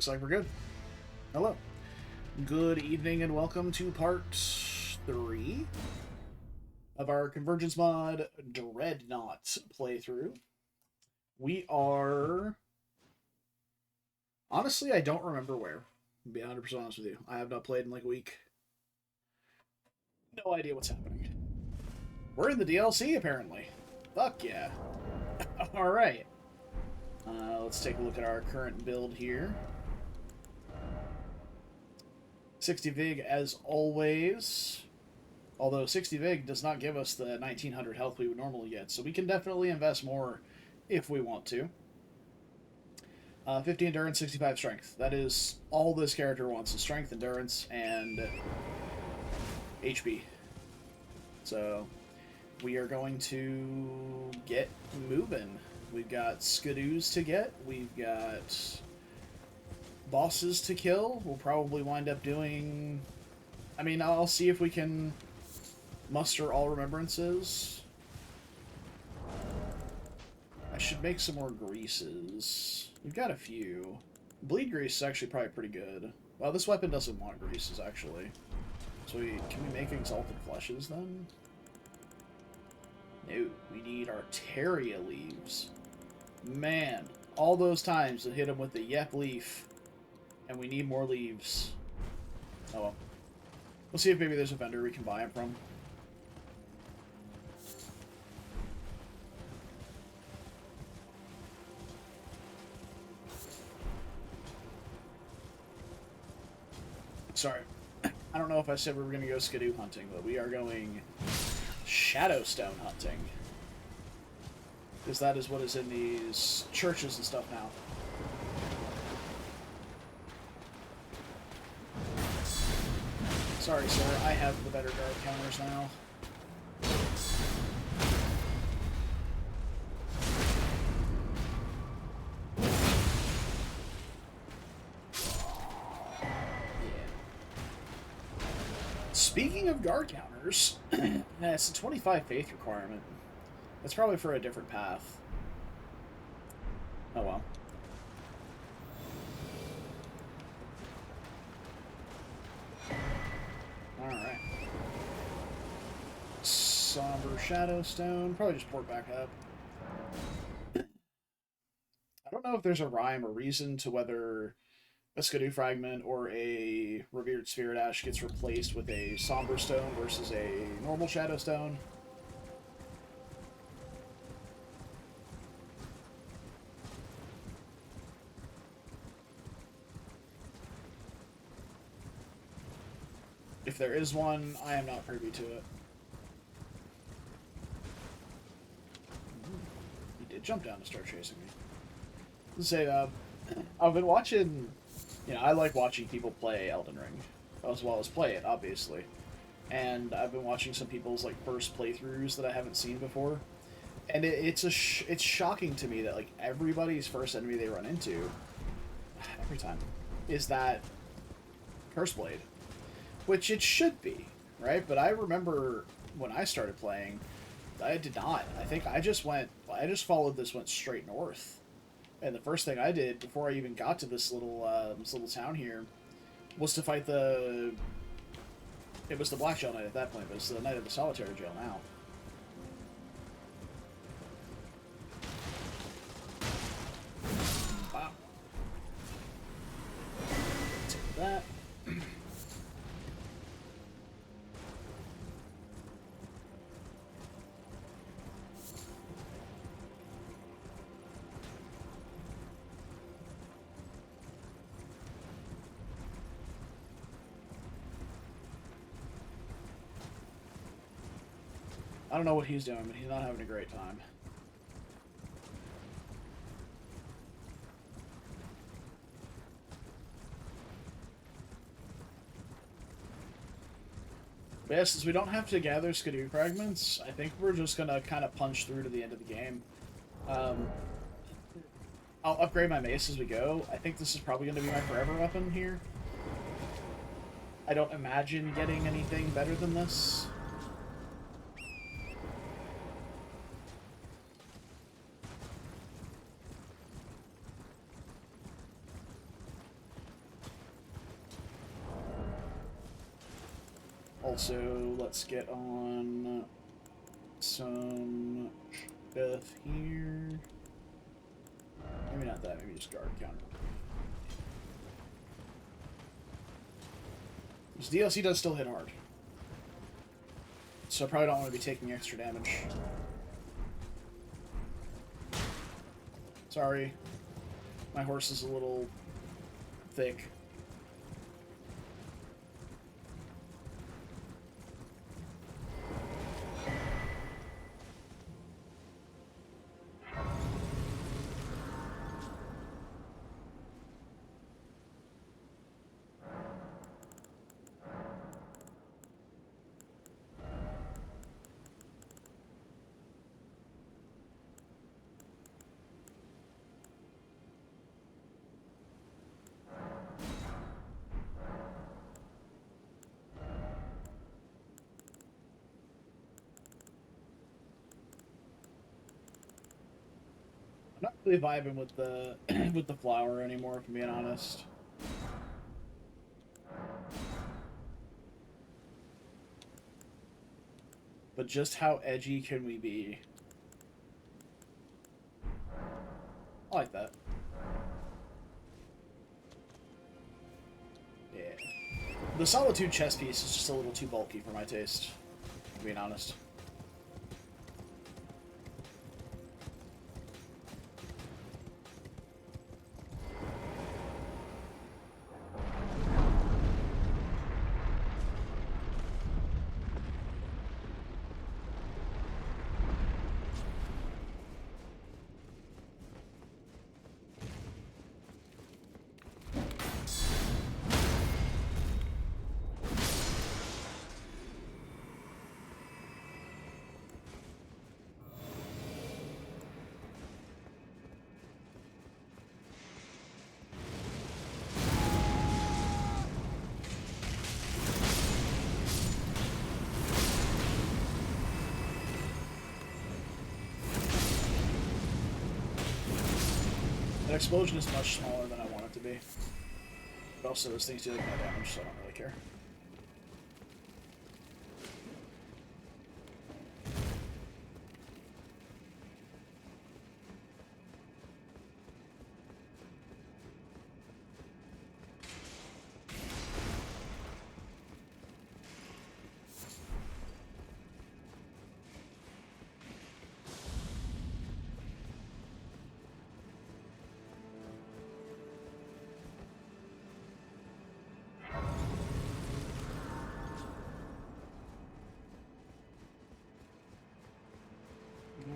Looks like we're good. Hello. Good evening and welcome to part 3 of our Convergence Mod Dreadnought playthrough. We are... Honestly, I don't remember where. To be 100% honest with you. I have not played in like a week. No idea what's happening. We're in the DLC, apparently. Fuck yeah. Alright. Let's take a look at our current build here. 60 Vig as always. Although 60 Vig does not give us the 1900 health we would normally get, so we can definitely invest more if we want to. 50 endurance, 65 strength. That is all this character wants, is strength, endurance, and HP. So we are going to get moving. We've got skidoos to get. We've got bosses to kill. We'll probably wind up doing... I mean, I'll see if we can muster all remembrances. I should make some more greases. We've got a few. Bleed grease is actually probably pretty good. Well, this weapon doesn't want greases, actually. So can we make exalted fleshes, then? No, we need Arteria leaves. Man, all those times to hit him with the Yep leaf, and we need more leaves. Oh well. We'll see if maybe there's a vendor we can buy them from. Sorry. I don't know if I said we were going to go skidoo hunting, but we are going Shadowstone hunting. Because that is what is in these churches and stuff now. Sorry, sir. I have the better guard counters now. Speaking of guard counters, it's a 25 faith requirement. That's probably for a different path. Oh well. Alright. Somber Shadowstone. Probably just port back up. I don't know if there's a rhyme or reason to whether a Skidoo Fragment or a Revered Spirit Ash gets replaced with a Somber Stone versus a normal Shadowstone. If there is one, I am not privy to it. He did jump down to start chasing me. Let's say, I've been watching... You know, I like watching people play Elden Ring, as well as play it, obviously. And I've been watching some people's, like, first playthroughs that I haven't seen before. And it's shocking to me that, like, everybody's first enemy they run into, every time, is that Curse Blade. Which it should be, right? But I remember when I started playing, I did not. I think I just followed this, went straight north. And the first thing I did before I even got to this little town here was to fight the... It was the Black Jail Knight at that point, but it's the Knight of the Solitary Jail now. Wow. Take that. I don't know what he's doing, but he's not having a great time. But yeah, since we don't have to gather Skidoo fragments, I think we're just gonna kind of punch through to the end of the game. I'll upgrade my mace as we go. I think this is probably going to be my forever weapon here. I don't imagine getting anything better than this. also, let's get on some stuff here. Maybe not that, maybe just guard counter. This DLC does still hit hard. So I probably don't want to be taking extra damage. Sorry. My horse is a little thick. I'm not really vibing with the with the flower anymore, if I'm being honest. But just how edgy can we be? I like that. Yeah. The Solitude chess piece is just a little too bulky for my taste, being honest. That explosion is much smaller than I want it to be. But also, those things do like no damage, so I don't really care.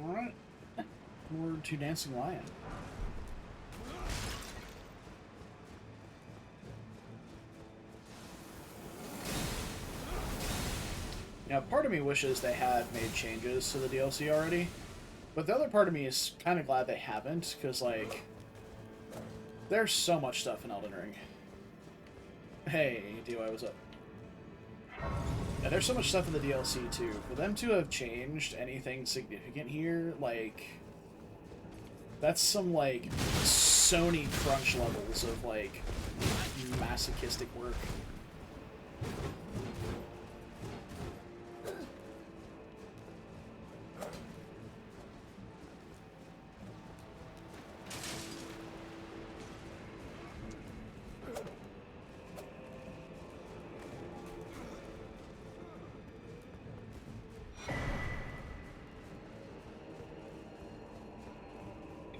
Alright. Forward to Dancing Lion. Now, part of me wishes they had made changes to the DLC already, but the other part of me is kind of glad they haven't, because, like, there's so much stuff in Elden Ring. Hey, DY, what's up? Yeah, there's so much stuff in the DLC, too. For them to have changed anything significant here, like, that's some, like, Sony crunch levels of, like, masochistic work.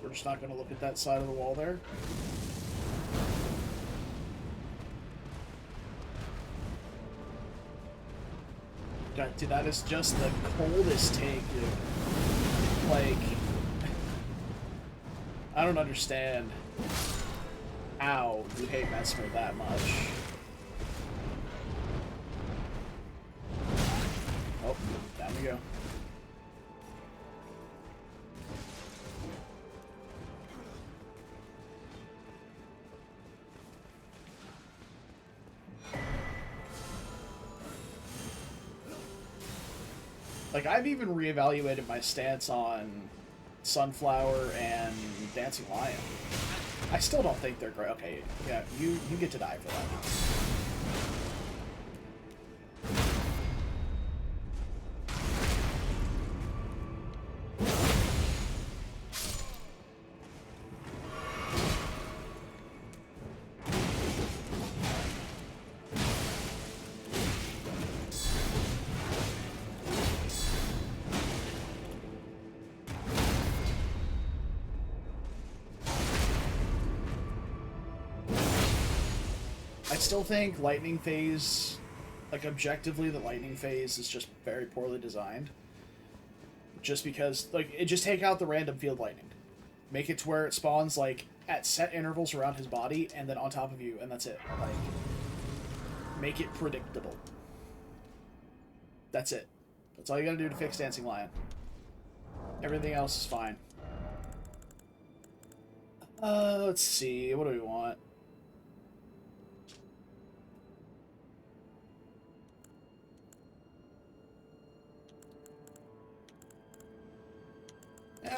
We're just not going to look at that side of the wall there. Dude, that is just the coldest take, dude. Like, I don't understand how you hate Mesmer that much. Oh, down we go. Like, I've even reevaluated my stance on Sunflower and Dancing Lion. I still don't think they're great. Okay, yeah, you get to die for that. still think Lightning Phase, like objectively, the Lightning Phase is just very poorly designed. Just because, like, just take out the random field lightning. Make it to where it spawns, like, at set intervals around his body, and then on top of you, and that's it. Like, make it predictable. That's it. That's all you gotta do to fix Dancing Lion. Everything else is fine. Let's see. What do we want?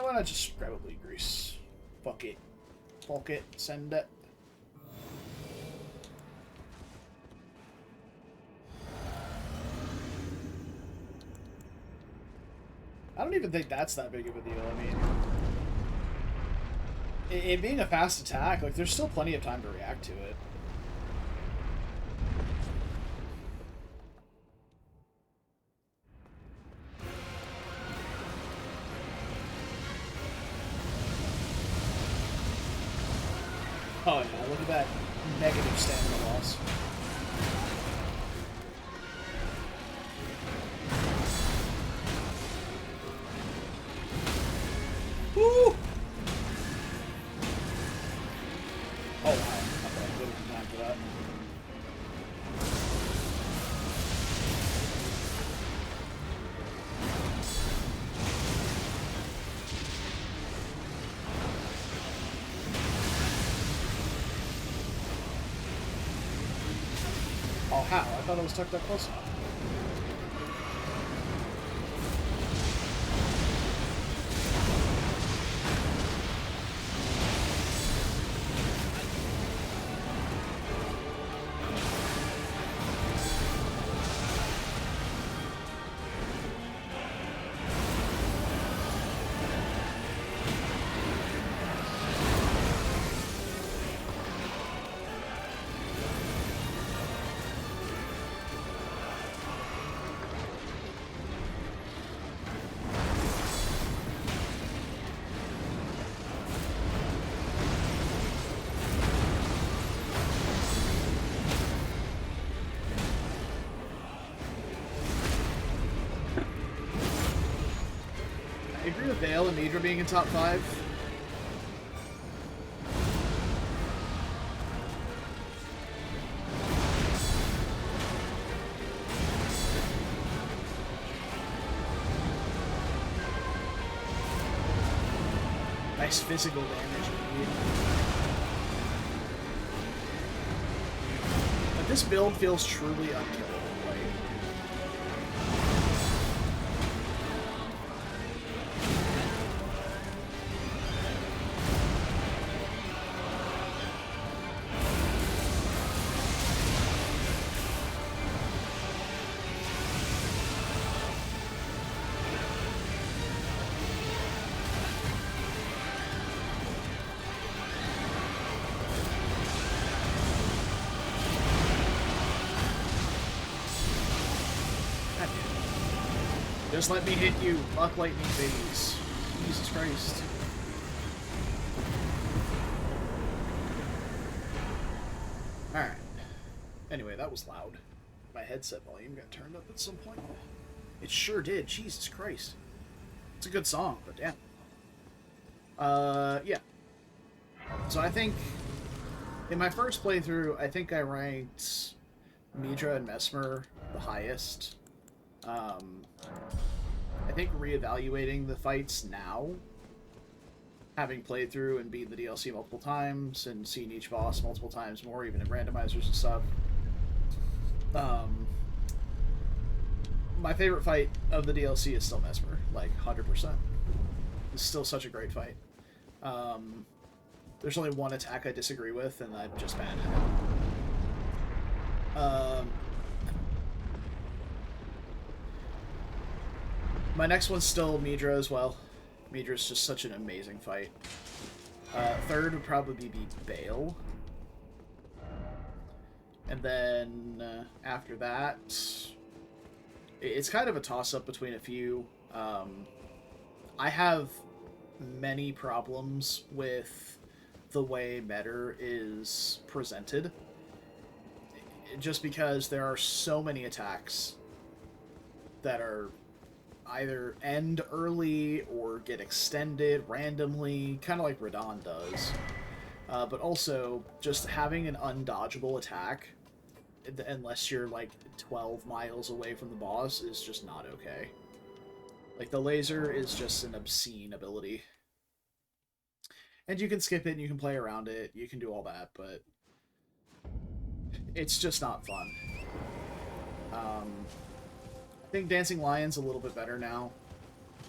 Why not just grab a bleed grease? Fuck it. Fuck it. Send it. I don't even think that's that big of a deal. I mean, it being a fast attack, like, there's still plenty of time to react to it. Oh yeah, look at that negative stamina loss. Woo! Oh wow, okay, good time for that. Oh, how? I thought it was tucked up close enough. I agree with Vale and Nidra being in top 5. Nice physical damage indeed. But this build feels truly unkillable. Just let me hit you. Luck lightning phase. Jesus Christ. Alright. Anyway, that was loud. My headset volume got turned up at some point. It sure did. Jesus Christ. It's a good song, but damn. Yeah. So I think in my first playthrough, I think I ranked Midra and Mesmer the highest. I think reevaluating the fights now, having played through and beaten the DLC multiple times and seen each boss multiple times more, even in randomizers and stuff, my favorite fight of the DLC is still Mesmer, like 100%. It's still such a great fight. There's only one attack I disagree with, and I'm just bad at it. My next one's still Midra as well. Midra's just such an amazing fight. Third would probably be Bale. And then after that, it's kind of a toss-up between a few. I have many problems with the way Metter is presented. just because there are so many attacks that are either end early or get extended randomly, kind of like Radon does. But also, just having an undodgeable attack, unless you're like 12 miles away from the boss, is just not okay. Like, the laser is just an obscene ability. And you can skip it, and you can play around it, you can do all that, but it's just not fun. I think Dancing Lion's a little bit better now.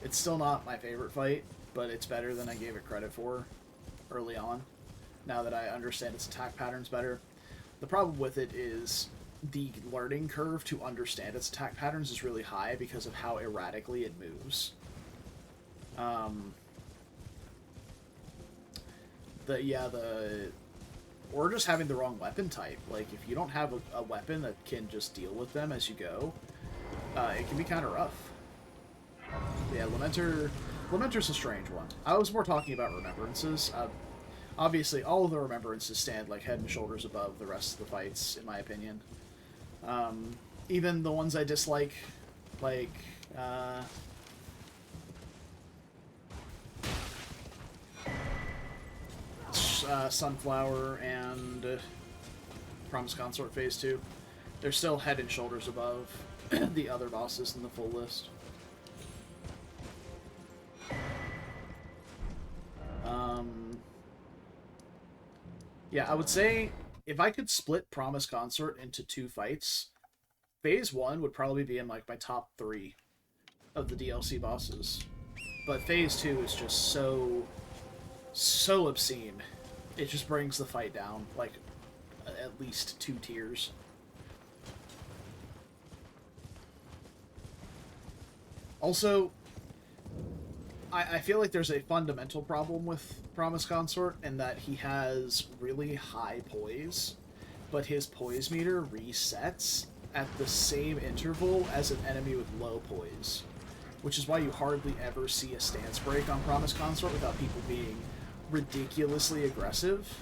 It's still not my favorite fight, but it's better than I gave it credit for early on, now that I understand its attack patterns better. The problem with it is the learning curve to understand its attack patterns is really high because of how erratically it moves. Or just having the wrong weapon type. Like, if you don't have a weapon that can just deal with them as you go, it can be kind of rough. Yeah, Lamenter's a strange one. I was more talking about remembrances. Obviously, all of the remembrances stand like head and shoulders above the rest of the fights, in my opinion. Even the ones I dislike, like Sunflower and Promise Consort Phase 2, they're still head and shoulders above the other bosses in the full list. Yeah, I would say if I could split Promise Consort into 2 fights, Phase 1 would probably be in like my top 3 of the DLC bosses. But Phase 2 is just so obscene. It just brings the fight down like at least 2 tiers. Also, I feel like there's a fundamental problem with Promise Consort in that he has really high poise, but his poise meter resets at the same interval as an enemy with low poise, which is why you hardly ever see a stance break on Promise Consort without people being ridiculously aggressive,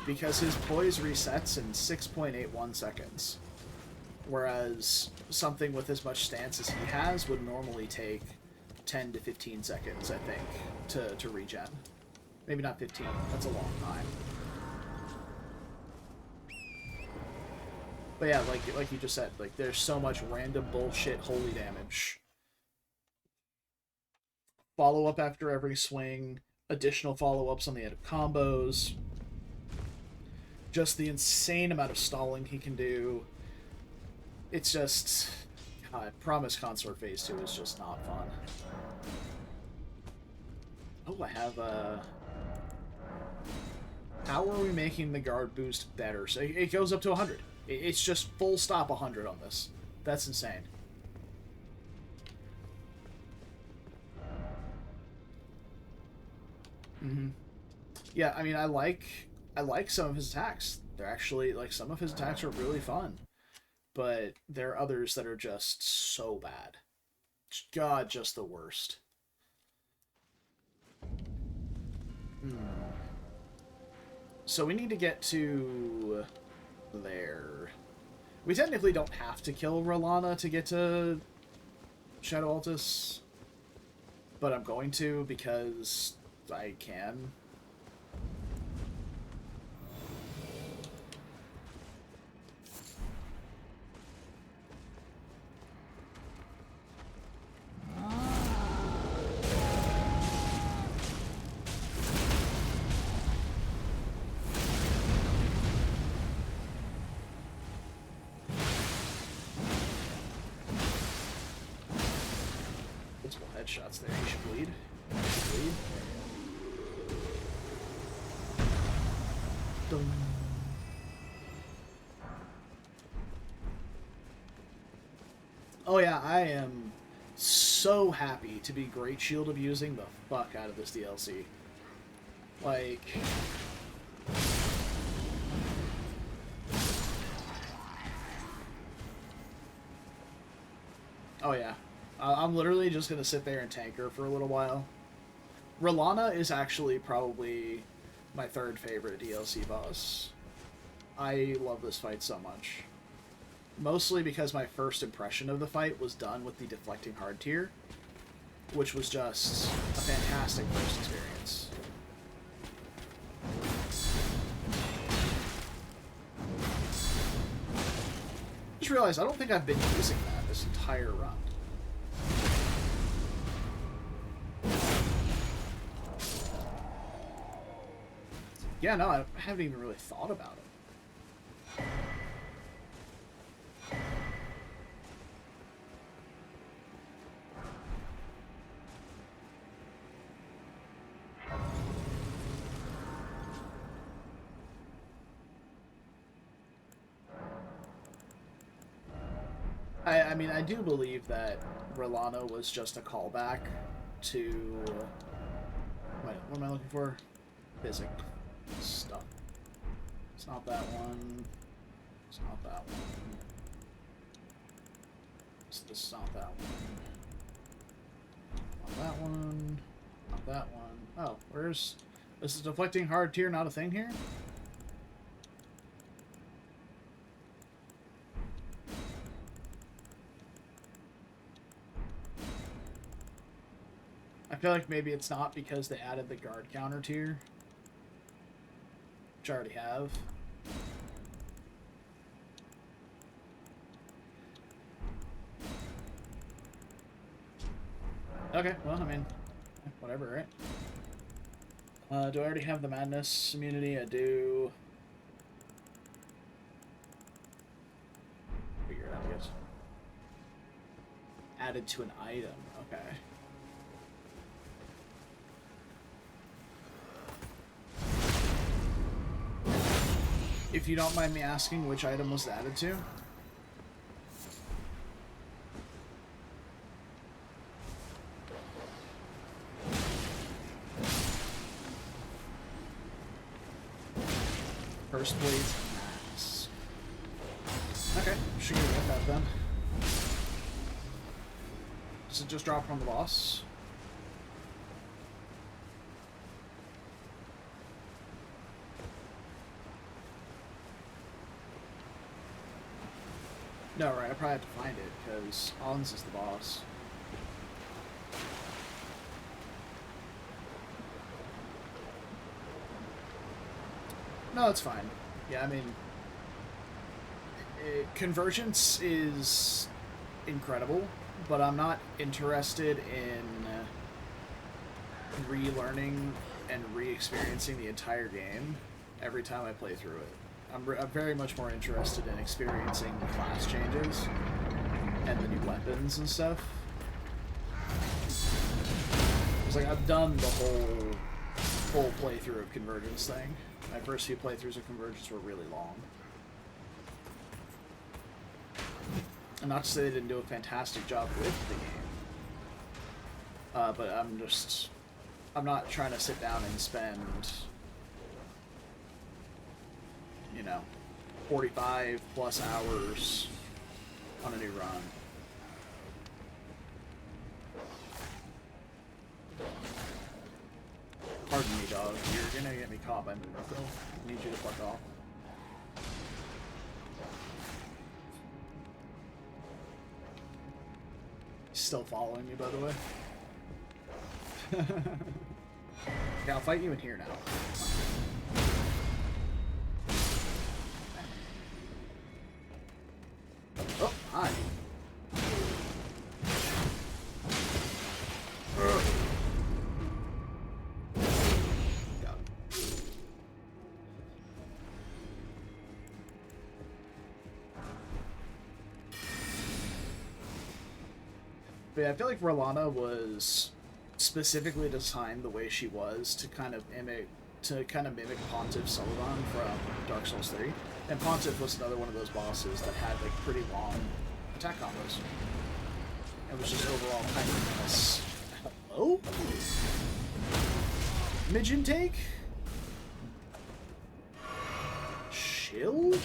because his poise resets in 6.81 seconds, whereas something with as much stance as he has would normally take 10 to 15 seconds, I think, to regen. Maybe not 15, that's a long time. But yeah, like you just said, like, there's so much random bullshit holy damage. Follow-up after every swing, additional follow-ups on the end of combos, just the insane amount of stalling he can do. It's just... God, Promise Consort Phase 2 is just not fun. Oh, I have how are we making the guard boost better? So it goes up to 100. It's just full stop 100 on this. That's insane. Yeah, I mean, I like some of his attacks. They're actually, like, some of his attacks are really fun. But there are others that are just so bad. God, just the worst. So we need to get to there. We technically don't have to kill Rolana to get to Shadow Altus, but I'm going to because I can. Shots there. He should bleed. Dum. Oh yeah, I am so happy to be Great Shield abusing the fuck out of this DLC. Like... Oh yeah. I'm literally just going to sit there and tank her for a little while. Rolana is actually probably my 3rd favorite DLC boss. I love this fight so much. Mostly because my first impression of the fight was done with the deflecting hard tier, which was just a fantastic first experience. Just realized I don't think I've been using that this entire run. Yeah, no, I haven't even really thought about it. I mean, I do believe that Rolano was just a callback to... What am I looking for? Physic stuff. It's not that one. It's not that one. This is not that one. Not that one. Not that one. Oh, where's... This is deflecting hard tier, not a thing here? I feel like maybe it's not because they added the guard counter tier. Which I already have. Okay, well, I mean, whatever, right? Do I already have the madness immunity? I do. Figure it out, I guess. Added to an item, okay. If you don't mind me asking, which item was added to? First Blades Max. Okay, should get that then. Does it just drop from the boss? No, right, I probably have to find it, because Ons is the boss. No, it's fine. Yeah, I mean... Convergence is incredible, but I'm not interested in relearning and re-experiencing the entire game every time I play through it. I'm very much more interested in experiencing the class changes and the new weapons and stuff. It's like I've done the full playthrough of Convergence thing. My first few playthroughs of Convergence were really long. And not to say they didn't do a fantastic job with the game. But I'm not trying to sit down and spend, you know, 45 plus hours on a new run. Pardon me, dog. You're gonna get me caught by Moonful. I need you to fuck off. He's still following me, by the way. Yeah, I'll fight you in here now. Oh, hi. But yeah, I feel like Rolana was specifically designed the way she was to kind of mimic Pontiff Sullivan from Dark Souls 3. And Pontiff was another one of those bosses that had like pretty long attack combos. It was just overall kind of nice. Hello? Midge intake? Shield?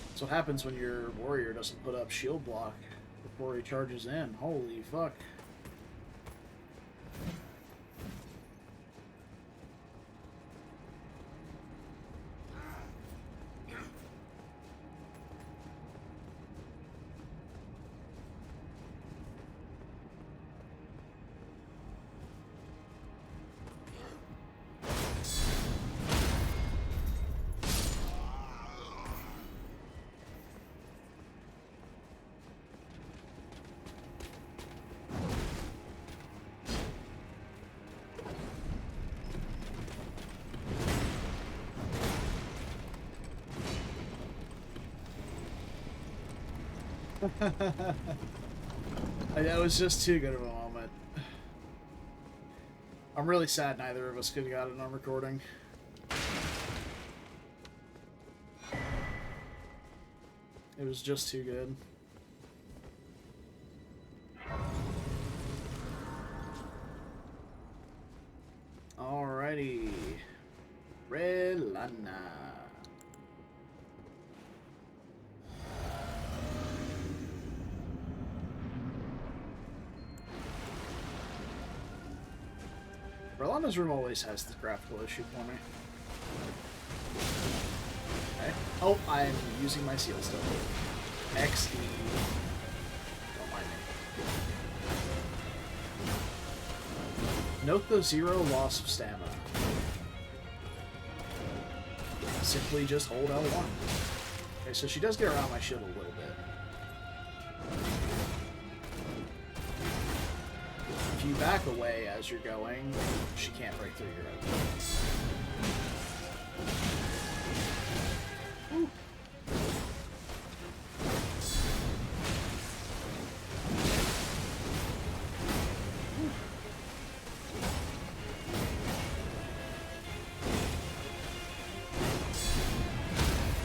That's what happens when your warrior doesn't put up shield block before he charges in. Holy fuck. That was just too good of a moment. I'm really sad neither of us could have got it on recording. It was just too good. Alrighty. Red Lana. Relana's room always has the graphical issue for me. Okay. Oh, I'm using my seal still. XD. Don't mind me. Note the 0 loss of stamina. Simply just hold L1. Okay, so she does get around my shield a little bit. If you back away as you're going, she can't break through your own.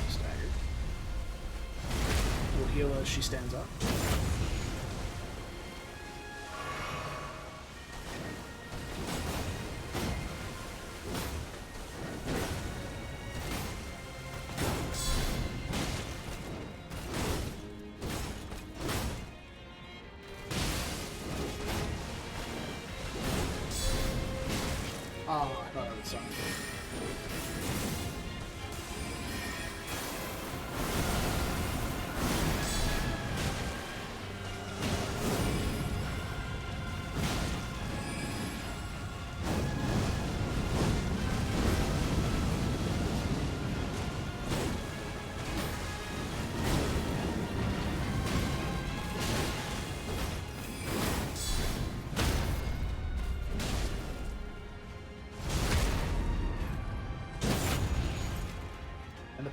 Staggered. We'll heal as she stands up. Oh, I thought I was something.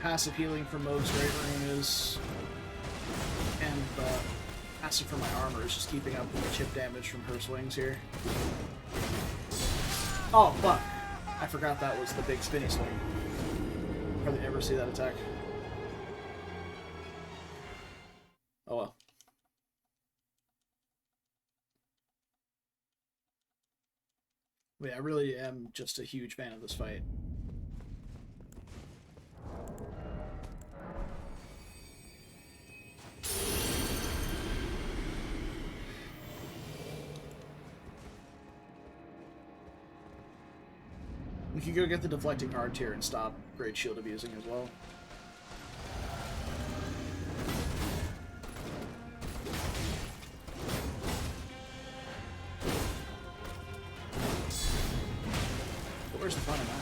Passive healing from Moog's Great Rune is, and the passive from my armor is just keeping up with the chip damage from her swings here. Oh, fuck. I forgot that was the big spinny swing. Hardly ever see that attack. Oh well. But yeah, I really am just a huge fan of this fight. We can go get the deflecting hard tier and stop Great Shield abusing as well. But where's the fun in that?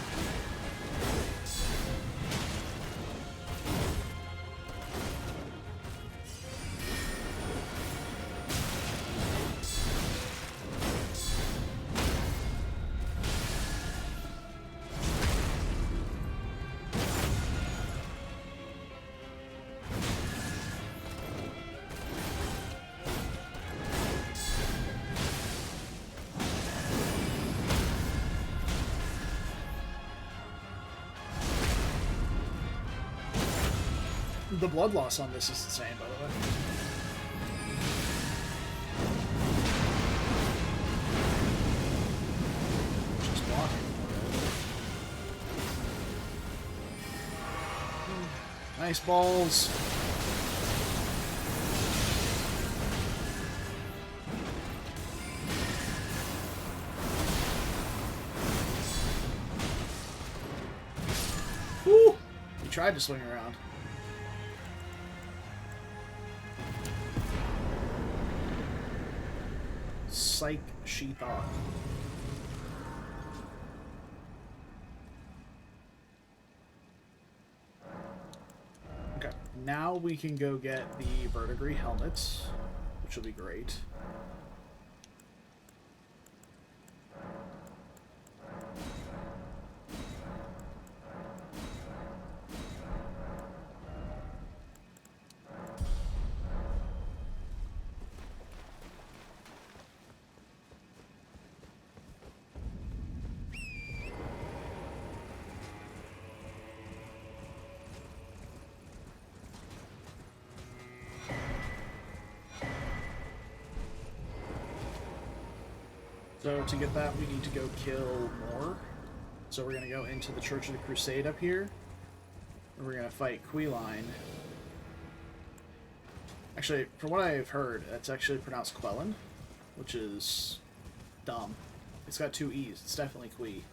The blood loss on this is insane, by the way. Just blocking. Nice balls. Woo! He tried to swing around. Psych, she thought. Okay, now we can go get the verdigris helmets, which will be great. So to get that, we need to go kill more. So we're going to go into the Church of the Crusade up here. And we're going to fight Queline. Actually, from what I've heard, it's actually pronounced Quellin, which is dumb. It's got two E's. It's definitely Quee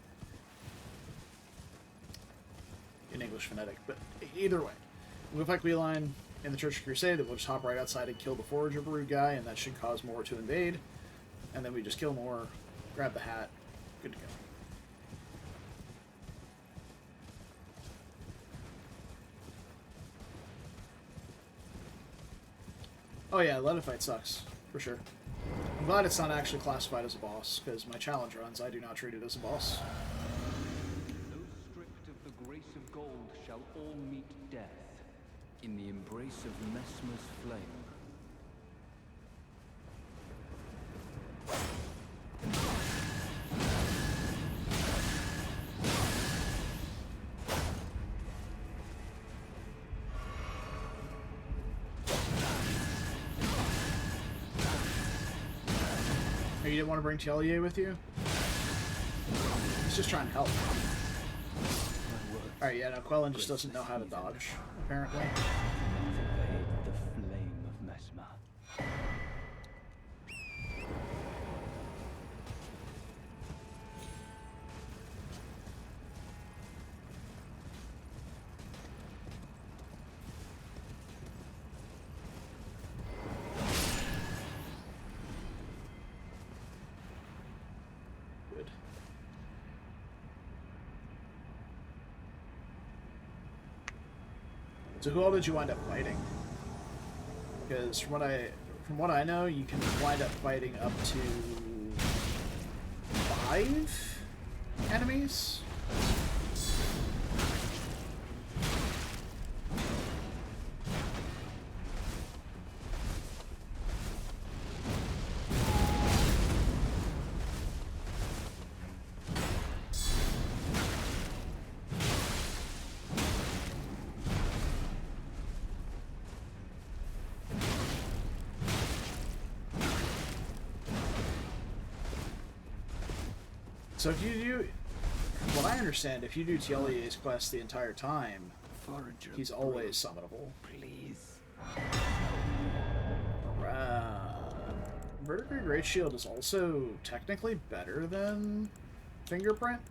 in English phonetic. But either way, we'll fight Queline in the Church of the Crusade. Then we'll just hop right outside and kill the Forager Brood guy, and that should cause more to invade. And then we just kill more, grab the hat, good to go. Oh yeah, Leaded Fight sucks, for sure. I'm glad it's not actually classified as a boss, because my challenge runs, I do not treat it as a boss. Those stripped of the grace of gold shall all meet death in the embrace of Messmer's flame. You didn't want to bring Tellier with you? He's just trying to help. Alright, yeah, no, Quellin just doesn't know how to dodge, apparently. The flame of Messmer. So who all did you wind up fighting? Because from what I know, you can wind up fighting up to 5 enemies. So if you do, from what I understand, if you do Tellier's quest the entire time, he's always summonable. Please. Vertigrade Great Shield is also technically better than Fingerprint,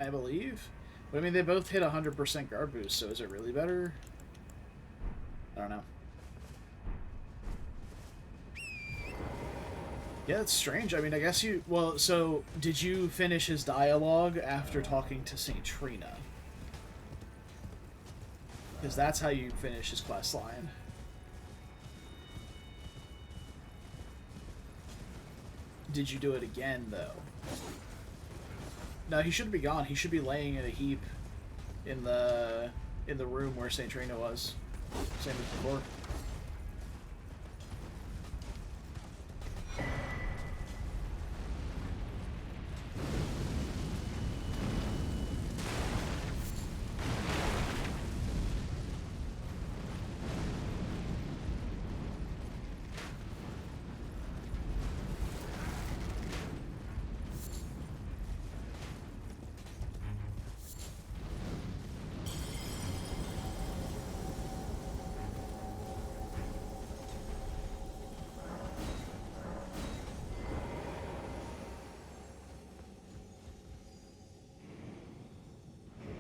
I believe. But I mean, they both hit 100% guard boost, so is it really better? I don't know. Yeah, it's strange. I mean, I guess you... Well, so, did you finish his dialogue after talking to St. Trina? Because that's how you finish his quest line. Did you do it again, though? No, he shouldn't be gone. He should be laying in a heap in the room where St. Trina was. Same as before.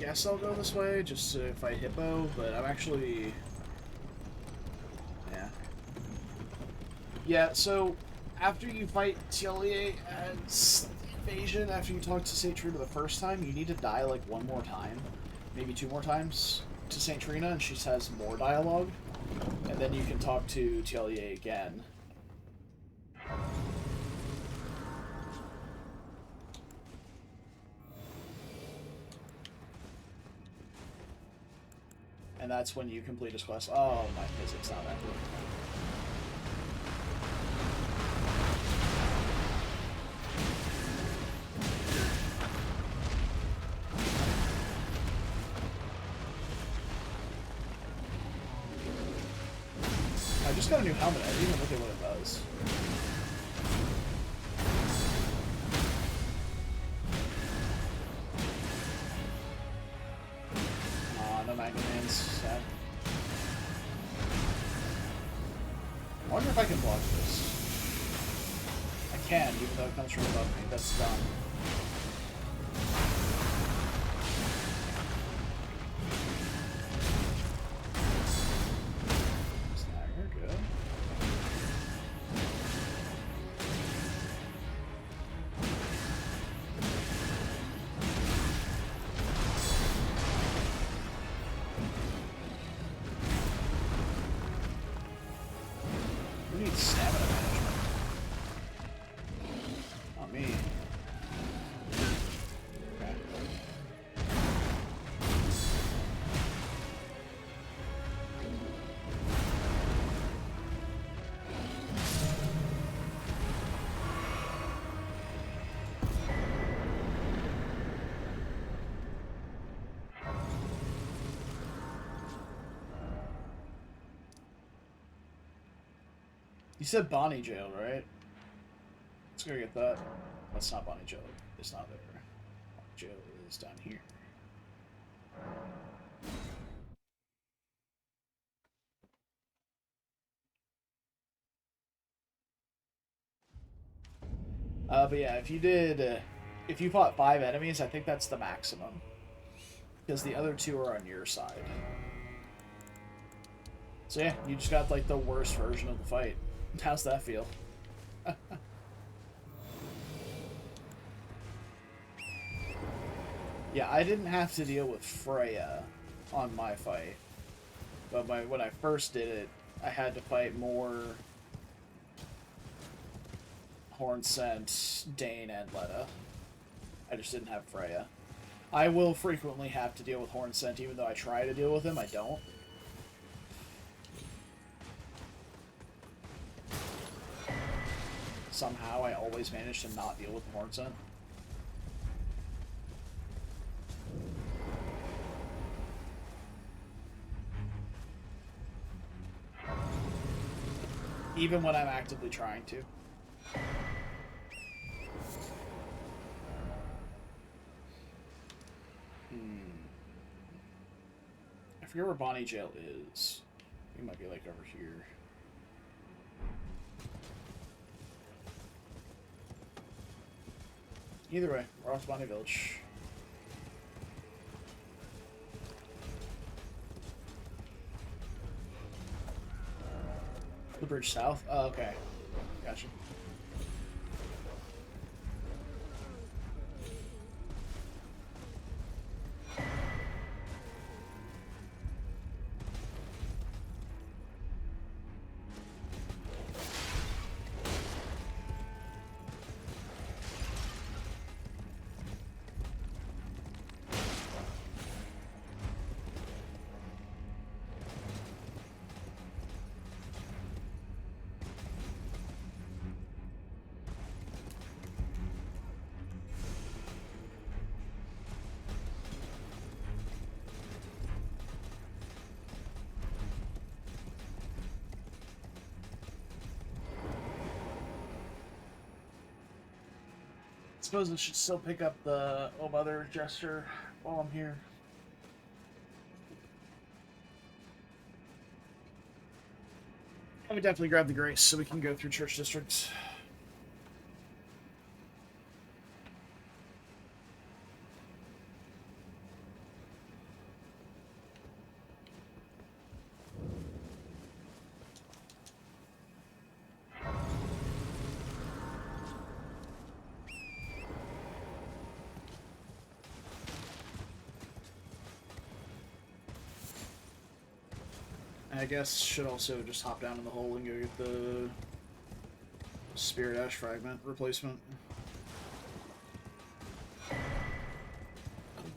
Guess I'll go this way just to fight Hippo, but I'm actually... Yeah. Yeah, so after you fight Tellier as Invasion, after you talk to St. Trina the first time, you need to die like one more time, maybe 2 more times to St. Trina, and she has more dialogue, and then you can talk to Tellier again. And that's when you complete his quest. Oh, my physics not accurate. I just got a new helmet. I didn't even look at what it does. sad. I wonder if I can block this. I can, even though it comes from above me. That's dumb. Snagger, good. Who needs stamina management? Not me. Okay. You said Bonnie Jail, right? Let's go get that. That's not Bonnie Jail. It's not there. Bonnie Jail is down here. But yeah, if you fought 5 enemies, I think that's the maximum. Because the other 2 are on your side. So yeah, you just got like the worst version of the fight. How's that feel? Yeah, I didn't have to deal with Freya on my fight. But when I first did it, I had to fight more Hornsent, Dane, and Letta. I just didn't have Freya. I will frequently have to deal with Hornsent, even though I try to deal with him, I don't. Somehow I always manage to not deal with the Hornsent. Even when I'm actively trying to. I forget where Bonnie Jail is. It might be like over here. Either way, we're off Bonnie Village. The bridge south? Oh, okay. Gotcha. I suppose I should still pick up the Oh Mother gesture while I'm here. I would definitely grab the Grace so we can go through Church Districts. I guess should also just hop down in the hole and go get the Spirit Ash Fragment replacement.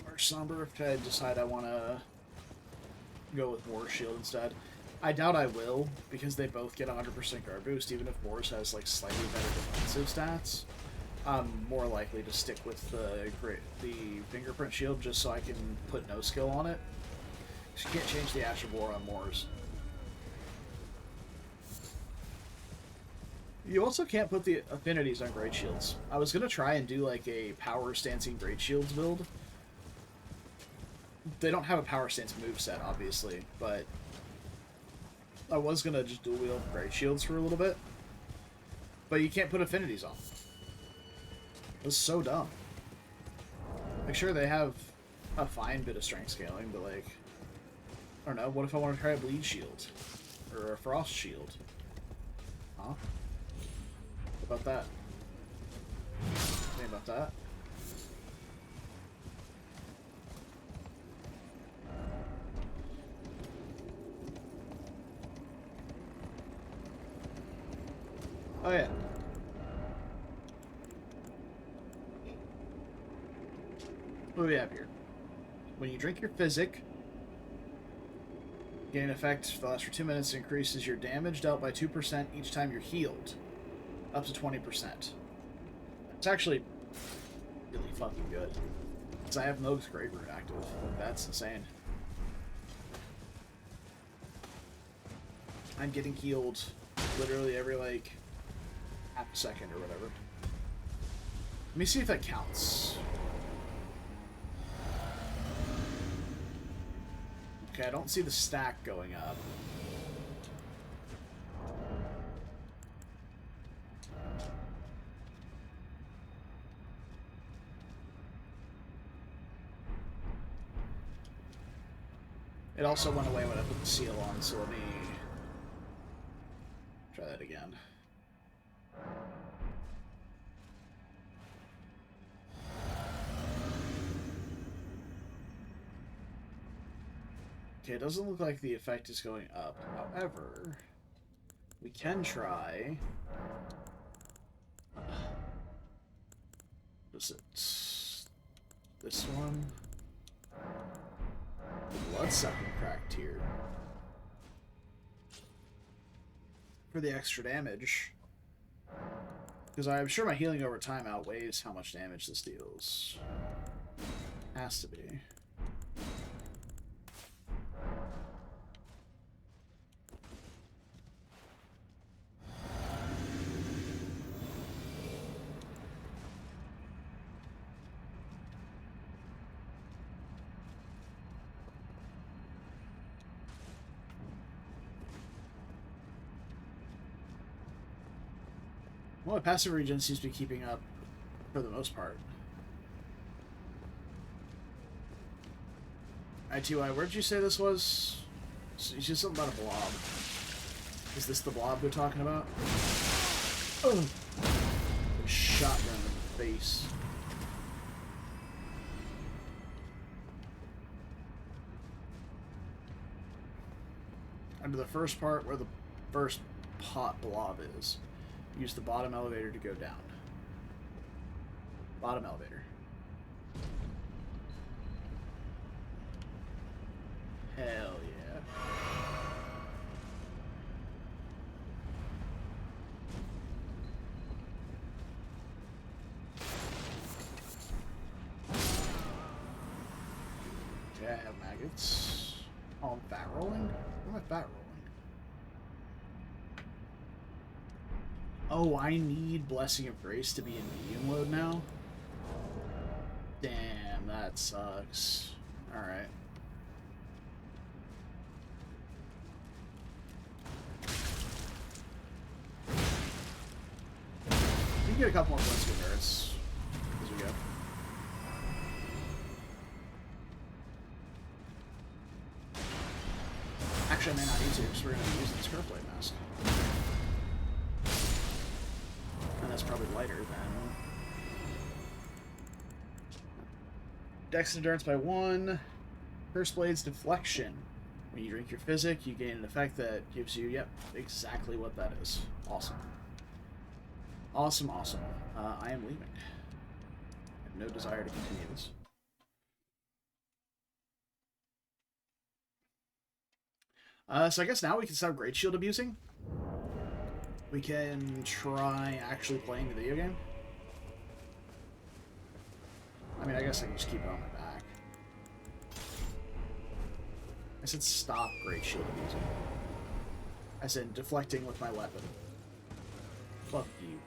March Somber if I decide I want to go with War Shield instead. I doubt I will, because they both get 100% guard boost, even if Wars has like slightly better defensive stats. I'm more likely to stick with the Fingerprint Shield just so I can put no skill on it. You can't change the Ash of War on Moors. You also can't put the affinities on Great Shields. I was going to try and do like a power stancing Great Shields build. they don't have a power stance moveset, obviously, but I was gonna just dual wield Great Shields for a little bit. But you can't put affinities on. That's so dumb. Like, sure, they have a fine bit of strength scaling, but, like, I don't know, what if I want to try a Bleed Shield? Or a Frost Shield? Huh? What about that? Think about that? Oh, yeah. What do we have here? When you drink your Physic, gain an effect that lasts for 2 minutes, increases your damage dealt by 2% each time you're healed. Up to 20%. It's actually really fucking good. Because I have Moog's Grave Root active. That's insane. I'm getting healed literally every, like, half a second or whatever. Let me see if that counts. Okay, I don't see the stack going up. It also went away when I put the seal on, so let me try that again. Okay, it doesn't look like the effect is going up. However, we can try... What is it? This one? The Bloodsucking Cracked here. For the extra damage. Because I'm sure my healing over time outweighs how much damage this deals. Has to be. Well, my passive regen seems to be keeping up for the most part. ITY, where did you say this was? You said something about a blob. Is this the blob they're talking about? Oh! Shotgun in the face. Under the first part where the first pot blob is. Use the bottom elevator to go down. Bottom elevator. Hell yeah. Okay, I have maggots. Oh, I'm fat rolling? Where am I fat rolling? Oh, I need Blessing of Grace to be in medium mode now? Damn, that sucks. Alright. We can get a couple more Blessing of Grace as we go. Actually, I may not need to, because we're going to be using this Curveblade Mask. And that's probably lighter than... Dex Endurance by 1. Curse Blade's Deflection. When you drink your Physic, you gain an effect that gives you, yep, exactly what that is. Awesome. Awesome, awesome. I am leaving. I have no desire to continue this. So I guess now we can stop Great Shield abusing. We can try actually playing the video game. I mean, I guess I can just keep it on my back. I said stop Great Shield abusing. I said deflecting with my weapon. Fuck you.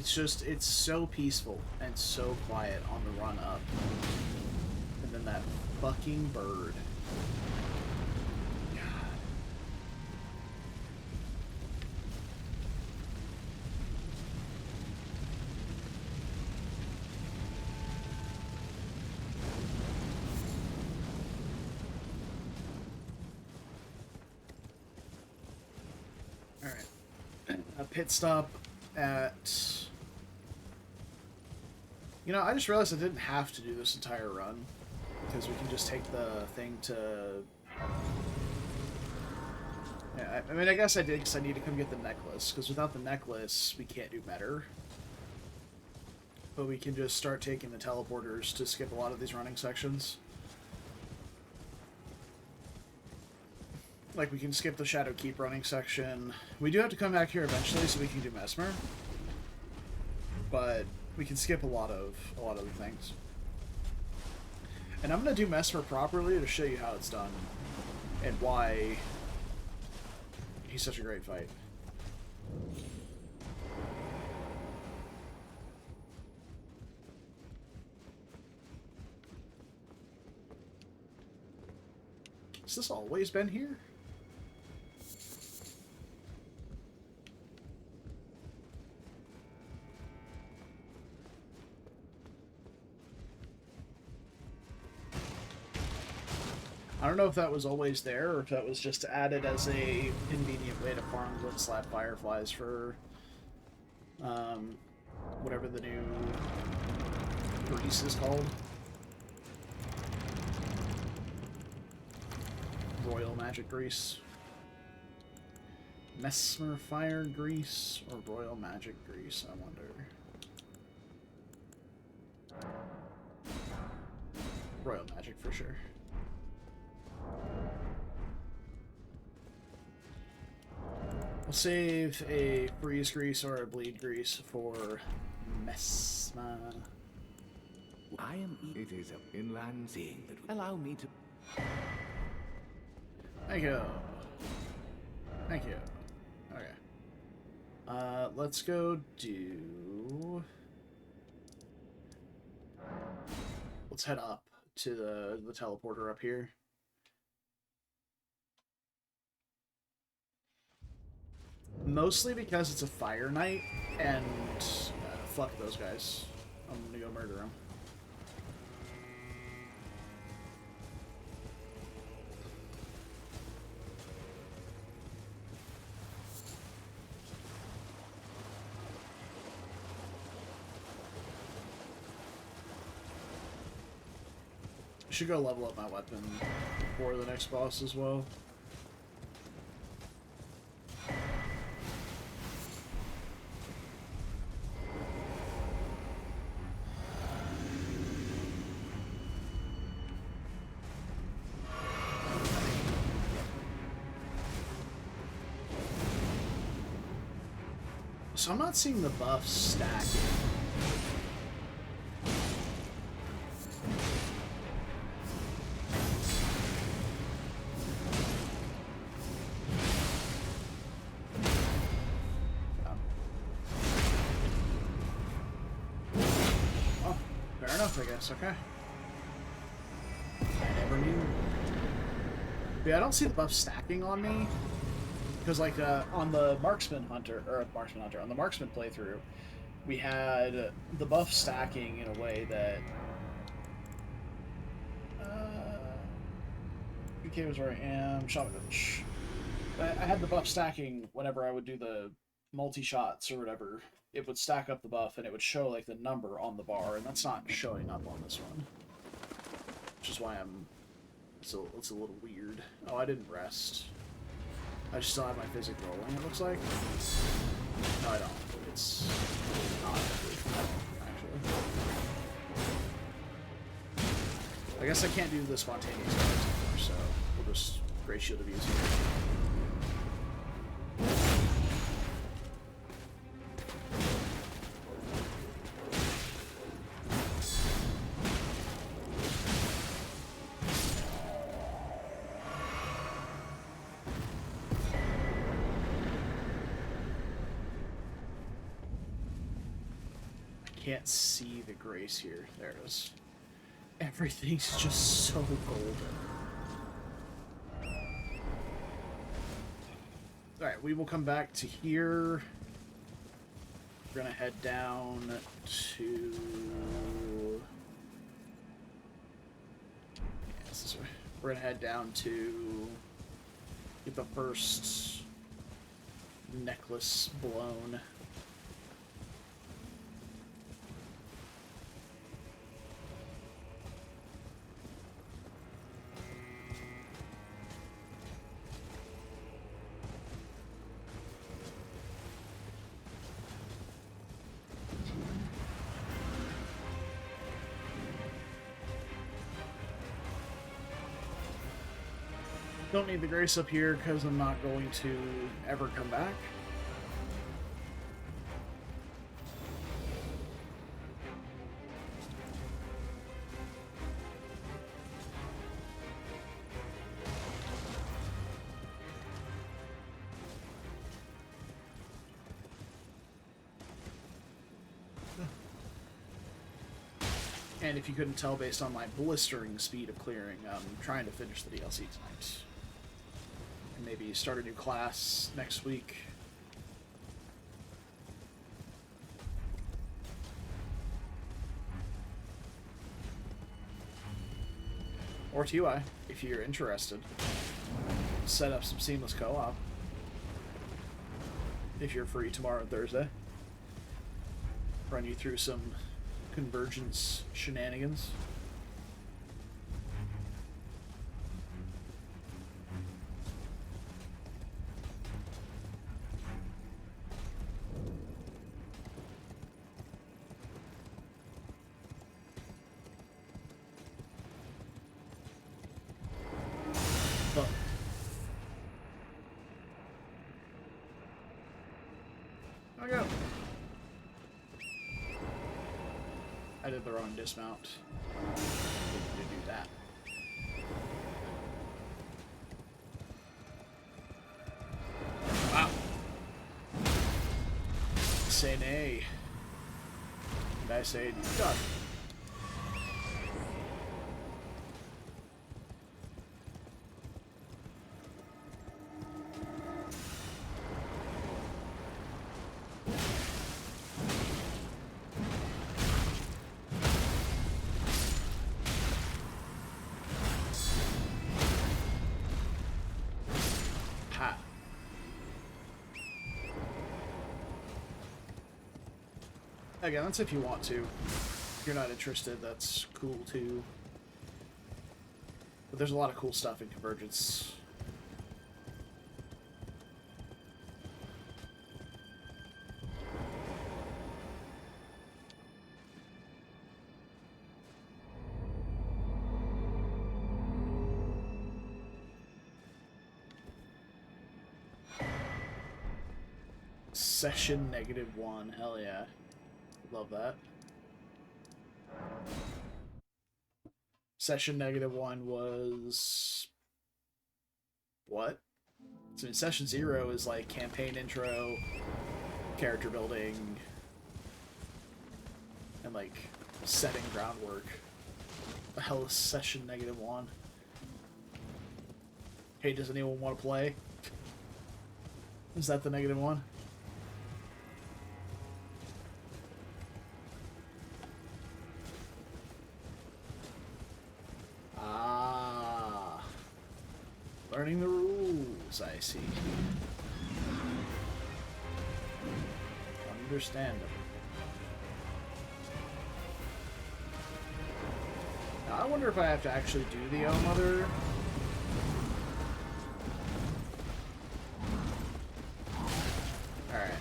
it's so peaceful and so quiet on the run up. And then that fucking bird. God. Alright. A pit stop at... You know, I just realized I didn't have to do this entire run, because we can just take the thing to... Yeah, I mean, I guess I did, because I need to come get the necklace, because without the necklace, we can't do better. But we can just start taking the teleporters to skip a lot of these running sections. Like, we can skip the Shadow Keep running section. We do have to come back here eventually, so we can do Mesmer. But... we can skip a lot of the things. And I'm going to do Mesmer properly to show you how it's done. And why he's such a great fight. Has this always been here? I don't know if that was always there, or if that was just added as a convenient way to farm Wood Slap Fireflies for, whatever the new grease is called. Royal Magic Grease. Mesmer Fire Grease, or Royal Magic Grease, I wonder. Royal Magic for sure. We'll save a Freeze Grease or a Bleed Grease for Mesmer. I am. It is an inland seeing that allow me to. Thank you. Thank you. Okay. Let's go do. Let's head up to the teleporter up here. Mostly because it's a fire night, and fuck those guys. I'm gonna go murder them. I should go level up my weapon for the next boss as well. So I'm not seeing the buffs stack. Oh, fair enough, I guess. Okay. I never knew. Yeah, I don't see the buff stacking on me. Because, like, on the Marksman Hunter, on the Marksman playthrough, we had the buff stacking in a way that... PK was where I am, Shamanich. I had the buff stacking whenever I would do the multi-shots or whatever. It would stack up the buff, and it would show, like, the number on the bar, and that's not showing up on this one. Which is why I'm... it's a little weird. Oh, I didn't rest. I just still have my physic rolling, it looks like. No, I don't. It's not, actually. I guess I can't do the spontaneous attacks anymore, so we'll just Great Shield Abuse here. can't see the grace here. There it is. Everything's just so golden. Alright, we will come back to here. We're gonna head down to... Yeah, this way. We're gonna head down to get the first necklace blown. Don't need the grace up here because I'm not going to ever come back. And if you couldn't tell based on my blistering speed of clearing, I'm trying to finish the DLC tonight. And maybe start a new class next week. Or TUI, if you're interested. Set up some seamless co-op. If you're free tomorrow and Thursday. Run you through some Convergence shenanigans. But there we go. I did the wrong dismount. Didn't need to do that. Wow. Say nay. And I say done. Again, that's if you want to. If you're not interested, that's cool too. But there's a lot of cool stuff in Convergence. Session -1, hell yeah. Love that. Session -1 was... what? So in Session 0 is like campaign intro, character building, and like setting groundwork. The hell is Session -1? Hey, does anyone want to play? Is that the -1? Learning the rules, I see. Understandable. Now, I wonder if I have to actually do the O Mother. Alright.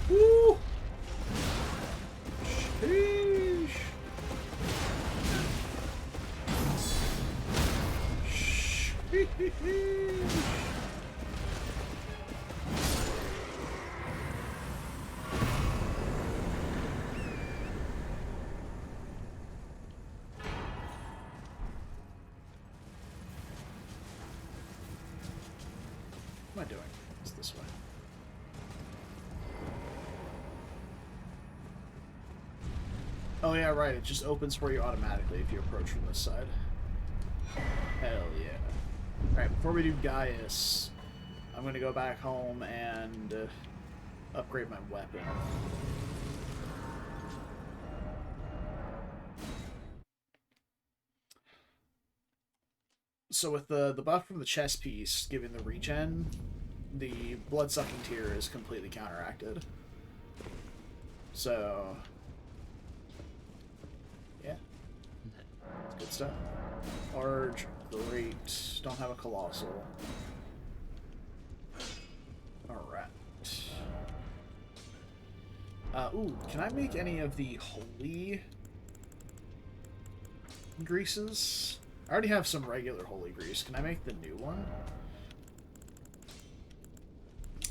Woo! What am I doing? It's this way. Oh yeah, right. It just opens for you automatically if you approach from this side. Hell yeah. Alright, before we do Gaius, I'm going to go back home and upgrade my weapon. So with the buff from the chest piece giving the regen, the blood-sucking tier is completely counteracted. So, yeah. It's good stuff. Large, great. Don't have a colossal. Alright. Ooh, can I make any of the holy greases? I already have some regular holy grease. Can I make the new one?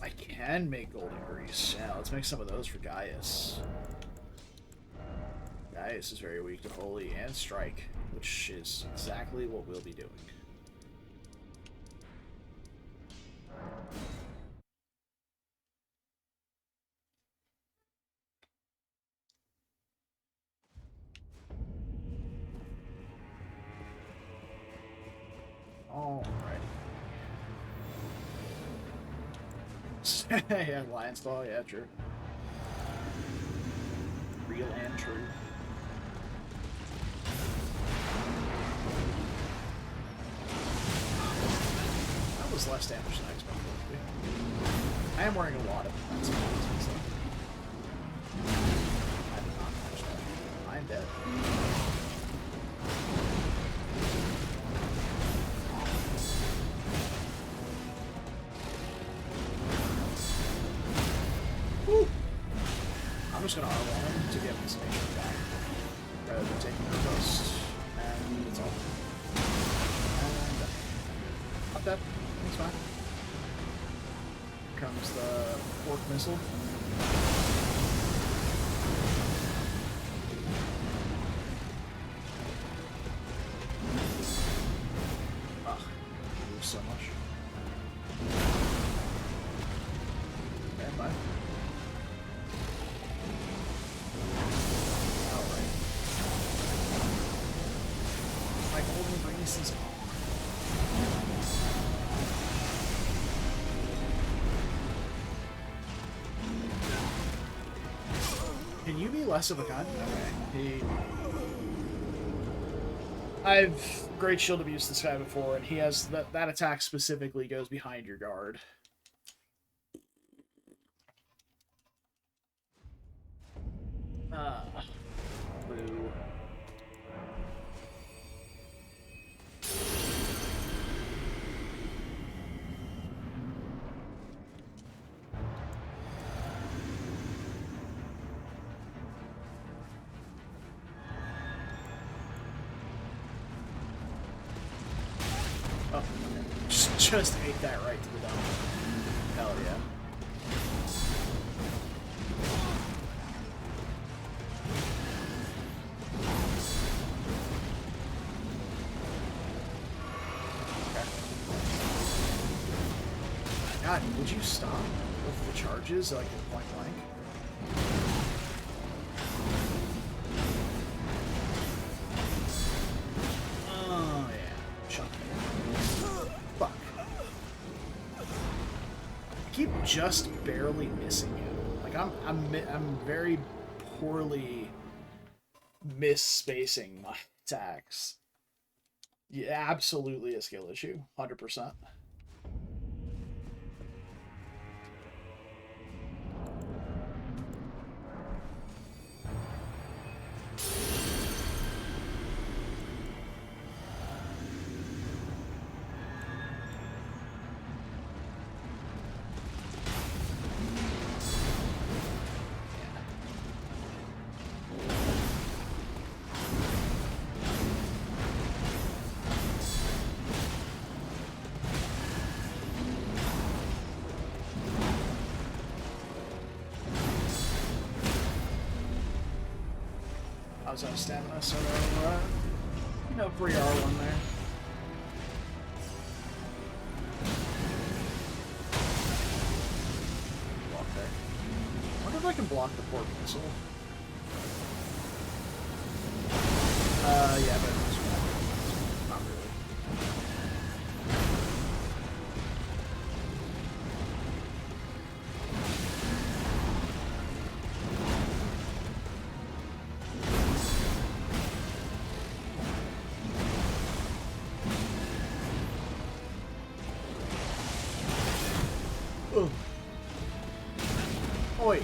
I can make golden grease. Yeah, let's make some of those for Gaius. Gaius is very weak to holy and strike, which is exactly what we'll be doing. Alright. Yeah, Lion's Claw, yeah, true. Real and true. That was less damage than I expected it to be. I am wearing a lot of defensive items, so I did not manage that. I am dead. Woo! I'm just gonna R1 him to get this nation back, rather than taking the ghost, and it's all. And not dead. It's fine. Here comes the fork missile. Ugh, you lose so much. And bye. My golden grease is on. Can you be less of a gun? Okay. I've Great Shield abused this guy before, and he has that attack specifically goes behind your guard. Boo. Oh, okay. Just ate that right to the dome. Hell yeah. God, would you stop with the charges like at point blank? Oh yeah, chunk. Fuck. I keep just barely missing you. Like I'm very poorly misspacing my attacks. Yeah, absolutely a skill issue, 100%. I was out of stamina, so no free R1 there. port missile. Yeah, but not really. Ugh. Oi!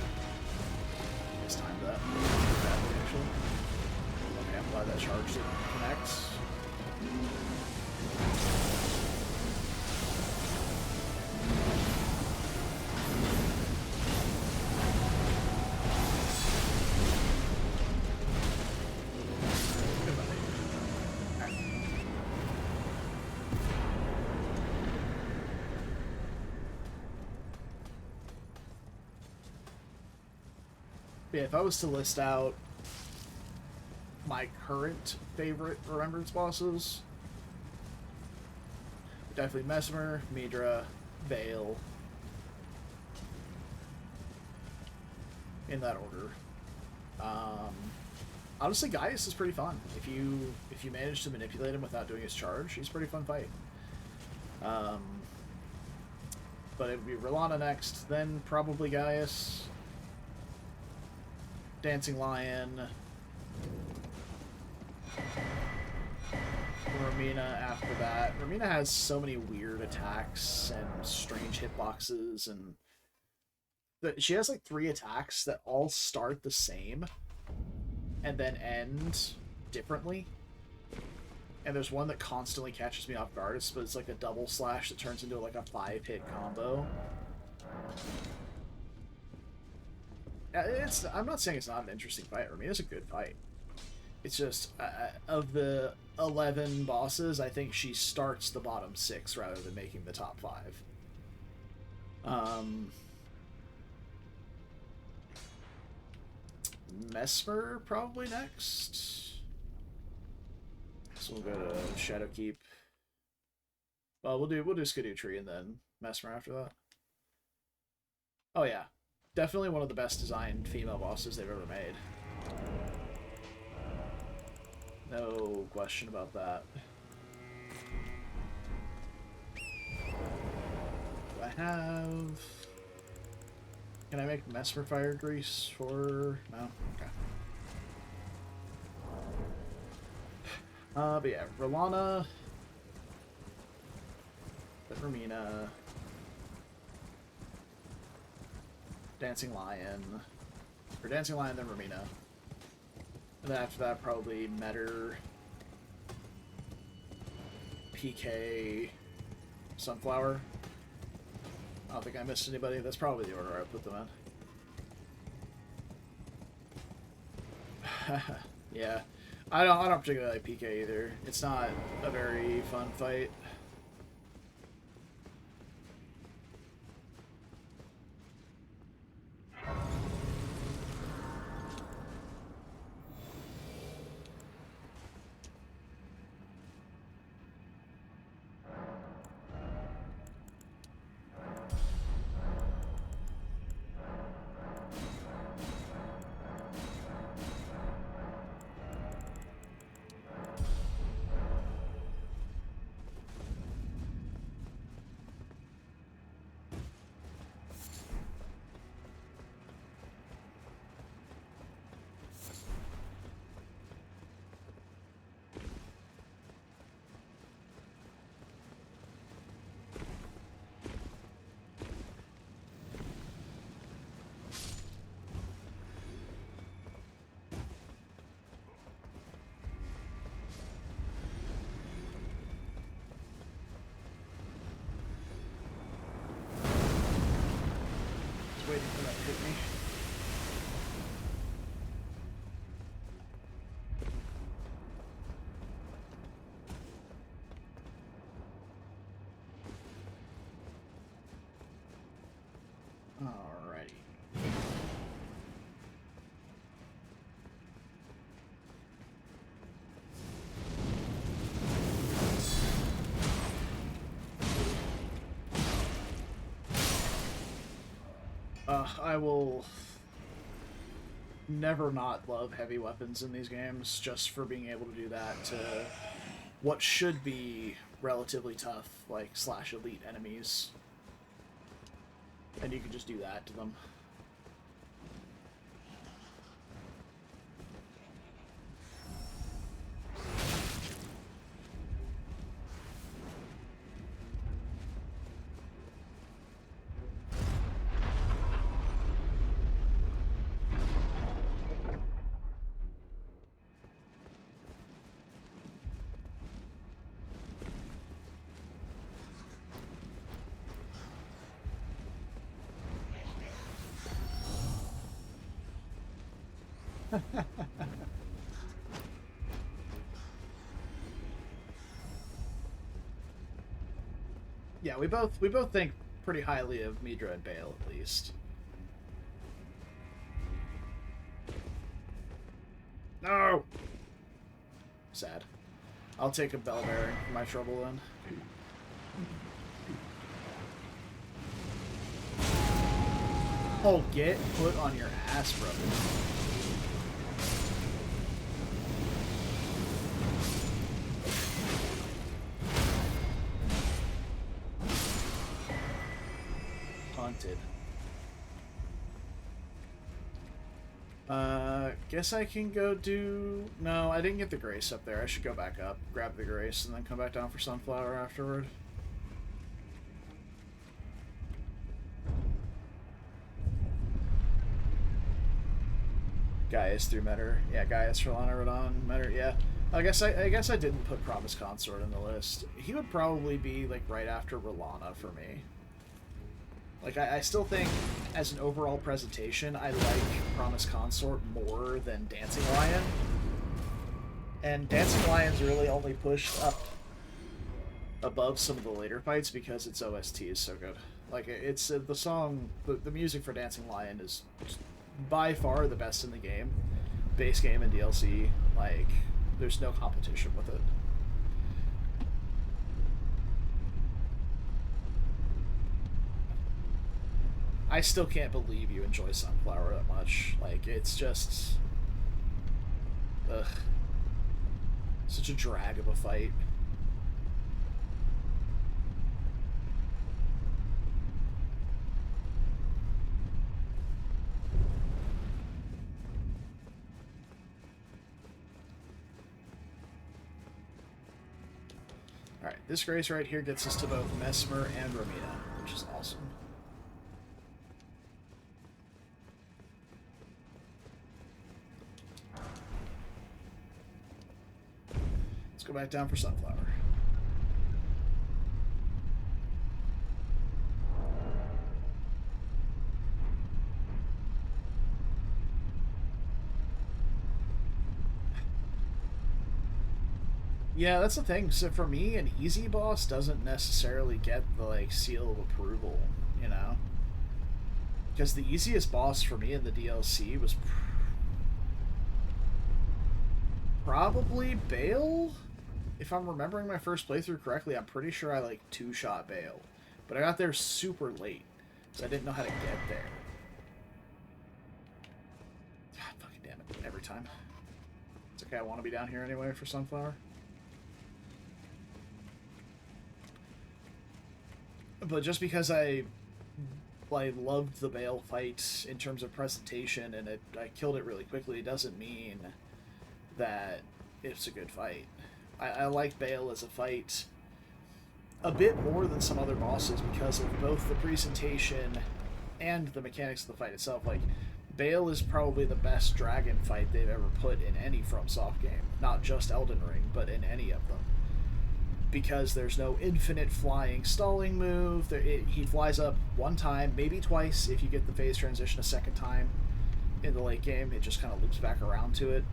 It's time for that. Badly, actually. Okay, I'm glad that charge didn't connect. Yeah, if I was to list out my current favorite Remembrance bosses, definitely Mesmer, Midra, Vale, in that order. Honestly, Gaius is pretty fun. If you manage to manipulate him without doing his charge, he's a pretty fun fight. But it would be R'hllana next, then probably Gaius, Dancing Lion, Romina after that. Romina has so many weird attacks and strange hitboxes, and she has like 3 attacks that all start the same and then end differently. And there's one that constantly catches me off guard, but it's like a double slash that turns into like a 5-hit combo. I'm not saying it's not an interesting fight. I mean, it's a good fight. It's just, of the 11 bosses, I think she starts the bottom 6 rather than making the top 5. Mesmer probably next. So we'll go to Shadowkeep. Well, we'll do Skidoo Tree and then Mesmer after that. Oh yeah. Definitely one of the best designed female bosses they've ever made. No question about that. Do I have... Can I make Mesmer Fire Grease for... No? Okay. But yeah, R'hllana, then Romina, Dancing Lion, or Dancing Lion, then Romina. And then after that, probably Metter, PK, Sunflower. I don't think I missed anybody. That's probably the order I put them in. Yeah. I don't particularly like PK either. It's not a very fun fight. Waiting for that to hit me. Alrighty. I will never not love heavy weapons in these games, just for being able to do that to what should be relatively tough, like, slash elite enemies. And you can just do that to them. Yeah, we both think pretty highly of Midra and Bale, at least. No! Sad. I'll take a bell bearing for my trouble then. Oh, get put on your ass, brother. Haunted. Guess I can go do... No, I didn't get the Grace up there. I should go back up, grab the Grace, and then come back down for Sunflower afterward. Gaius through Metter. Yeah, Gaius for Lana Radon. Metter, yeah. I guess I didn't put Promise Consort in the list. He would probably be, like, right after Rolana for me. Like, I still think, as an overall presentation, I like Promise Consort more than Dancing Lion. And Dancing Lion's really only pushed up above some of the later fights because its OST is so good. Like, it's the song, the music for Dancing Lion is by far the best in the game. Base game and DLC, like, there's no competition with it. I still can't believe you enjoy Sunflower that much. Like, it's just... Ugh. Such a drag of a fight. Alright, this Grace right here gets us to both Mesmer and Romina, which is awesome. Let's go back down for Sunflower. Yeah, that's the thing. So for me, an easy boss doesn't necessarily get the, like, seal of approval, you know? Because the easiest boss for me in the DLC was probably Bale? If I'm remembering my first playthrough correctly, I'm pretty sure I, like, two-shot Bale. But I got there super late, so I didn't know how to get there. God, fucking damn it. Every time. It's okay, I want to be down here anyway for Sunflower. But just because I loved the Bale fight in terms of presentation and I killed it really quickly doesn't mean that it's a good fight. I like Bale as a fight a bit more than some other bosses because of both the presentation and the mechanics of the fight itself. Like, Bale is probably the best dragon fight they've ever put in any FromSoft game. Not just Elden Ring, but in any of them. Because there's no infinite flying stalling move. He flies up one time, maybe twice if you get the phase transition a second time in the late game. It just kind of loops back around to it.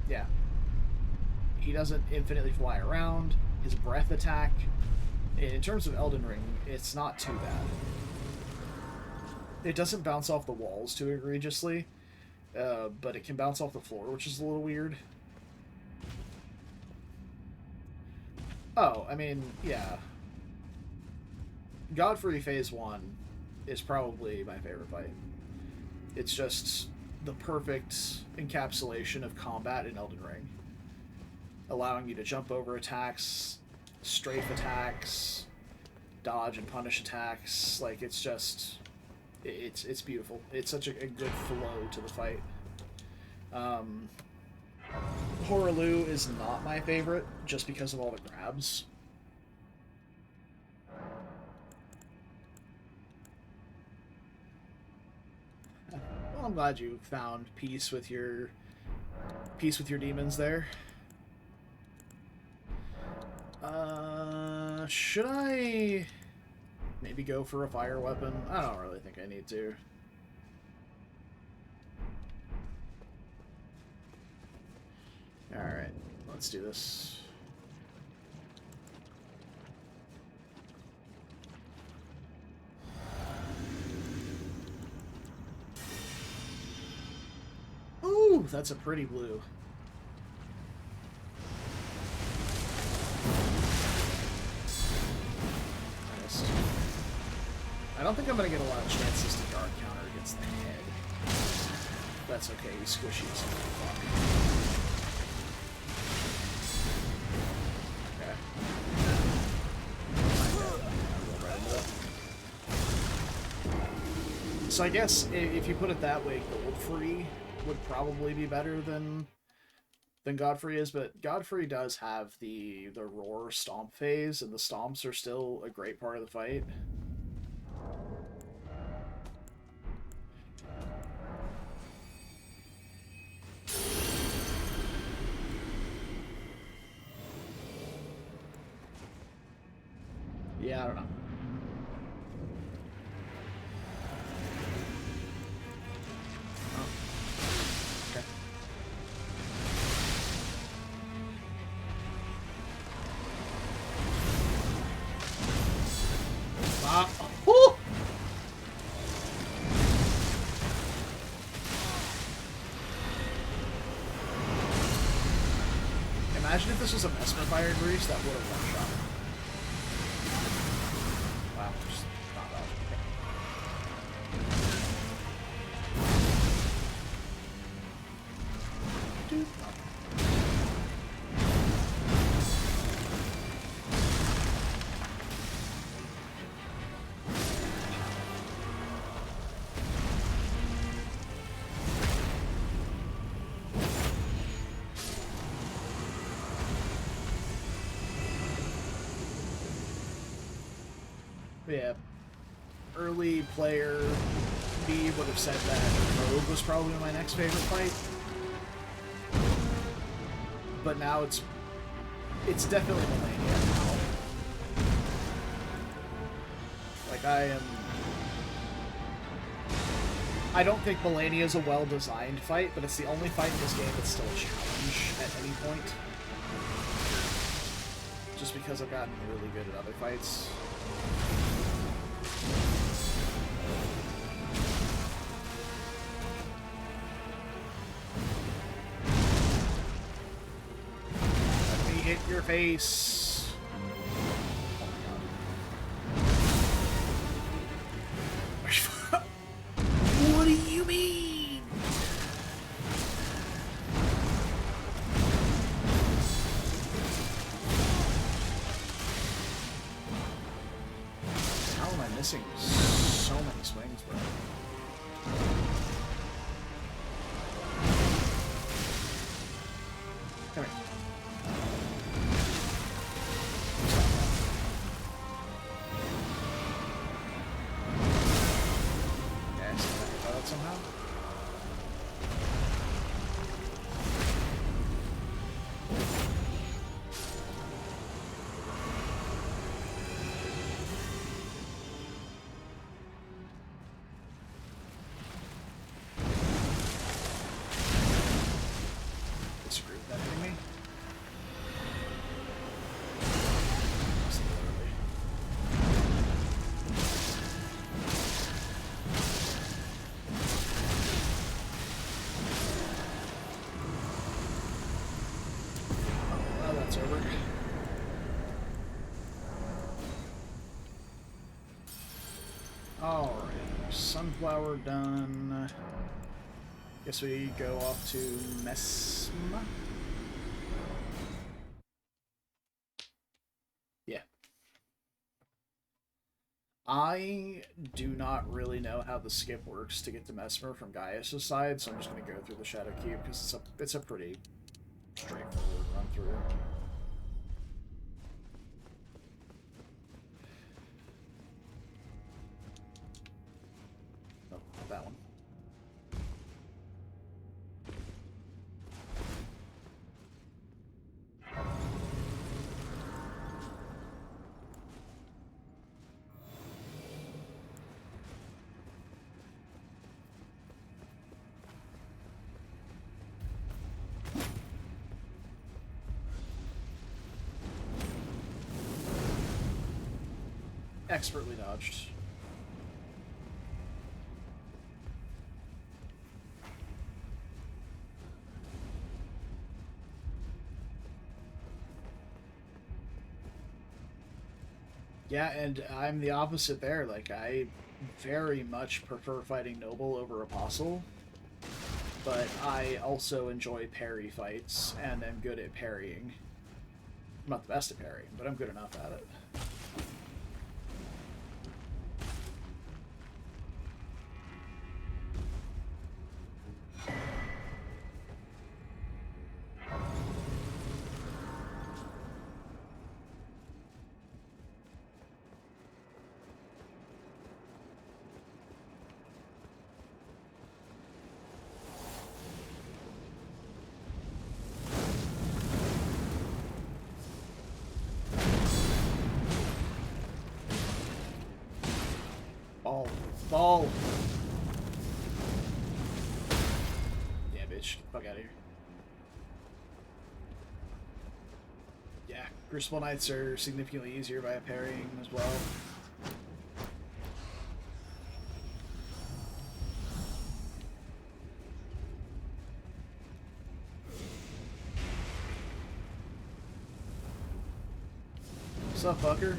Yeah. He doesn't infinitely fly around. His breath attack, in terms of Elden Ring, it's not too bad. It doesn't bounce off the walls too egregiously. But it can bounce off the floor, which is a little weird. Oh, I mean, yeah. Godfrey Phase 1 is probably my favorite fight. It's just the perfect encapsulation of combat in Elden Ring, allowing you to jump over attacks, strafe attacks, dodge and punish attacks. Like, it's just, it's beautiful. It's such a good flow to the fight. Horaloo is not my favorite, just because of all the grabs. Well, I'm glad you found peace with your demons there. Should I maybe go for a fire weapon? I don't really think I need to. Alright, let's do this. Ooh, that's a pretty blue. Nice. I don't think I'm going to get a lot of chances to guard counter against the head. That's okay, he's squishy as fuck. So I guess if you put it that way, Godfrey would probably be better than Godfrey is, but Godfrey does have the roar stomp phase, and the stomps are still a great part of the fight. Yeah, I don't know. Imagine if this was a Mesmer Fire Grease, that would have one-shot. Wow, just not out. Okay. Dude. Yeah, early player me would have said that Rogue was probably my next favorite fight, but now it's definitely Leyendell now. Like, I don't think Malenia is a well-designed fight, but it's the only fight in this game that's still a challenge at any point. Just because I've gotten really good at other fights. Let me hit your face. What do you mean? How am I missing so many swings, bro? Come here. Okay, so I can that somehow. Screw that hitting me. Well, that's over. Alright. Sunflower done. Guess we go off to Mesma. Yeah. I do not really know how the skip works to get to Mesmer from Gaius' side, so I'm just going to go through the Shadow Cube because it's a pretty straightforward run through. Oh, not that one. Expertly dodged. Yeah, and I'm the opposite there. Like, I very much prefer fighting Noble over Apostle, but I also enjoy parry fights, and am good at parrying. I'm not the best at parrying, but I'm good enough at it. Ball. Yeah, bitch. Fuck out of here. Yeah, Crucible Knights are significantly easier by parrying as well. What's up, fucker?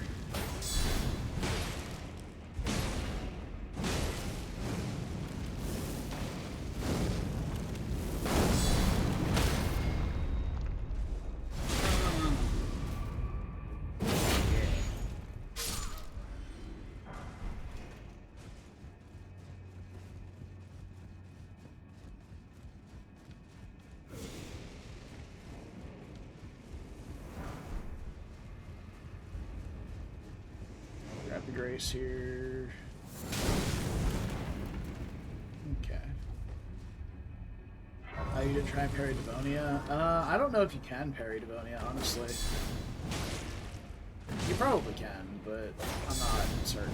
Grab the Grace here. Okay. You didn't try and parry Devonia? I don't know if you can parry Devonia, honestly. You probably can, but I'm not certain.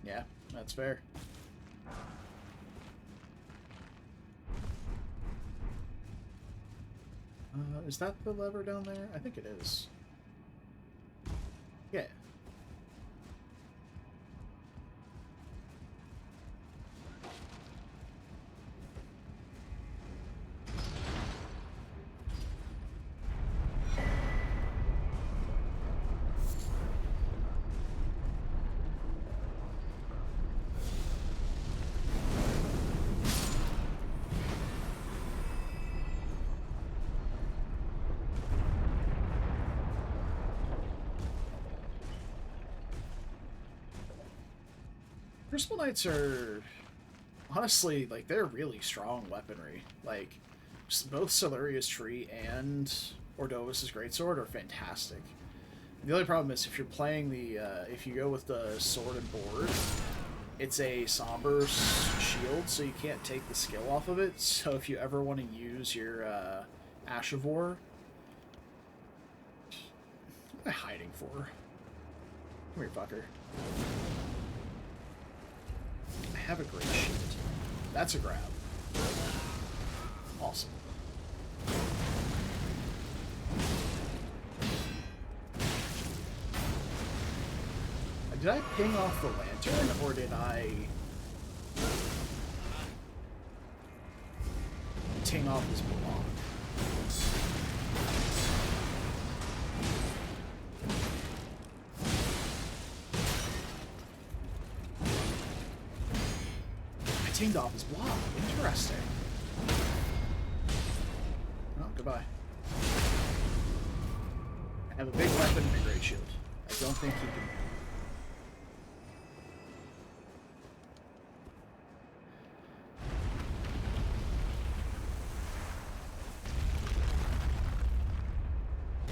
Yeah, that's fair. Is that the lever down there? I think it is. Yeah. Crucible Knights are, honestly, like, they're really strong weaponry. Like, both Siluria's Tree and Ordovis's Greatsword are fantastic. The only problem is if you're playing the, if you go with the sword and board, it's a somber shield, so you can't take the skill off of it. So if you ever want to use your Ash of War, what am I hiding for? Come here, fucker. I have a great shield. That's a grab. Awesome. Did I ping off the lantern, or did I... ting off his block. I tinged off his block. Interesting. Oh, goodbye. I have a big weapon and a great shield. I don't think he can...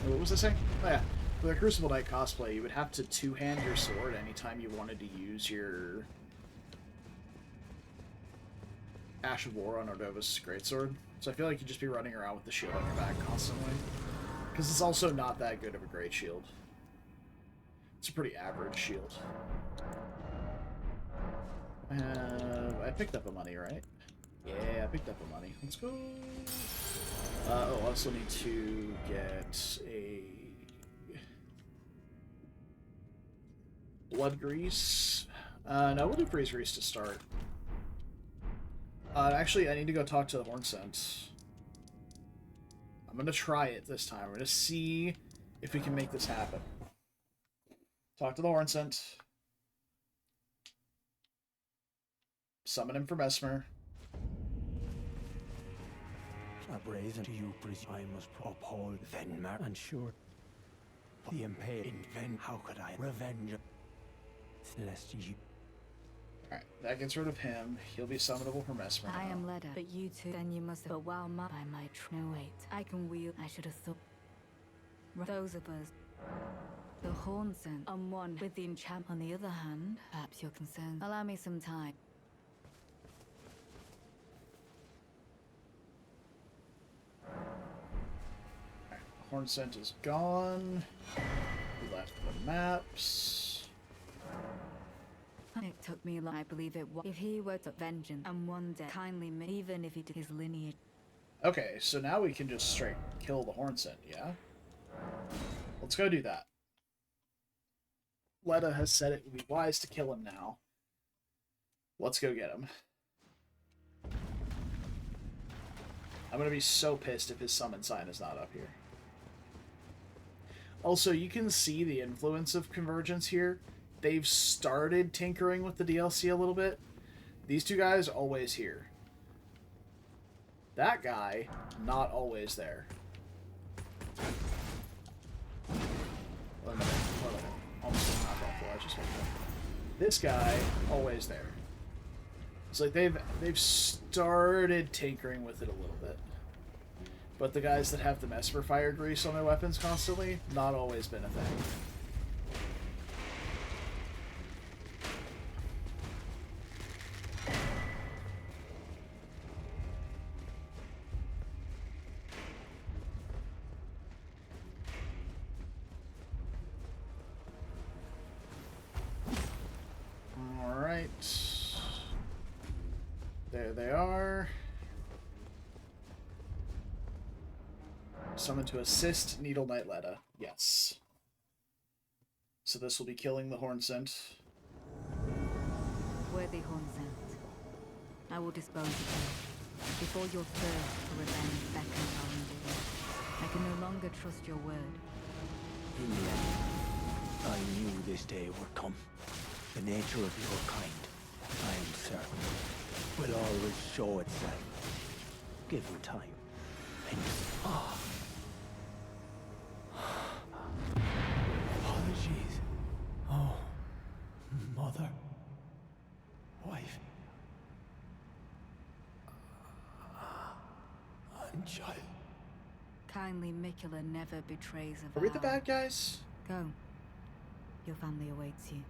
What was I saying? Oh yeah, for the Crucible Knight cosplay, you would have to two-hand your sword anytime you wanted to use your Ash of War on Ordova's greatsword. So I feel like you'd just be running around with the shield on your back constantly. Because it's also not that good of a great shield. It's a pretty average shield. I picked up a money, right? Yeah, I picked up a money. Let's go. Oh, I also need to get a blood grease. No, we'll do freeze grease to start. Actually, I need to go talk to the horn scent. I'm gonna try it this time. We're gonna see if we can make this happen. Talk to the horn scent. Summon him for Mesmer. A brazen to you, I must uphold Venmar and sure. The impaled in Ven, how could I revenge Celestial? Alright, that gets rid of him. He'll be summonable for Mesmer now. I am Leda, but you two, then you must have wow by my no wait. I can wield, I should have thought. Those of us. The horn scent on one with the enchant on the other hand. Perhaps you're concerned. Allow me some time. Horn scent is gone. We left the maps. It took me long, I believe it was. If he were to vengeance and one day kindly me, even if he did his lineage. Okay, so now we can just straight kill the horn scent, yeah? Let's go do that. Leda has said it would be wise to kill him now. Let's go get him. I'm gonna be so pissed if his summon sign is not up here. Also, you can see the influence of Convergence here. They've started tinkering with the DLC a little bit. These two guys, always here. That guy, not always there. Wait a minute. Almost not that far. I just want to... This guy, always there. It's like they've started tinkering with it a little bit. But the guys that have the Mesmer fire grease on their weapons constantly, not always been a thing. Alright. There they are. Summon to assist Needle Knight Leda. Yes. So this will be killing the horn scent. Worthy horn scent. I will dispose of you. Before your thirst for revenge beckons our endurance. I can no longer trust your word. In the end, I knew this day would come. The nature of your kind, I am certain, will always show itself. Given time. And apologies. Oh, mother. Wife. And child. Kindly Mikula never betrays a vow. Are we the bad guys? Go. Your family awaits you.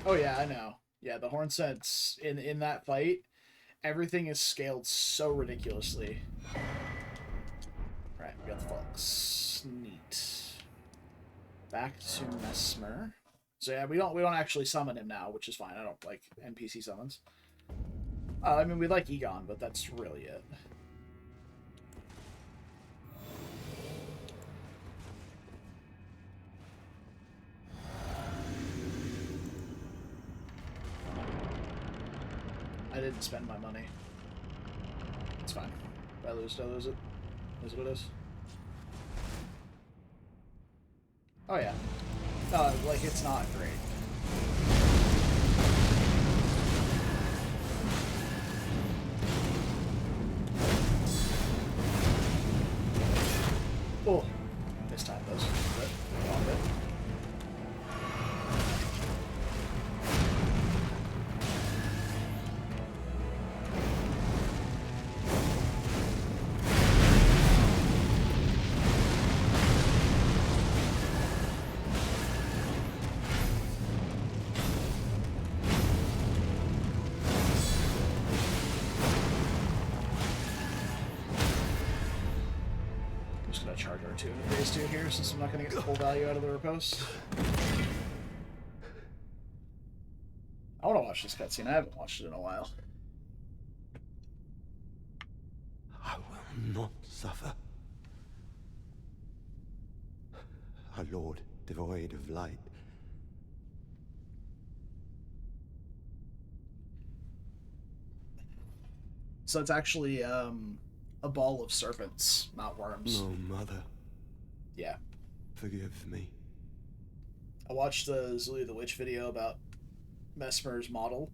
Oh yeah, I know. Yeah, the horn scents in that fight, everything is scaled so ridiculously. Right, we got the Fox. Neat. Back to Mesmer. So yeah, we don't actually summon him now, which is fine. I don't like NPC summons. I mean, we like Egon, but that's really it. I didn't spend my money. It's fine. If I lose, I lose it. Is what it is. Oh yeah. Like, it's not great. Oh, this time those. Wrong bit. Charge R2 into phase 2 here, since I'm not going to get the full value out of the riposte. I want to watch this cutscene. I haven't watched it in a while. I will not suffer. A lord devoid of light. So it's actually a ball of serpents, not worms. No, mother. Yeah. Forgive me. I watched the Zulia the Witch video about Mesmer's model,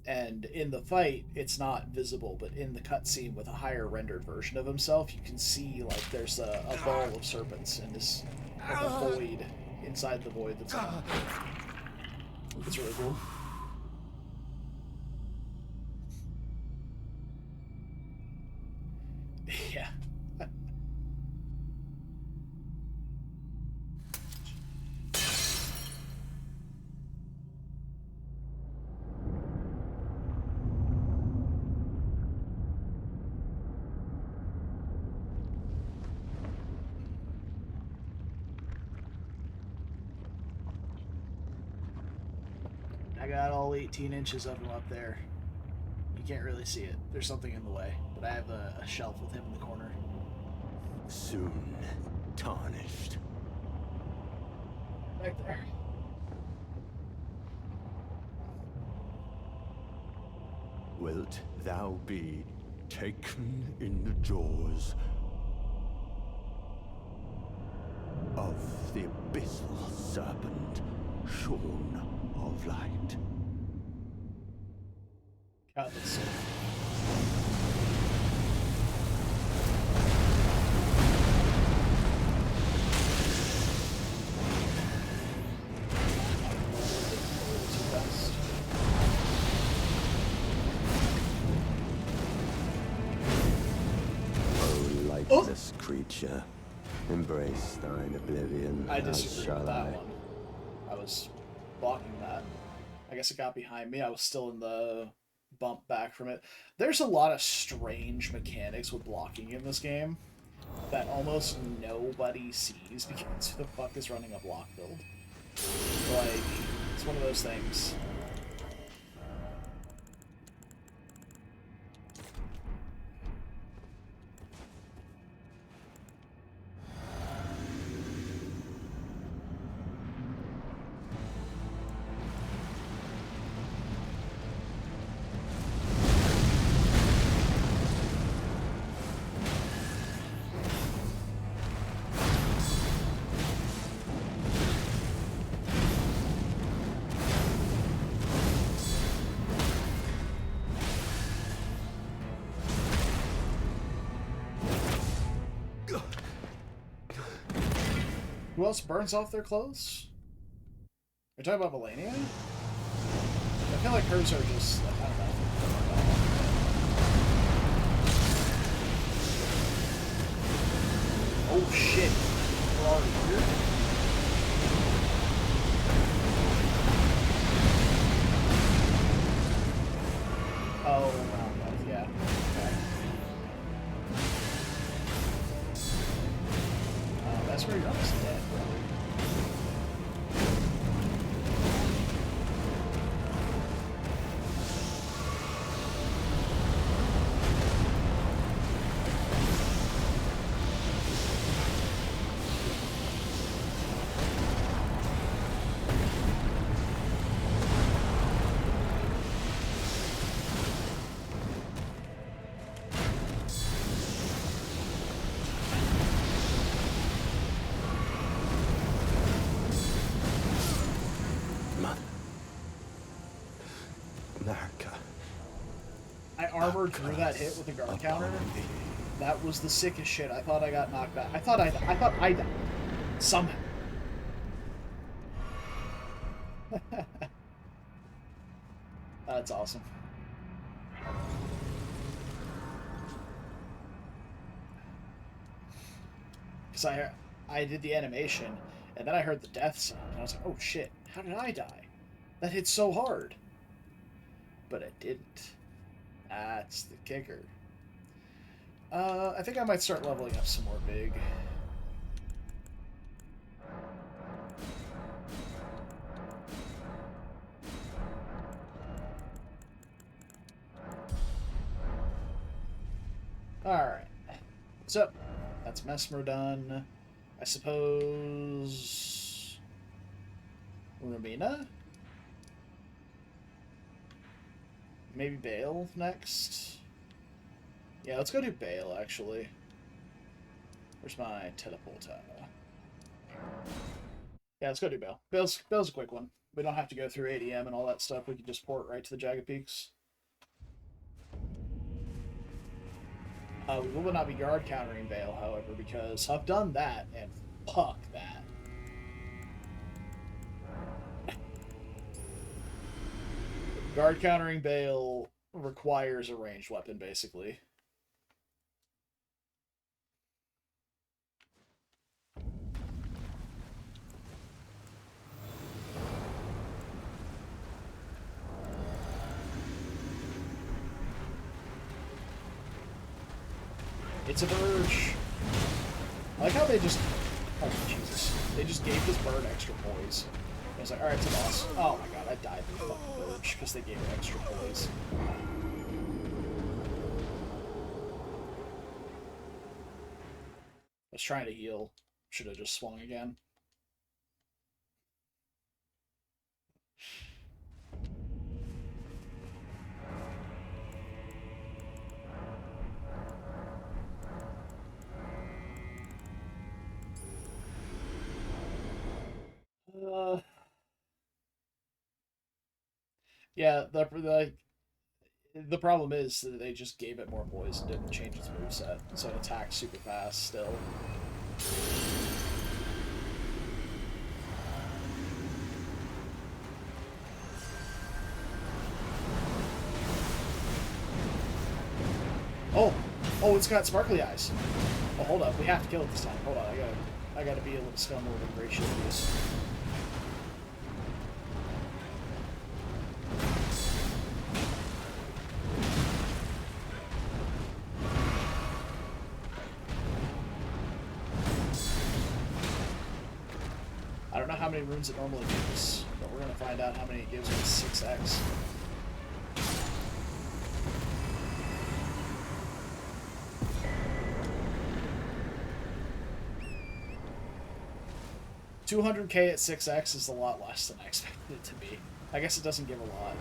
and in the fight, it's not visible, but in the cutscene with a higher rendered version of himself, you can see, like, there's a ball of serpents and this like, a void inside the void that's on. It's really cool. Yeah. I got all 18 inches of him up there. You can't really see it. There's something in the way. But I have a shelf with him in the corner. Soon tarnished. Right there. Wilt thou be taken in the jaws of the abyssal serpent, shorn of light? God, that's so Lightless creature, embrace thine oblivion. I as disagree shall with that I. one. I was blocking that. I guess it got behind me. I was still in the bump back from it. There's a lot of strange mechanics with blocking in this game that almost nobody sees because who the fuck is running a block build? Like, it's one of those things. Who else burns off their clothes? Are you talking about Melania? I feel like hers are just, I don't know. Oh shit. We're already here? Oh, round yeah. Okay. That's where you're almost dead, really. I armored through that hit with the guard counter. That was the sickest shit. I thought I got knocked back. I thought I died. Somehow. That's awesome. Because I did the animation, and then I heard the death sound, and I was like, oh shit, how did I die? That hit so hard. But it didn't. That's the kicker. I think I might start leveling up some more big. Alright. So, that's Mesmer done. I suppose... Ramina? Maybe Bale next? Yeah, let's go do Bale, actually. Where's my teleporter? Yeah, let's go do Bale. Bale's a quick one. We don't have to go through ADM and all that stuff. We can just port right to the Jagged Peaks. We will not be guard countering Bale, however, because I've done that, and fuck that. Guard countering Bale requires a ranged weapon, basically. It's a Verge. I like how they just... Oh, Jesus. They just gave this bird extra poise. I was like, alright, it's a boss. Oh my god, I died to the fucking Verge because they gave it extra poise. I was trying to heal. Should have just swung again. Yeah, the problem is that they just gave it more poise and didn't change its moveset, so it attacks super fast still. Oh, it's got sparkly eyes. Oh, hold up, we have to kill it this time. Hold on, I gotta be able to scum more than ratio of this. I don't know how many runes it normally gives, but we're gonna find out how many it gives with 6x. $200k at 6x is a lot less than I expected it to be. I guess it doesn't give a lot.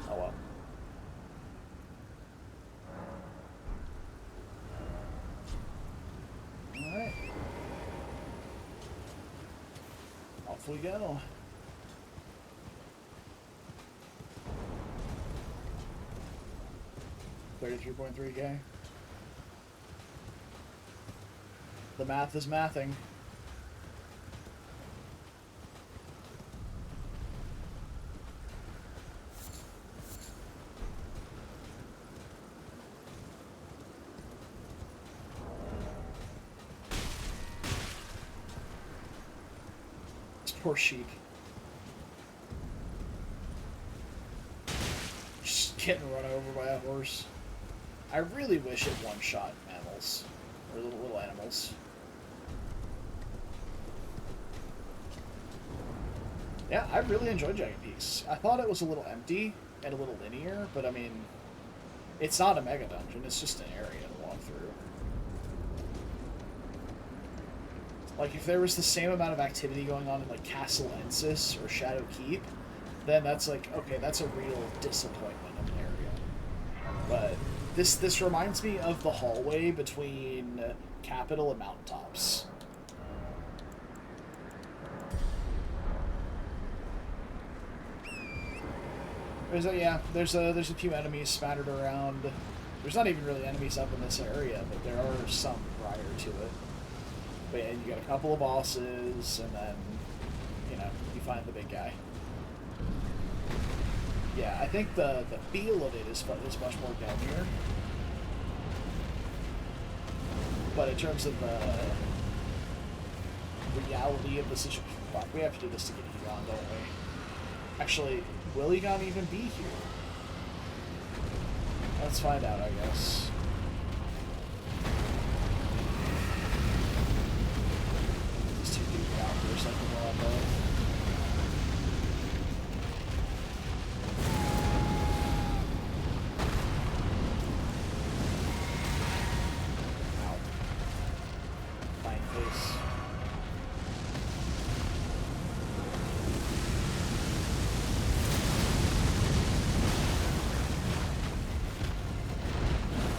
Oh well. Alright. Off we go. $33.3k. The math is mathing. This poor sheep. Just getting run over by a horse. I really wish it one-shot mammals. Or little animals. Yeah, I really enjoyed Jagged Peaks. I thought it was a little empty and a little linear, but I mean, it's not a mega dungeon, it's just an area to walk through. Like, if there was the same amount of activity going on in, like, Castle Ensis or Shadow Keep, then that's like, okay, that's a real disappointment of an area. But this reminds me of the hallway between Capital and Mountaintops. There's a few enemies spattered around. There's not even really enemies up in this area, but there are some prior to it. But yeah, you got a couple of bosses, and then, you know, you find the big guy. Yeah, I think the feel of it is much more downier. But in terms of the reality of the situation, fuck, we have to do this to get Egon, don't we? Actually, will Egon even be here? Let's find out, I guess. These two do out for a second while I'm both.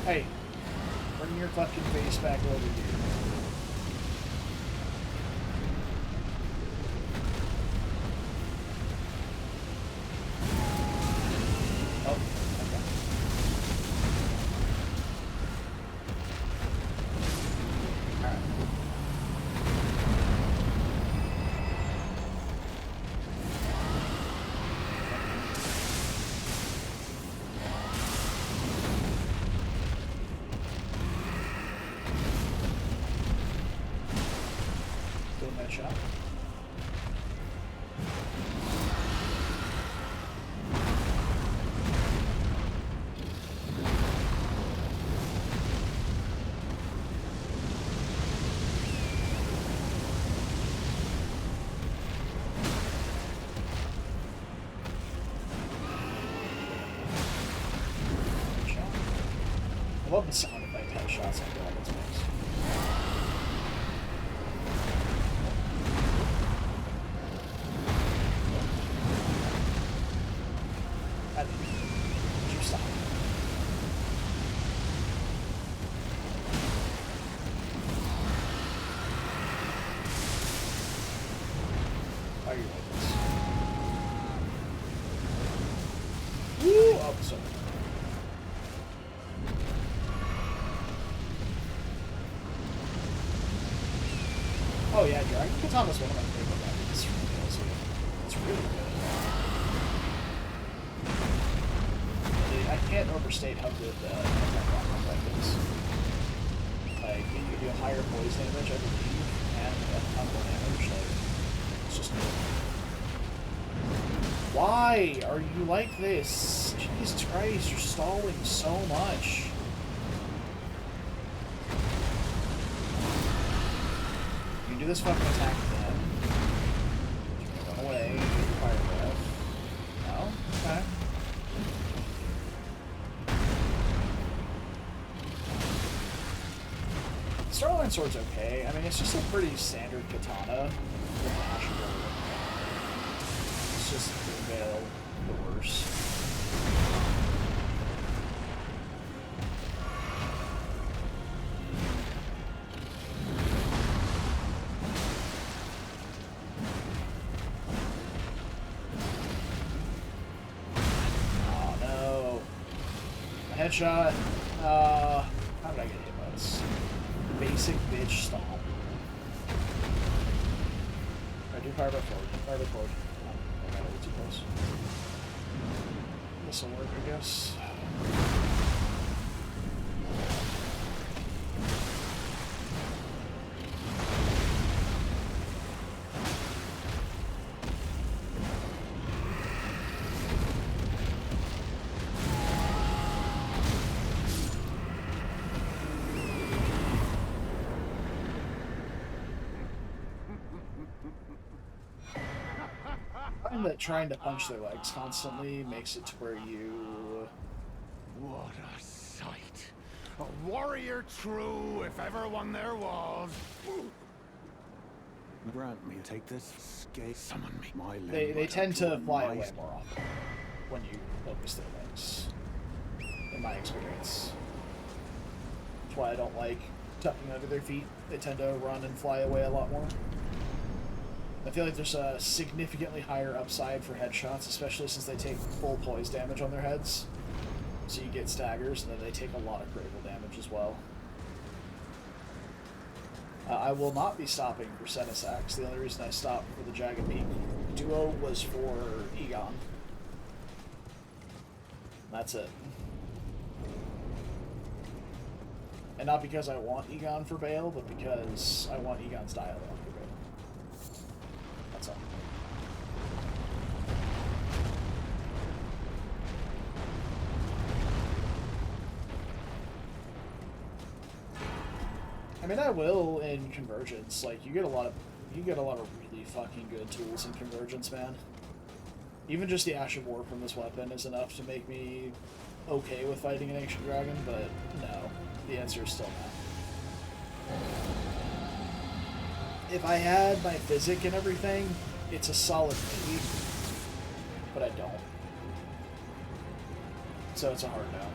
Hey, bring your fucking face back over here. Oh, okay. Alright. Shot. I love the sound effect headshots like that. That's nice. Oh yeah, Dragon Katana's one of my favorite weapons from DLC. It's really good. I can't overstate how good that weapon is. Like, you can do higher poison damage, I believe, and combo damage. Like, it's just good. Why are you like this? Jesus Christ, you're stalling so much. Do this fucking attack again. Run away. Fire breath. No? Okay. Starline Sword's okay. I mean, it's just a pretty standard katana with mashable. It's just the worst. Headshot. How did I get hit by this? Basic bitch stomp. I do fire by forward. Fire by forward. Oh, I got a little too close. This will work, I guess. That trying to punch their legs constantly makes it to where you... What a sight! A warrior true, if ever one there was. Grant me, take this skate. Summon me. My they tend to fly away more often when you focus their legs, in my experience. That's why I don't like tucking under their feet. They tend to run and fly away a lot more. I feel like there's a significantly higher upside for headshots, especially since they take full poise damage on their heads. So you get staggers, and then they take a lot of critical damage as well. I will not be stopping for Senesax. The only reason I stopped for the Jagged Peak duo was for Egon. That's it. And not because I want Egon for Bale, but because I want Egon's dialogue for Bale. That's all. I mean, I will in Convergence. Like, you get a lot of really fucking good tools in Convergence, man. Even just the Ash of War from this weapon is enough to make me okay with fighting an Ancient Dragon, but no. The answer is still no. If I had my physic and everything, it's a solid maybe, but I don't. So it's a hard no.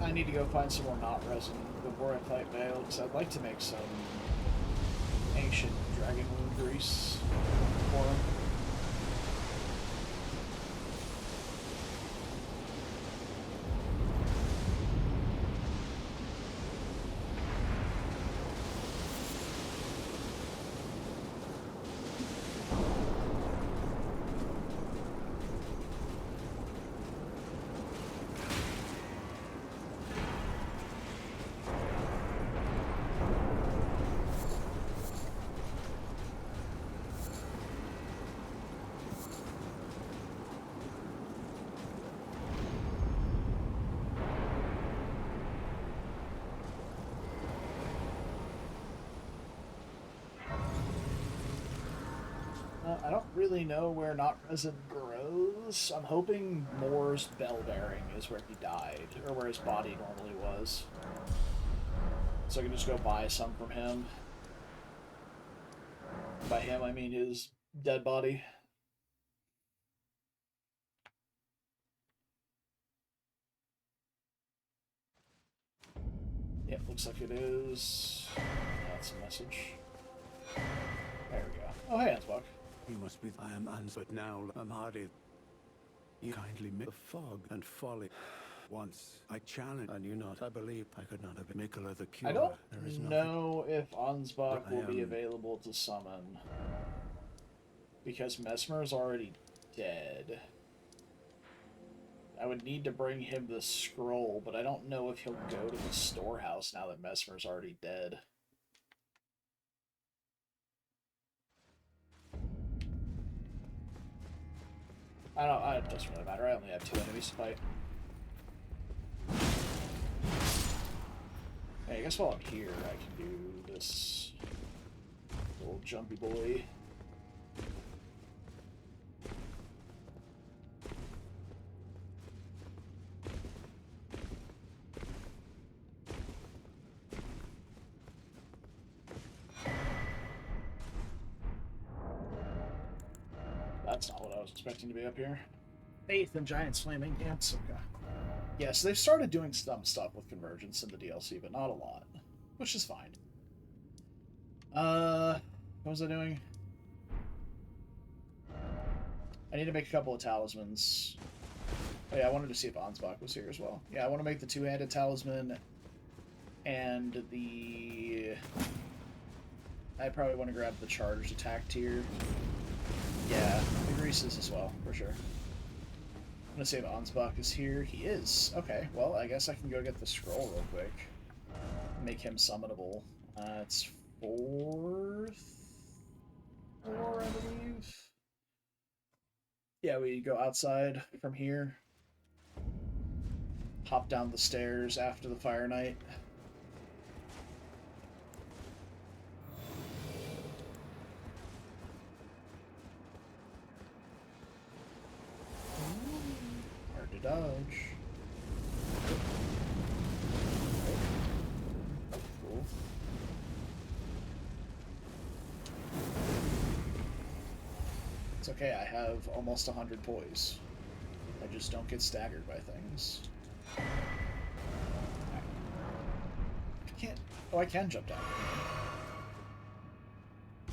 I need to go find some more knot resin before I fight Bale, because I'd like to make some ancient dragon wound grease for him. I don't really know where knot resin grows. I'm hoping Moore's bell bearing is where he died, or where his body normally was. So I can just go buy some from him. By him, I mean his dead body. Yep, looks like it is. That's a message. There we go. Oh, hey, Ansbach. You must be. I am Ans, but now I'm hardy. You kindly make the fog and folly. Once I challenged, and you not. I believe I could not have been Mikola the Cure. I don't know if Ansbach will be available to summon. Because Mesmer's already dead. I would need to bring him the scroll, but I don't know if he'll go to the storehouse now that Mesmer's already dead. I don't. It doesn't really matter. I only have 2 enemies to fight. Hey, I guess while I'm here, I can do this little jumpy boy. That's not what I was expecting to be up here. Faith and Giants Flaming Ants. Okay. Yeah, so they've started doing some stuff with Convergence in the DLC, but not a lot. Which is fine. What was I doing? I need to make a couple of talismans. Oh yeah, I wanted to see if Ansbach was here as well. Yeah, I want to make the 2-handed talisman and the... I probably want to grab the charged attack tier. Yeah, the greases as well, for sure. I'm gonna see if Ansbach is here. He is. Okay, well, I guess I can go get the scroll real quick. Make him summonable. It's 4th floor, I believe. Yeah, we go outside from here. Hop down the stairs after the Fire Knight. Hard to dodge. Cool. It's okay, I have almost 100 poise. I just don't get staggered by things. I can't... Oh, I can jump down.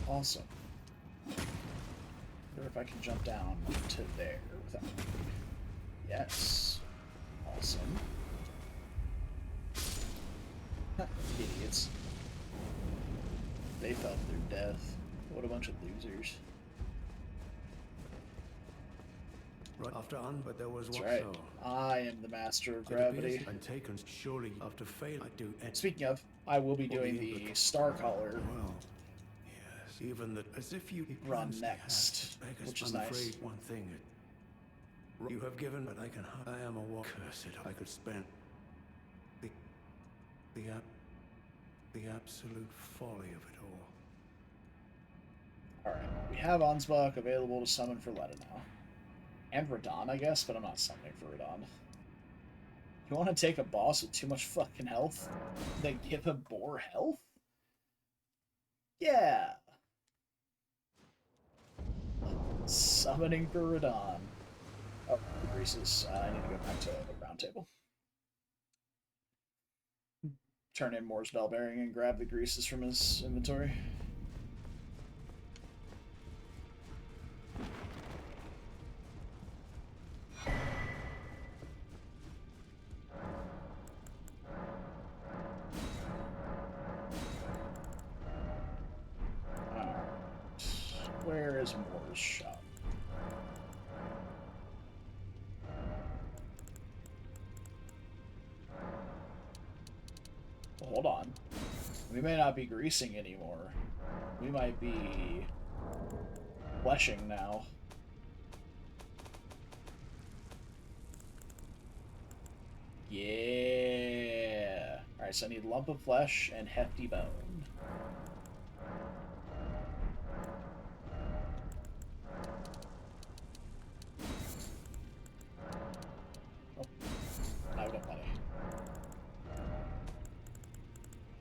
Awesome. I wonder if I can jump down to there without... Yes. Awesome. Idiots. They fell to their death. What a bunch of losers. Right after on, but there was That's one right. so. I am the master of It appears gravity. and taken surely after fail I do end. Speaking of, I will be doing the Star Color Well, yes, even that as if you run promised next, me, which is I'm nice. afraid one thing you have given, but I can. I am a walk. Cursed, I could spend the absolute folly of it all. Alright, we have Ansbach available to summon for Leda now. And Radon, I guess, but I'm not summoning for Radon. You want to take a boss with too much fucking health? Then give him more health? Yeah! Summoning for Radon. Oh, Greases. I need to go back to the round table. Turn in Moore's Bell Bearing and grab the Greases from his inventory. Where is Moore's shop? Well, hold on. We may not be greasing anymore. We might be fleshing now. Yeah. Alright, so I need lump of flesh and hefty bone.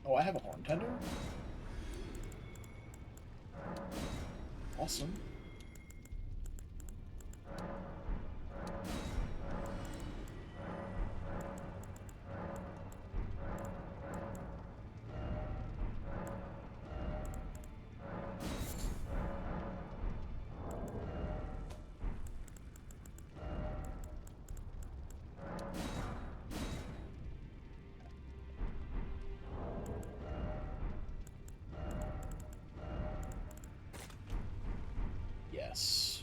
Oh, I have a horn tender? Awesome. Yes.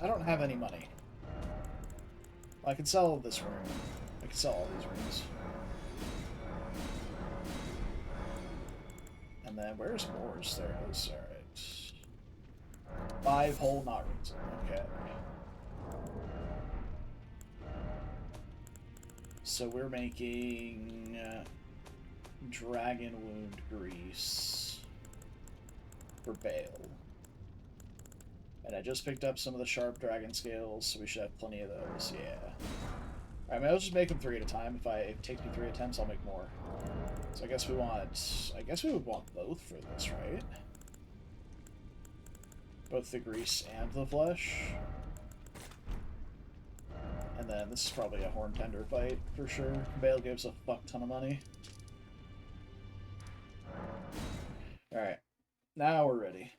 I don't have any money. I can sell this ring. I can sell all these rings. And then where's Moore's? There it is. Alright. 5 whole not rings. Okay. So we're making Dragon Wound Grease for Bale. And I just picked up some of the Sharp Dragon Scales, so we should have plenty of those, yeah. Alright, maybe I'll just make them 3 at a time. If it takes me 3 attempts, I'll make more. So I guess we would want both for this, right? Both the grease and the flesh. And then this is probably a horn tender fight, for sure. Bale gives a fuck ton of money. Alright, now we're ready.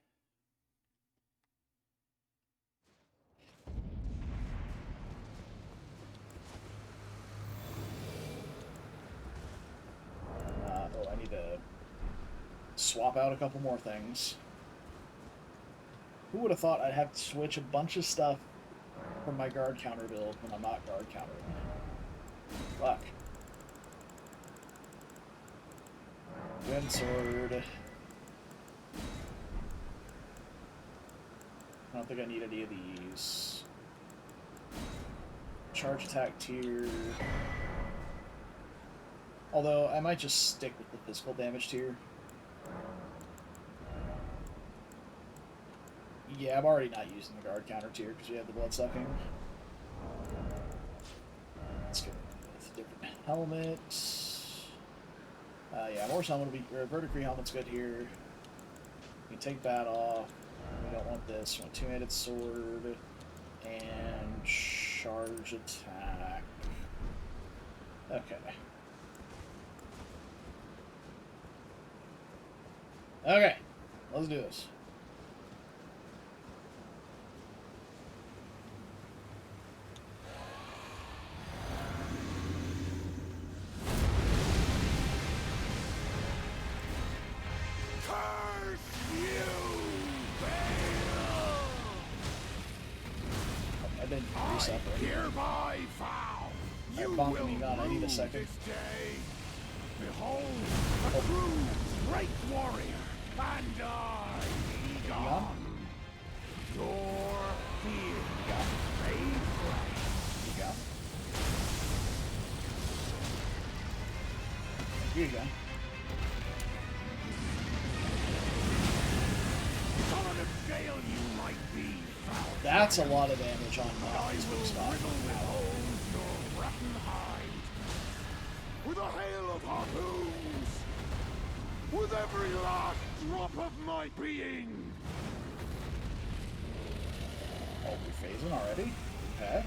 I need to swap out a couple more things. Who would have thought I'd have to switch a bunch of stuff from my guard counter build when I'm not guard countering? Fuck. Good sword. I don't think I need any of these. Charge attack tier. Although, I might just stick with the physical damage tier. Yeah, I'm already not using the guard counter tier because we have the blood sucking. Let's go with a different helmet. Yeah, Morse helmet will be, or verdigris helmet's good here. We can take that off. We don't want this. We want two-handed sword and charge attack. Okay. Okay, let's do this. I didn't reset it. Hereby vow, you bonking will me God, I need a second. this day. Behold, a true great warrior, and I, Egon, your fear, brave life. You go. Here you go. Son of jail you might be, foul. That's a lot of damage on I his big will spot. riddle with holes your rotten hide, with a hail of harpoons, with every last drop of my being. Oh, we're phasing already? Okay.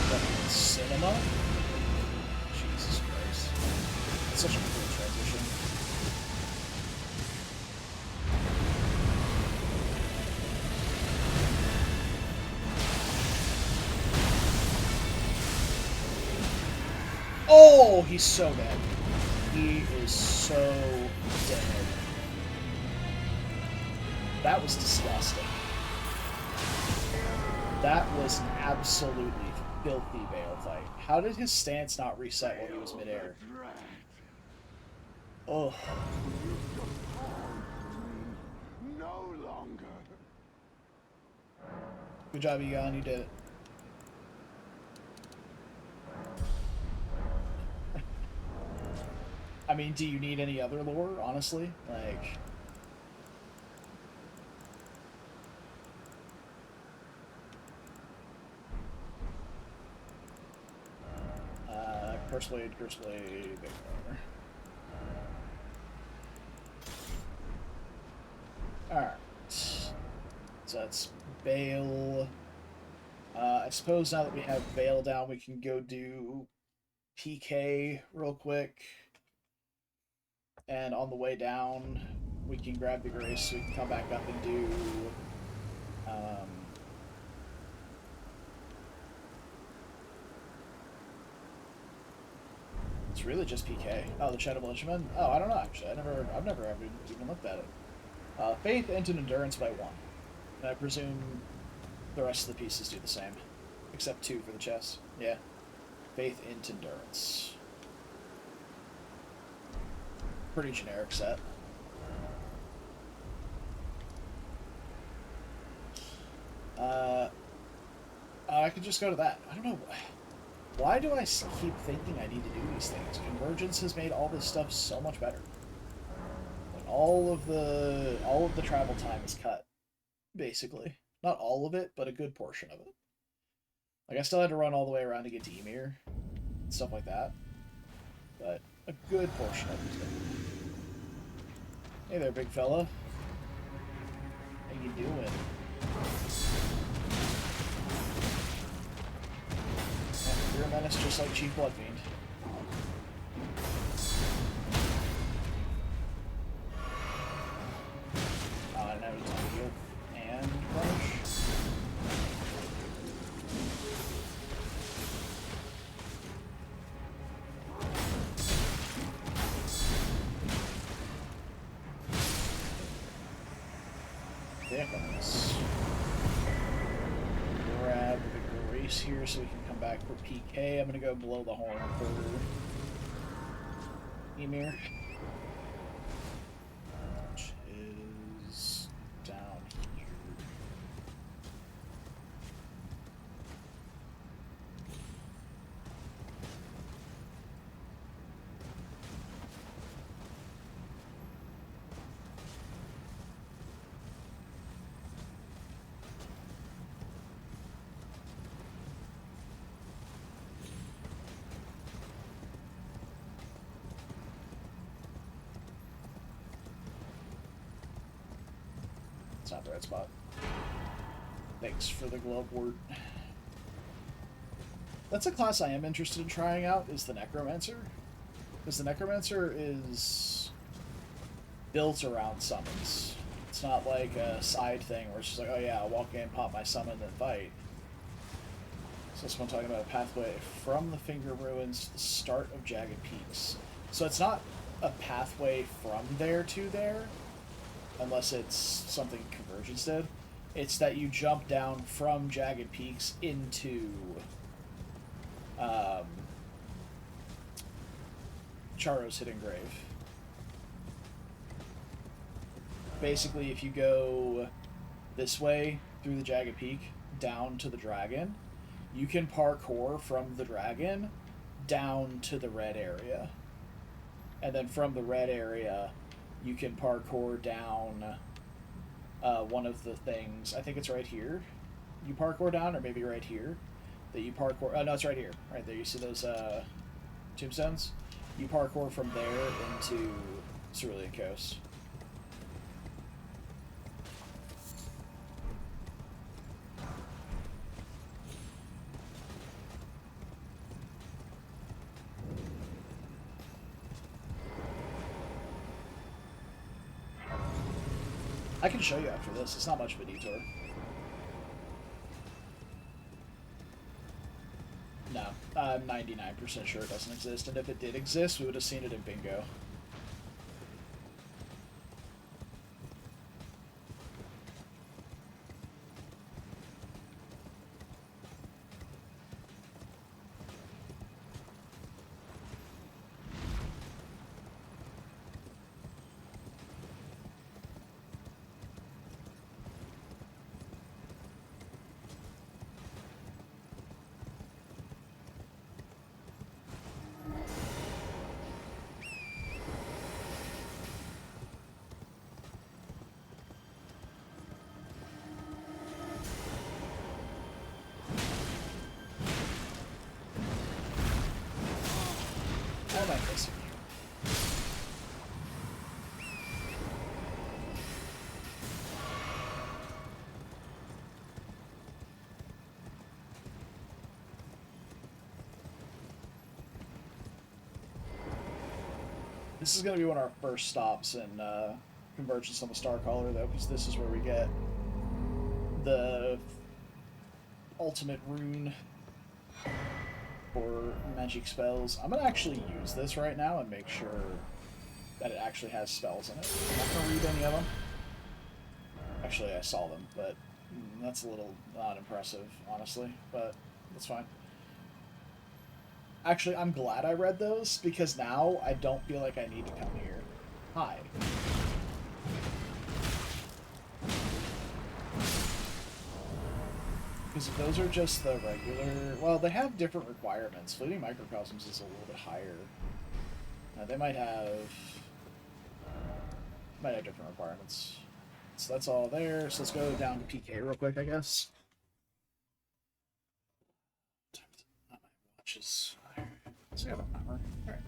Fucking cinema? Jesus Christ. It's such a cool transition. Oh, he's so dead. He is so dead. That was disgusting. That was an absolutely filthy Bale fight. How did his stance not reset while he was midair? Oh. No longer. Good job, Egon. You did it. I mean, do you need any other lore, honestly? Like... Curse Blade, big armor. Alright. So that's Bale. I suppose now that we have Bale down, we can go do PK real quick. And on the way down, we can grab the Grace so we can come back up and do... It's really just PK. Oh, the Shadow Militiamen? Oh, I don't know, actually. I've never even looked at it. Faith into Endurance by 1. And I presume the rest of the pieces do the same. Except 2 for the chest. Yeah. Faith into Endurance. Pretty generic set. I could just go to that. I don't know. Why do I keep thinking I need to do these things? Convergence has made all this stuff so much better. Like all of the travel time is cut, basically. Not all of it, but a good portion of it. Like I still had to run all the way around to get to Ymir, and stuff like that. But a good portion of it is done. Hey there, big fella. How you doing? You're a menace just like Chief Bloodfiend. I don't have time to heal and punish. Dickens. Grab the base here so we can come back for PK. I'm gonna go blow the horn for Ymir. Which is down here. It's not the right spot. Thanks for the glove word. That's a class I am interested in trying out, is the Necromancer. Because the Necromancer is built around summons. It's not like a side thing where it's just like, oh yeah, I'll walk in, pop my summon, then fight. So that's what I'm talking about, a pathway from the Finger Ruins to the start of Jagged Peaks. So it's not a pathway from there to there, unless it's something Convergence did. It's that you jump down from Jagged Peaks into Charo's Hidden Grave. Basically, if you go this way through the Jagged Peak down to the dragon, you can parkour from the dragon down to the red area. And then from the red area, you can parkour down one of the things. I think it's right here. You parkour down, or maybe right here. That you parkour. Oh no, it's right here. Right there. You see those tombstones? You parkour from there into Cerulean Coast. I can show you after this. It's not much of a detour. No, I'm 99% sure it doesn't exist, and if it did exist, we would have seen it in Bingo. How am I missing you? This is going to be one of our first stops in Convergence on the Starcaller, though, because this is where we get the ultimate rune for magic spells. I'm going to actually use this right now and make sure that it actually has spells in it. I'm not going to read any of them. Actually, I saw them, but that's a little not impressive, honestly, but that's fine. Actually, I'm glad I read those, because now I don't feel like I need to come here. Hi. Because if those are just the regular... Well, they have different requirements. Fleeting Microcosms is a little bit higher. They might have different requirements. So that's all there. So let's go down to PK real quick, I guess. Not my watches. So I have a timer. Alright.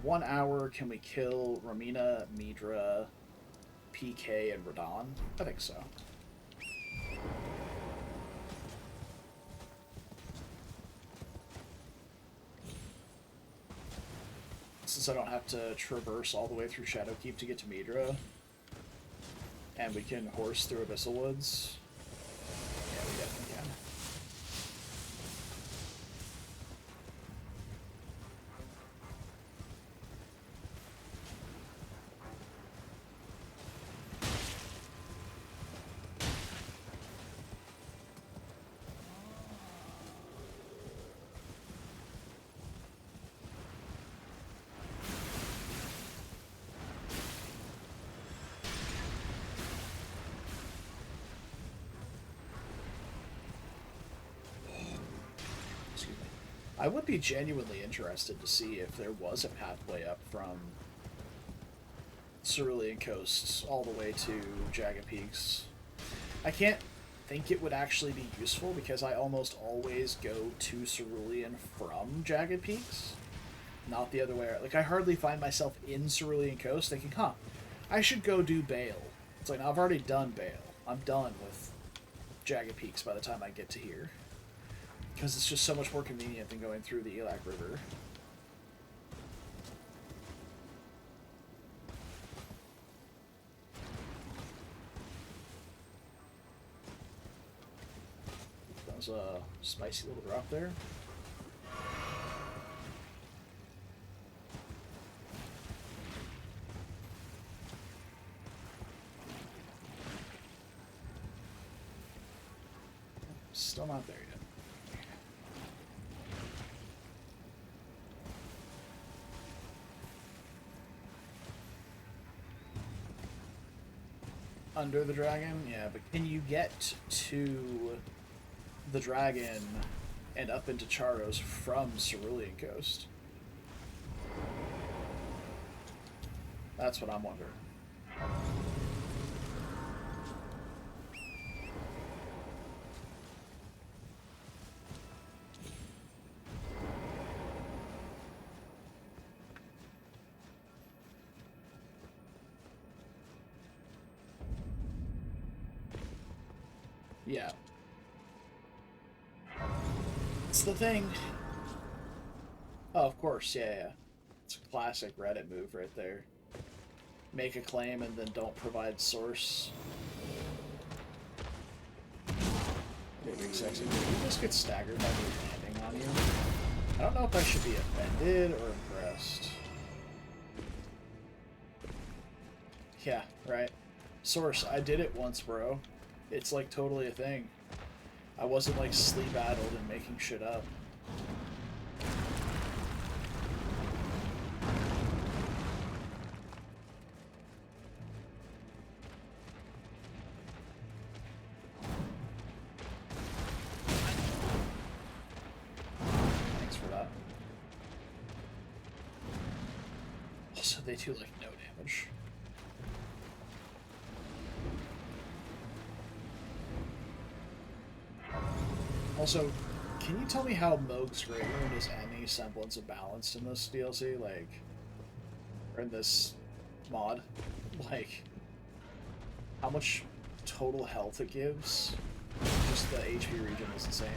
1 hour, can we kill Ramina, Midra, PK, and Radon? I think so. Since I don't have to traverse all the way through Shadowkeep to get to Midra, and we can horse through Abyssal Woods. Yeah, we definitely can. I would be genuinely interested to see if there was a pathway up from Cerulean Coast all the way to Jagged Peaks. I can't think it would actually be useful because I almost always go to Cerulean from Jagged Peaks, not the other way around. Like, I hardly find myself in Cerulean Coast thinking, huh, I should go do Bale. It's like, I've already done Bale. I'm done with Jagged Peaks by the time I get to here. Because it's just so much more convenient than going through the Elac River. That was a spicy little drop there. Still not there yet. Under the dragon? Yeah, but can you get to the dragon and up into Charos from Cerulean Coast? That's what I'm wondering. Yeah. It's the thing. Oh, of course, yeah. It's a classic Reddit move right there. Make a claim and then don't provide source. Big sexy. Did you just get staggered by me landing on you? I don't know if I should be offended or impressed. Yeah, right. Source, I did it once, bro. It's like totally a thing. I wasn't like sleep-addled and making shit up. Thanks for that. Also, they do like no damage. Also, can you tell me how Mohg's Great Rune is any semblance of balanced in this DLC? Like, or in this mod? Like, how much total health it gives? Just the HP regen is insane.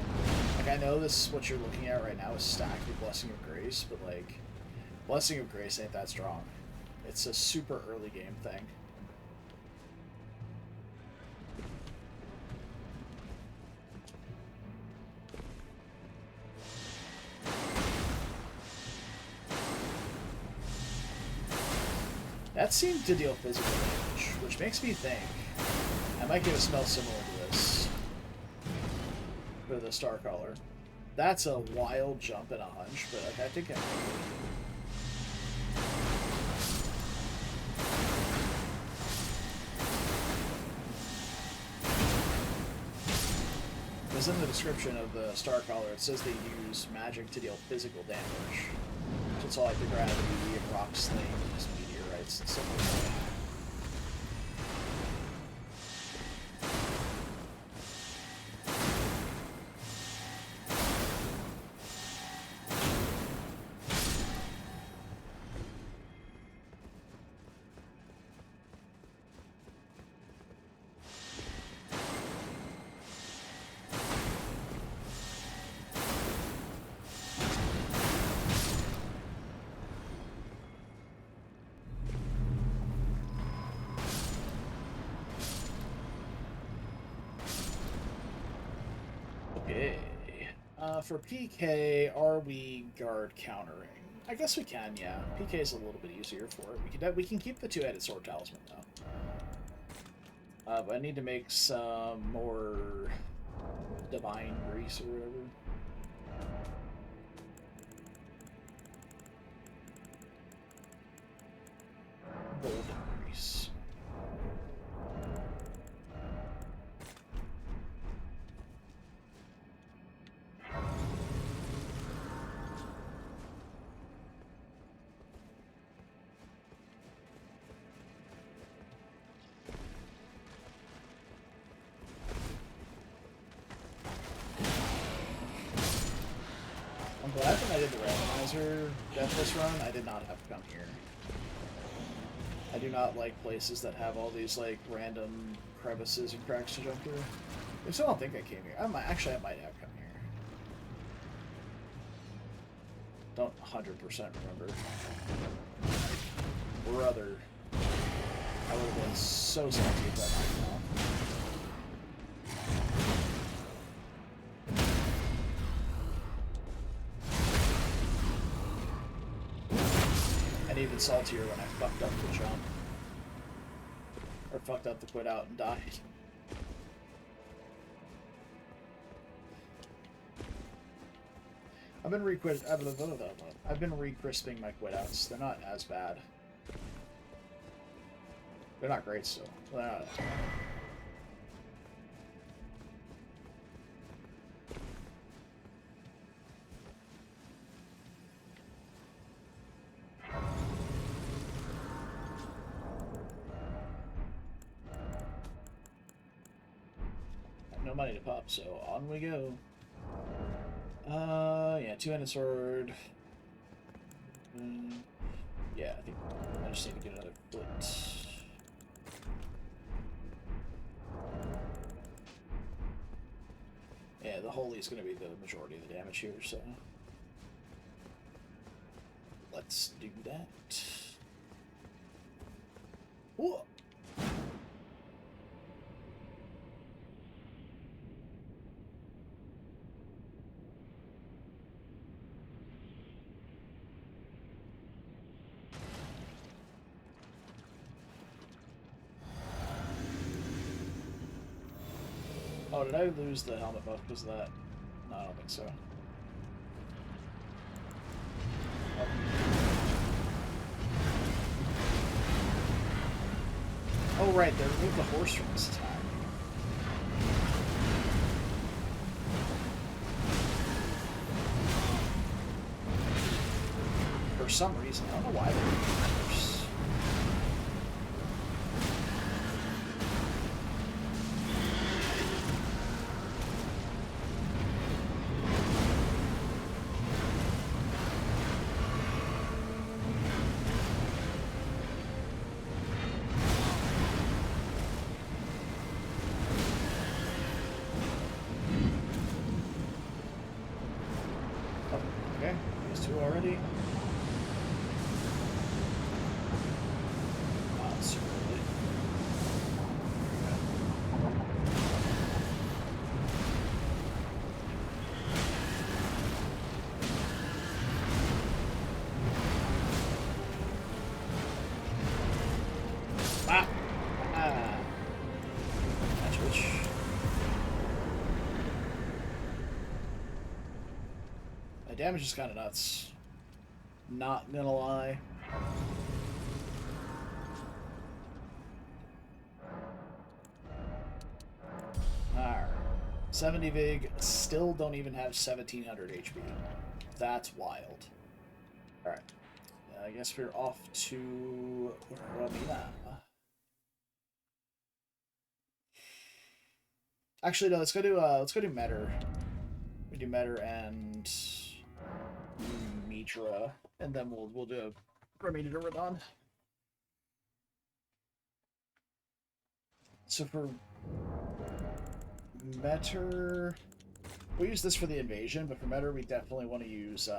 Like, I know this, what you're looking at right now is stacked with Blessing of Grace, but like, Blessing of Grace ain't that strong. It's a super early game thing. That seemed to deal physical damage, which makes me think I might get a spell similar to this for the Starcaller. That's a wild jump and a hunch, but like, I think I might. Because in the description of the Starcaller, it says they use magic to deal physical damage. So it's all like the gravity, rock sling, meteorites, and stuff like that. Okay. For PK, are we guard countering? I guess we can, yeah. PK is a little bit easier for it. We can keep the two-headed sword talisman though. But I need to make some more divine grease or whatever. Golden grease. I did the randomizer deathless run, I did not have to come here. I do not like places that have all these like random crevices and cracks to jump through. I still don't think I came here. I might have come here. Don't 100% remember. Brother, I would have been so salty if that knocked him off. And even saltier when I fucked up the jump. Or fucked up the quit out and died. I've been re-crisping my quit outs. They're not as bad. They're not great still. They're not as bad. No money to pop, so on we go. Yeah, two-handed sword. Yeah, I think I just need to get another foot. Yeah, the holy is going to be the majority of the damage here, so let's do that. Whoa! Oh, did I lose the helmet buff because of that? No, I don't think so. Oh, right, they removed the horse from this attack. For some reason, I don't know why they removed the horse. Already. My damage is kind of nuts. Not gonna lie. Alright. 70 Vig, still don't even have 1700 HP. That's wild. Alright. I guess we're off to Ramina. Actually, no, let's go do Metter. We do Metter and Mitra, and then we'll do Ramina to Radon. So for Metter, we'll use this for the invasion, but for Metter we definitely want to use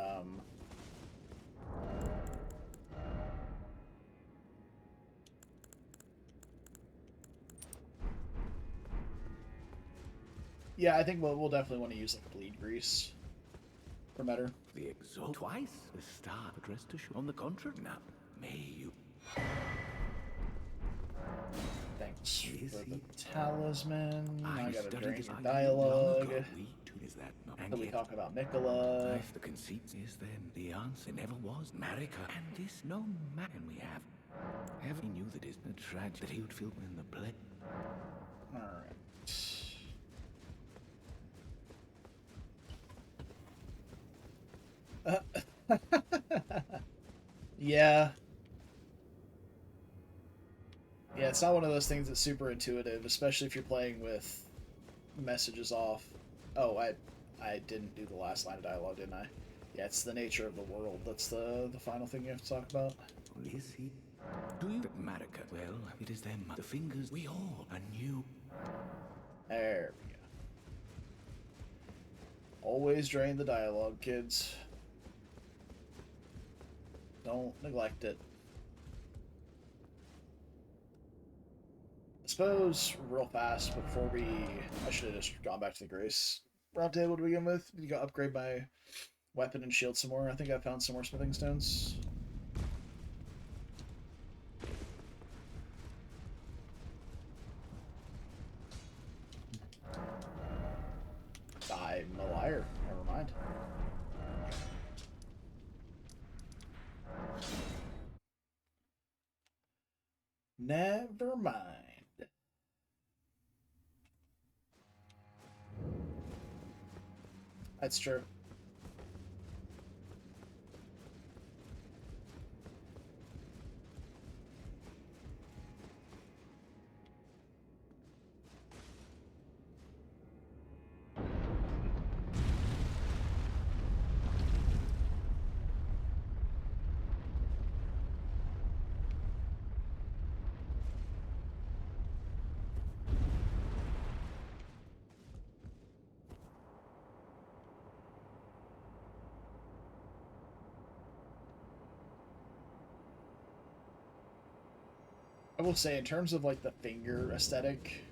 yeah, I think we'll definitely want to use like bleed grease for Metter. The exalt twice. The star addressed to show on the contract. Now, may you. Thanks for the talisman. I gotta drink your dialogue. Then we talk about Mikola. If the conceit is then the answer never was Marika, and this no man we have. Heaven knew that it's a tragedy that he would feel in the play. Alright. Yeah. Yeah, it's not one of those things that's super intuitive, especially if you're playing with messages off. Oh, I didn't do the last line of dialogue, didn't I? Yeah, it's the nature of the world. That's the final thing you have to talk about. Is he? Do you? Maliketh. Well, it is them. The fingers. We all. A new. There we go. Always drain the dialogue, kids. Don't neglect it. I suppose, real fast, before I should have just gone back to the Grace roundtable to begin with. You got upgrade my weapon and shield some more. I think I found some more smithing stones. I'm a liar. Never mind. Never mind. That's true. I will say, in terms of like the finger aesthetic,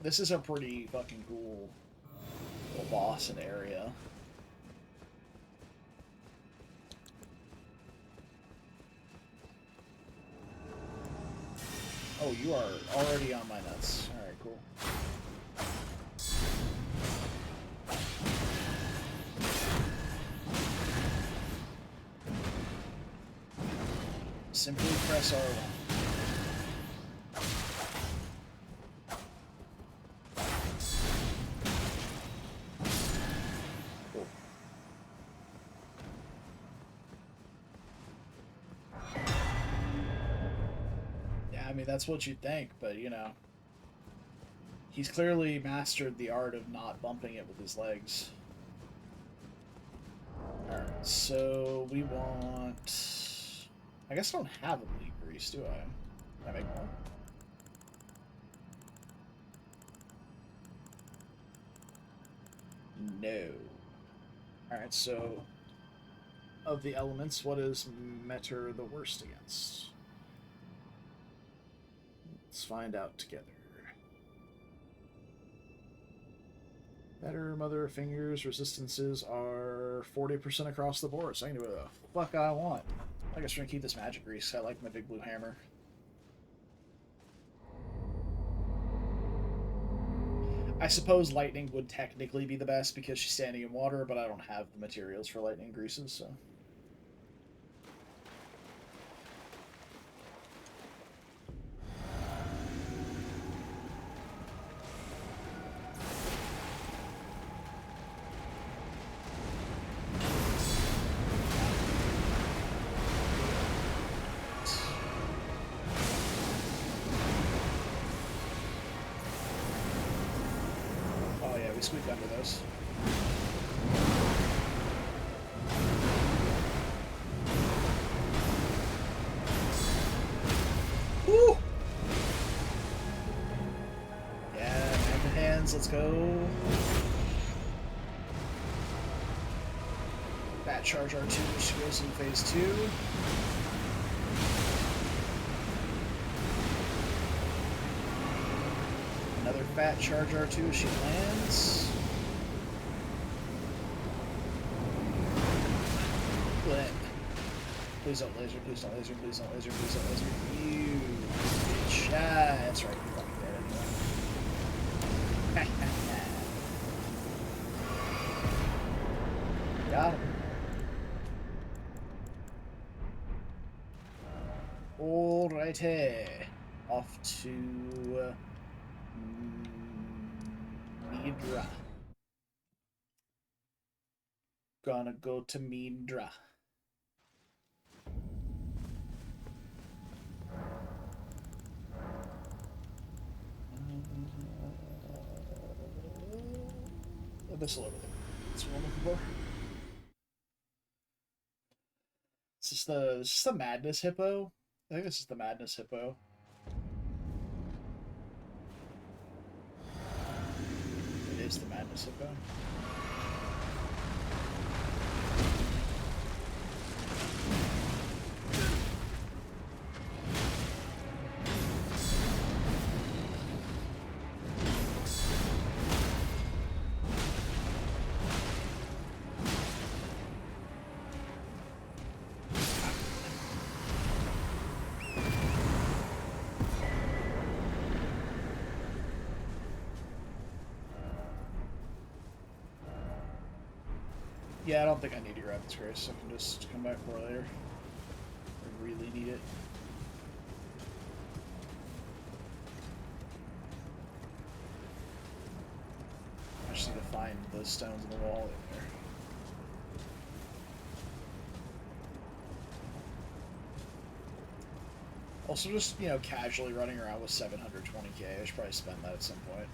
this is a pretty fucking cool little boss and area. Oh, you are already on my nuts. Alright, cool. Simply press R1. I mean, that's what you'd think, but, you know. He's clearly mastered the art of not bumping it with his legs. Alright, so we want... I guess I don't have a bleed grease, do I? Can I make more? No. Alright, so... Of the elements, what is Meter the worst against? Let's find out together. Better Mother of Fingers resistances are 40% across the board, so I can do whatever the fuck I want. I guess we're gonna keep this magic grease. I like my big blue hammer. I suppose lightning would technically be the best because she's standing in water, but I don't have the materials for lightning greases, so... Squeak under those. Woo! Yeah, magnet hands, let's go. Bat charge R2, which goes in phase 2. Another fat charge R2 as she lands. Blend. Please don't laser, please don't laser, please don't laser, please don't laser. You bitch. Ah, that's right, you're fucking dead anyway. Got him. Alrighty. Off to... Midra. Gonna go to Midra. Abyssal over there. That's what I'm looking for. this is the Madness Hippo? I think this is the Madness Hippo. It is the Madness Hippo. Yeah, I don't think I need to grab this grace. I can just come back for it later. I really need it. I just need to find the stones in the wall in there. Also, just, you know, casually running around with 720k. I should probably spend that at some point.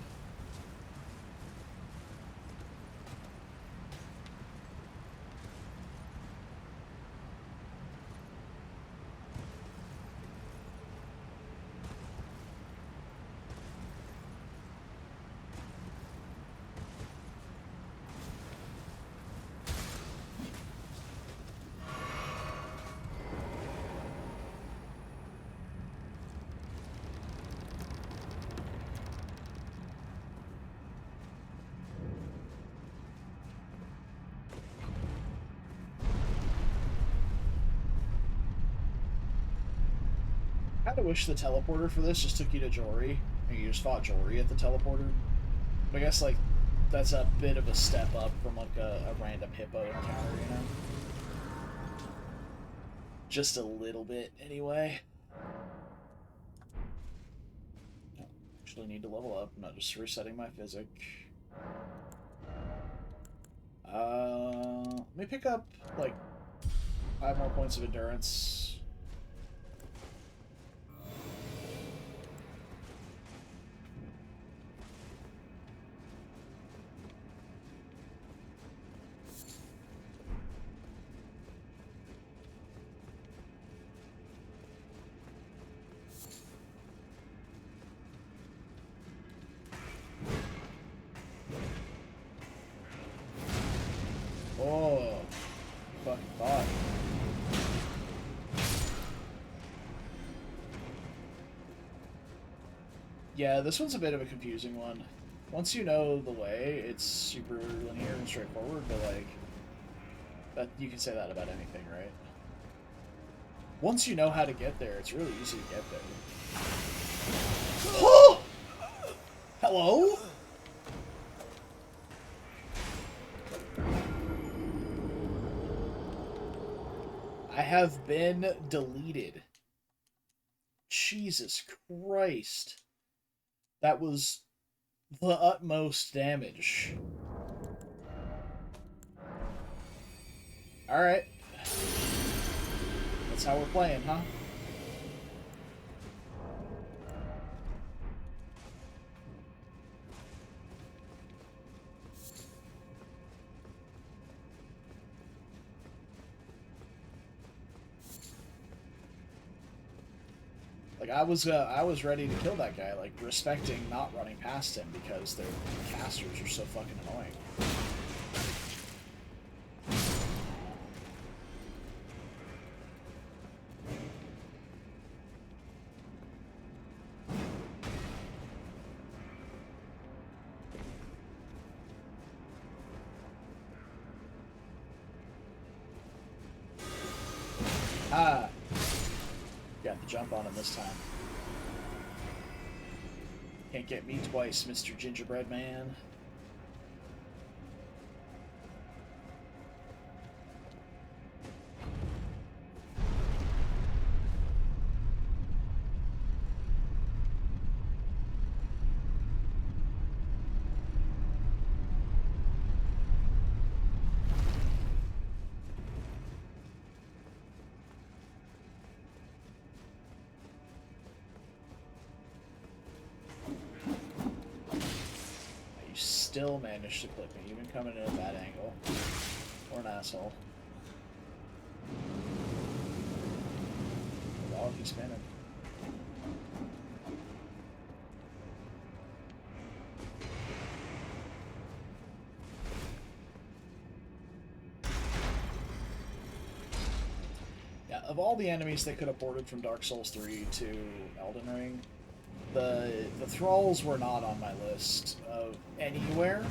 I kind of wish the teleporter for this just took you to Jory, and you just fought Jory at the teleporter. But I guess, like, that's a bit of a step up from, like, a random hippo encounter, you know? Just a little bit, anyway. Actually need to level up, I'm not just resetting my physic. Let me pick up, like, 5 more points of endurance. Oh, fucking thought. Yeah, this one's a bit of a confusing one. Once you know the way, it's super linear and straightforward, but like, that you can say that about anything, right? Once you know how to get there, it's really easy to get there. Oh! Hello? I have been deleted. Jesus Christ. That was the utmost damage. Alright. That's how we're playing, huh? Like, I was ready to kill that guy, like, respecting not running past him because their casters are so fucking annoying. Ah! Got the jump on him this time. Can't get me twice, Mr. Gingerbread Man. Still managed to clip me, even coming in at that angle. Or an asshole. he's spinning. Yeah, of all the enemies they could have ported from Dark Souls 3 to Elden Ring, the thralls were not on my list of anywhere.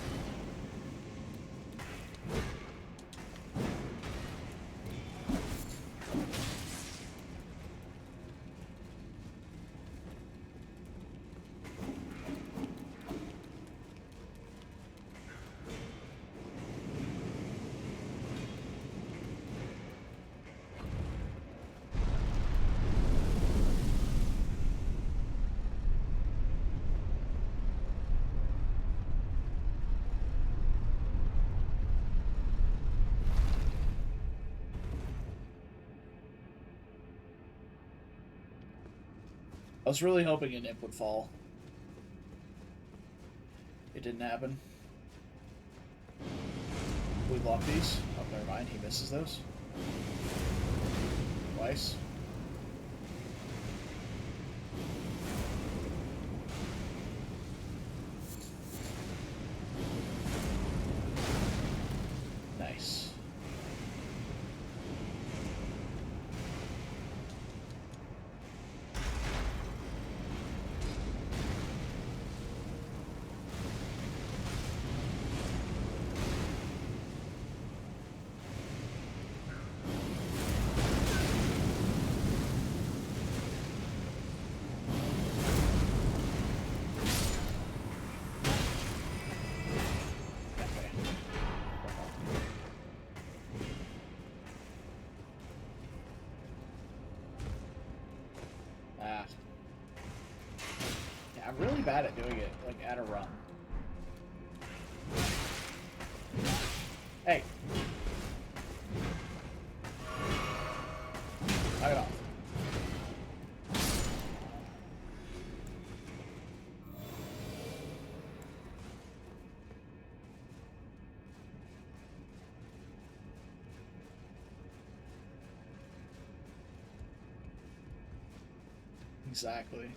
I was really hoping an imp would fall. It didn't happen. We block these? Oh, never mind. He misses those. Twice. Nice. I'm really bad at doing it, like, at a run. Hey! Knock it off. Exactly.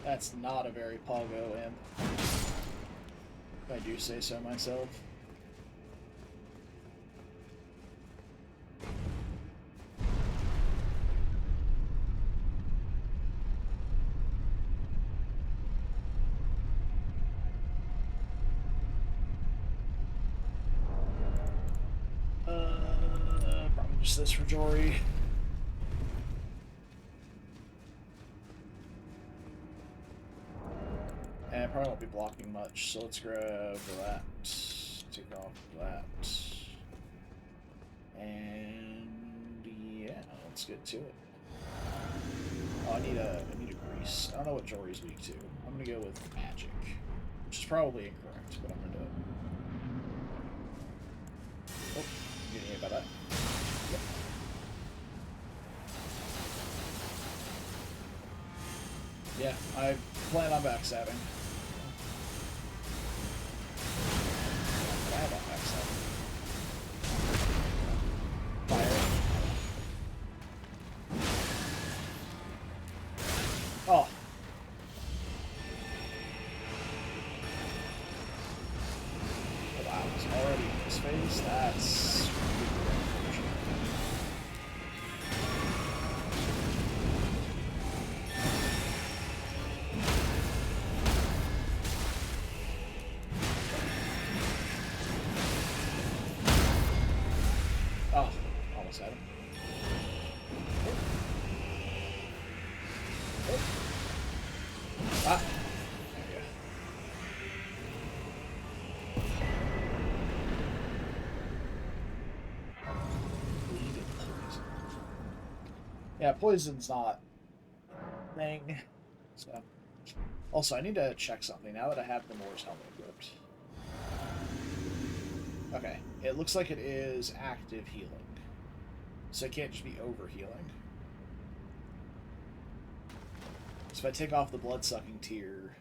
That's not a very pogo imp, if I do say so myself. Probably just this for Jory. And I probably won't be blocking much, so let's grab that. Take off that. And yeah, let's get to it. Oh, I need a grease. I don't know what Jory's weak to. I'm gonna go with magic, which is probably incorrect, but I'm gonna do it. Oh, you didn't hear about that? Yep. Yeah, I plan on backstabbing. Bad on backstabbing. Fire. Oh. Oh wow, it's already in his face? That's at him. Oh. Ah. There we go. Bleeding poison. Yeah, poison's not a thing. So. Also, I need to check something now that I have the Moore's helmet equipped. Okay, it looks like it is active healing. So it can't just be over-healing. So if I take off the blood-sucking tier...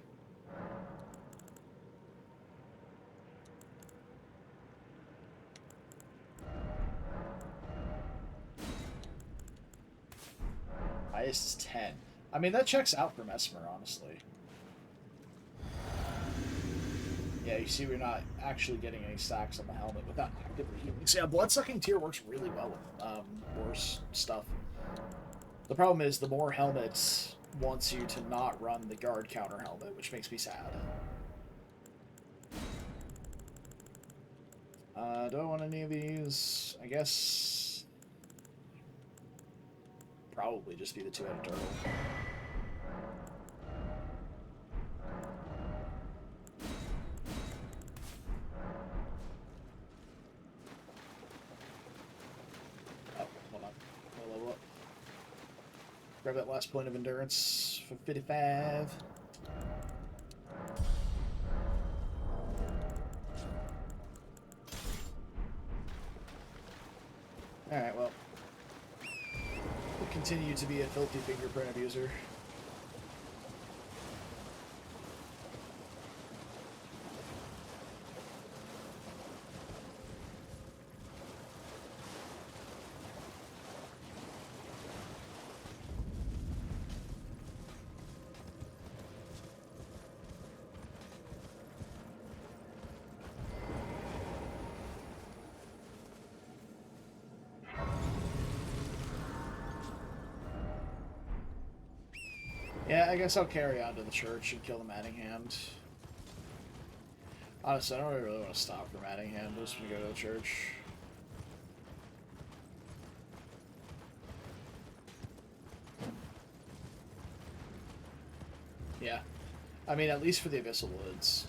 highest is 10. I mean, that checks out for Mesmer, honestly. Yeah, you see we're not actually getting any stacks on the helmet without actively healing. So yeah, Bloodsucking Tear works really well with War's stuff. The problem is the more helmets wants you to not run the guard counter helmet, which makes me sad. Do I want any of these? I guess... probably just be the two-headed turtle. Oh, hold on. I'll level up. Grab that last point of endurance for 55. Alright, well. We'll continue to be a filthy fingerprint abuser. Yeah, I guess I'll carry on to the church and kill the Mattingham. Honestly, I don't really want to stop for Mattingham. Just want to go to the church. Yeah. I mean, at least for the Abyssal Woods.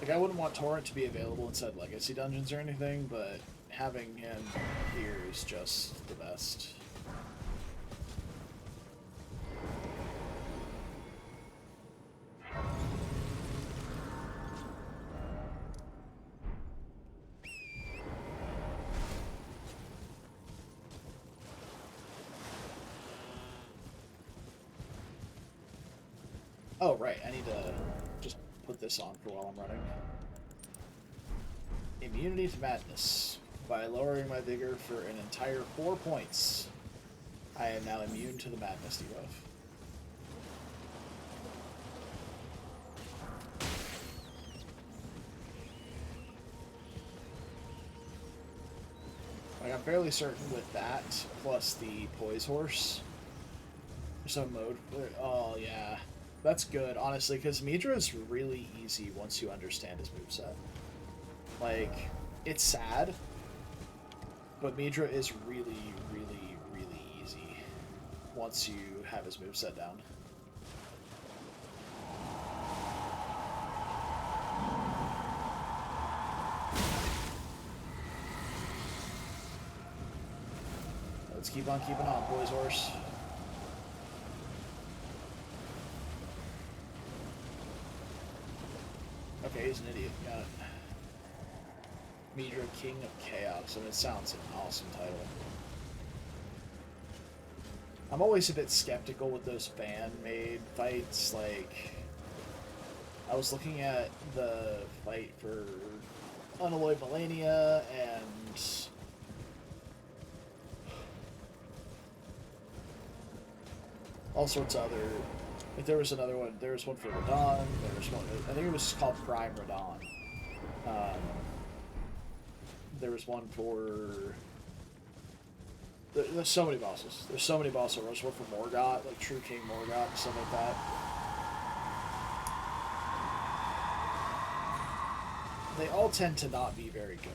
Like, I wouldn't want Torrent to be available inside Legacy dungeons or anything, but having him here is just the best. Oh, right, I need to just put this on for while I'm running. Immunity to Madness. By lowering my vigor for an entire 4 points, I am now immune to the Madness debuff. Like, I'm fairly certain with that, plus the Poise Horse. There's some mode. Oh, yeah. That's good, honestly, because Midra is really easy once you understand his moveset. Like, it's sad, but Midra is really, really, really easy once you have his moveset down. Let's keep on keeping on, Poise Horse. Okay, he's an idiot. Got it. Midra, King of Chaos. I mean, it sounds like an awesome title. I'm always a bit skeptical with those fan-made fights. Like, I was looking at the fight for Unalloyed Millennia and all sorts of other. Like, there was another one. There was one for Radon. There was one. I think it was called Prime Radon. There was one for. There's so many bosses. There's so many bosses. There's one for Morgott, like True King Morgott, and stuff like that. They all tend to not be very good.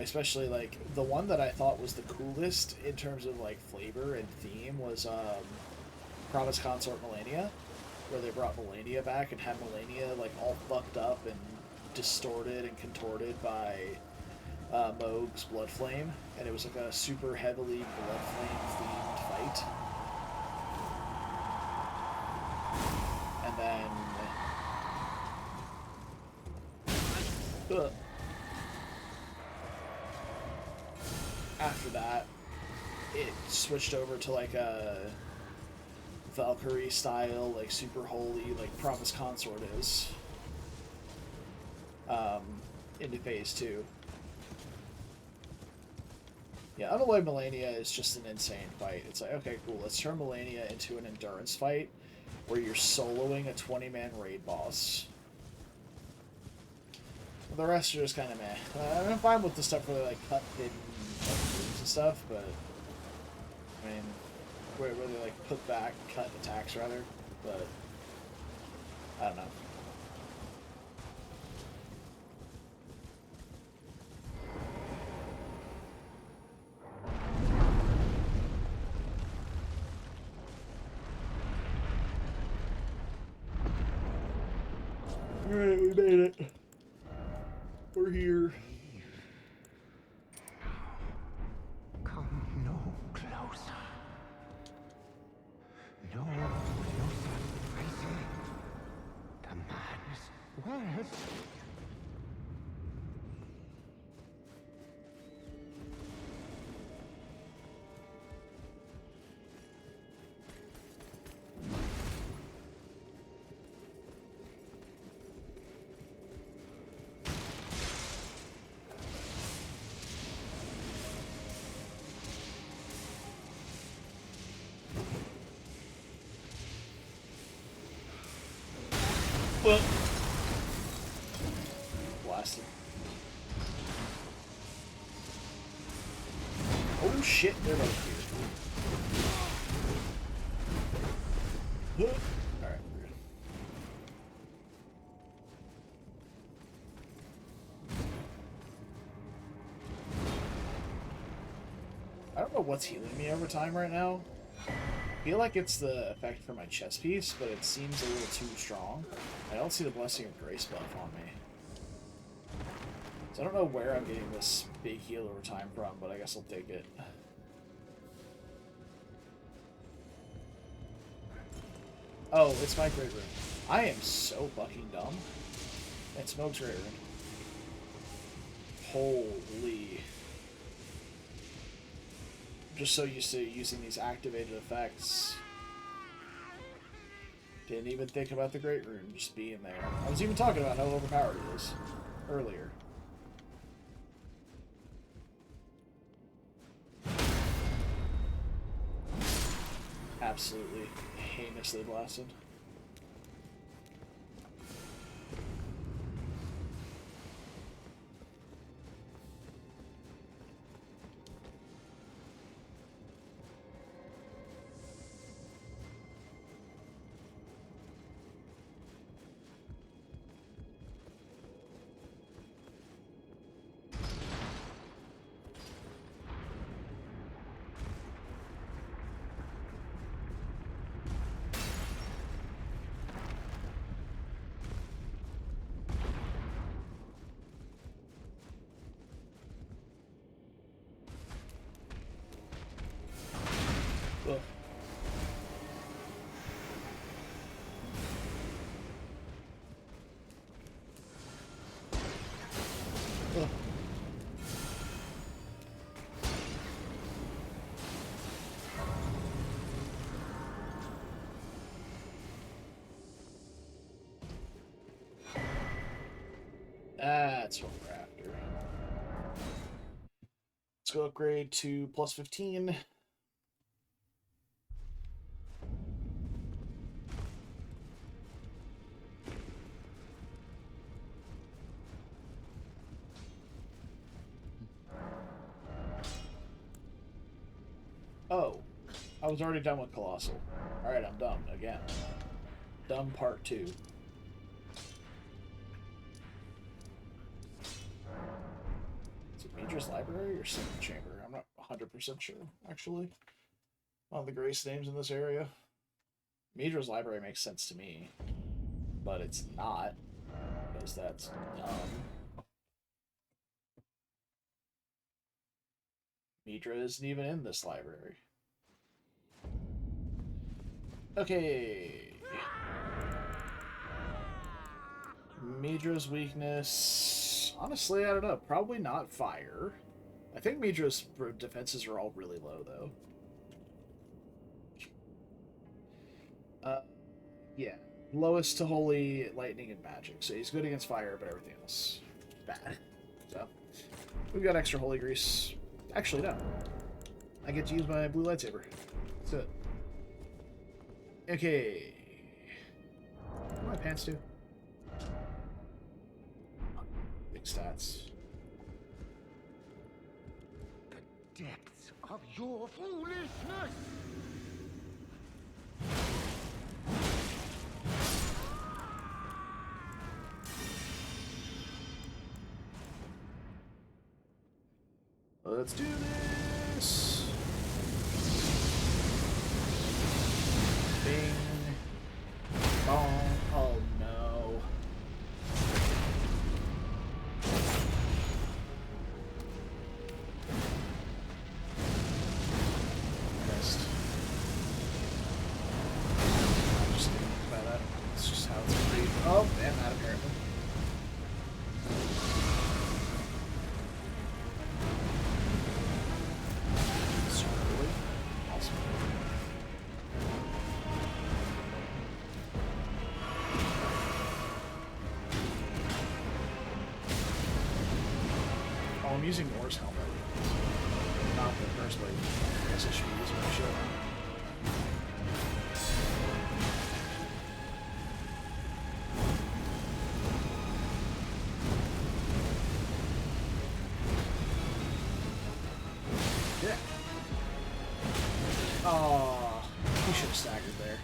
Especially, like, the one that I thought was the coolest in terms of, like, flavor and theme was Promise Consort Millennia, where they brought Millennia back and had Millennia, like, all fucked up and distorted and contorted by Mohg's Bloodflame, and it was like a super heavily Bloodflame themed fight. And then Ugh. After that, it switched over to like a Valkyrie style, like super holy, like Promise Consort is. Into phase 2. Yeah, Unalloyed Melania is just an insane fight. It's like, okay, cool, let's turn Melania into an endurance fight where you're soloing a 20-man raid boss. The rest are just kind of meh. I'm fine with the stuff where they like cut hidden moves and stuff, but I mean, where they like put back, cut attacks rather, but I don't know. Alright, we made it. We're here. Come no closer. No closer, I say. The madness wears. Well, blasted. Oh shit, they're both here. Alright, we're good. I don't know what's healing me over time right now. I feel like it's the effect for my chest piece, but it seems a little too strong. I don't see the Blessing of Grace buff on me. So I don't know where I'm getting this big heal over time from, but I guess I'll take it. Oh, it's my Great Rune. I am so fucking dumb. It's Smoke's Great Rune. Holy. I'm just so used to using these activated effects. Didn't even think about the Great Rune just being there. I was even talking about how overpowered it is earlier. Absolutely heinously blasted. Ugh. Ugh. That's what we're after. Let's go upgrade to plus 15. Oh, I was already done with Colossal. Alright, I'm done again. Done part 2. Is it Major's Library or Second Chamber? I'm not 100% sure, actually. On the grace names in this area. Major's Library makes sense to me, but it's not, because that's dumb. Midra isn't even in this library. Okay. Midra's weakness. Honestly, I don't know. Probably not fire. I think Midra's defenses are all really low, though. Yeah. Lowest to holy, lightning, and magic. So he's good against fire, but everything else bad. So we've got extra holy grease. Actually, no. I get to use my blue lightsaber. Let's do it. Okay. What do my pants do? Big stats. The depths of your foolishness! Let's do this! Bing. Bong. Oh no. Missed. I'm just thinking about that. It's just how it's agreed. Oh, and that apparently. I'm using Nor's helmet. Not the first blade. I guess I should be using my shield. Yeah. Oh, he should have staggered there.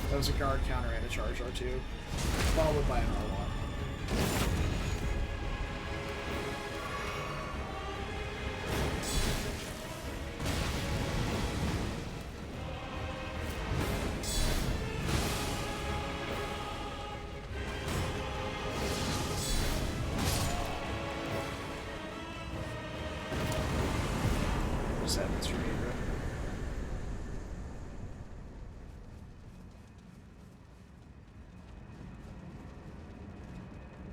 That was a guard counter and a charge R2, followed by an R1.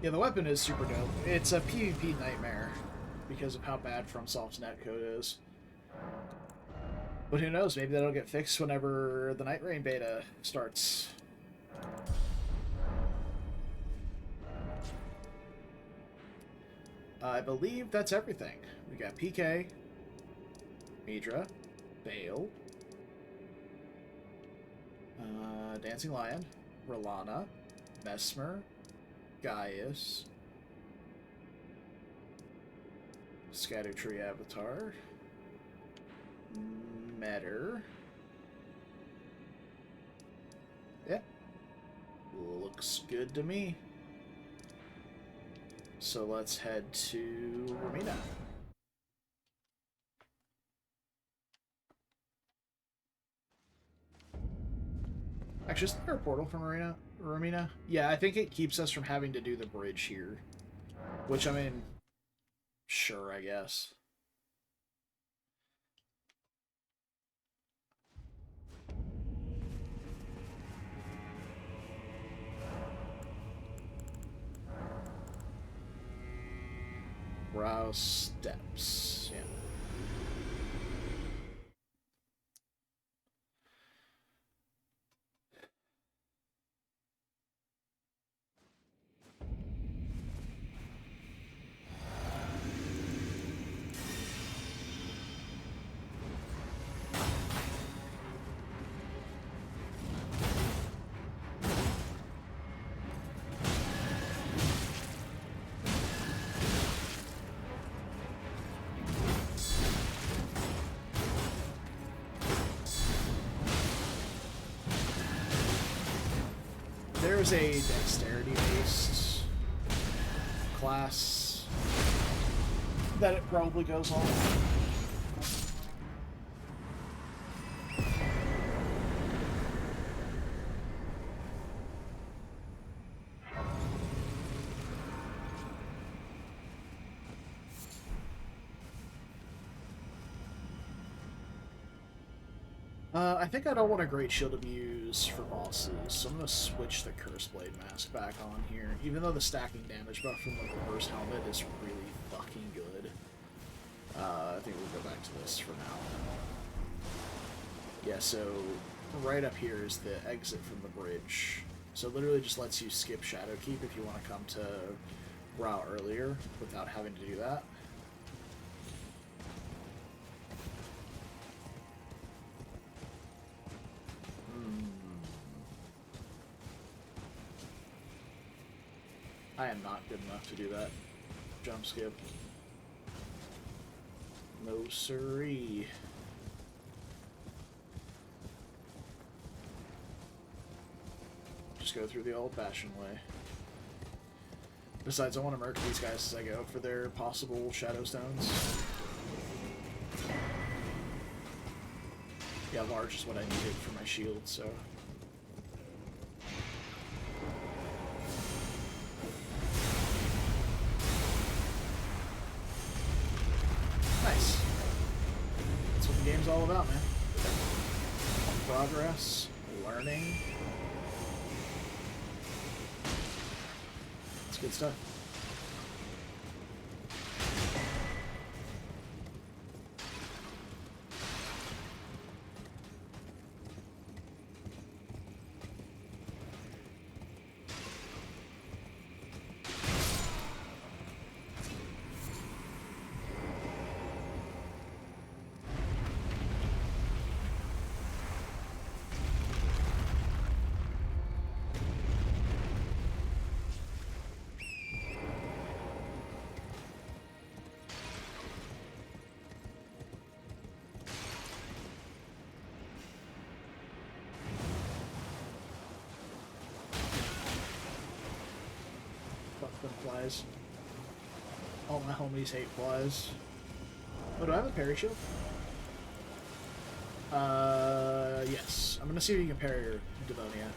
Yeah, the weapon is super dope. It's a PvP nightmare because of how bad FromSoft's netcode is. But who knows, maybe that'll get fixed whenever the Night Rain beta starts. I believe that's everything. We got PK, Midra, Bale, Dancing Lion, Rolana, Mesmer, Gaius, Scatter Tree Avatar, Metter. Yeah. Looks good to me. So let's head to Ramina. Actually, is there a portal from Ramina? Yeah, I think it keeps us from having to do the bridge here. Which, I mean, sure, I guess. Rouse steps, yeah. There's a dexterity-based class that it probably goes on. I think I don't want a Great Shield of Muse for bosses, so I'm going to switch the Curse Blade Mask back on here. Even though the stacking damage buff from the reverse helmet is really fucking good. I think we'll go back to this for now. Yeah, so right up here is the exit from the bridge. So it literally just lets you skip Shadowkeep if you want to come to Rao earlier without having to do that. I am not good enough to do that jump skip. No siree. Just go through the old-fashioned way. Besides, I want to murk these guys as I go for their possible Shadow Stones. Yeah, large is what I needed for my shield, so... Nice. That's what the game's all about, man. Progress, learning. It's good stuff. Flies. All my homies hate flies. Oh, do I have a parry shield? Yes. I'm gonna see if you can parry your Devonia.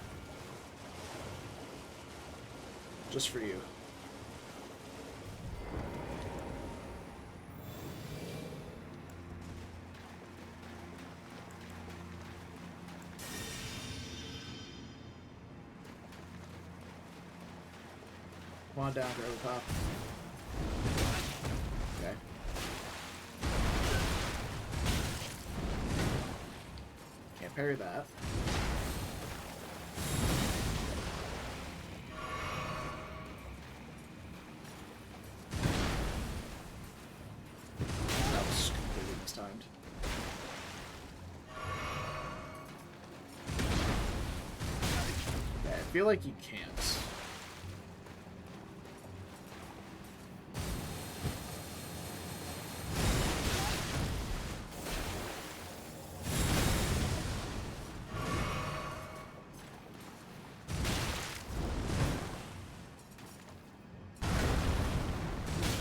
Just for you. Come on down, grab the top. Okay. Can't parry that. That was completely mistimed. Okay, I feel like you can't.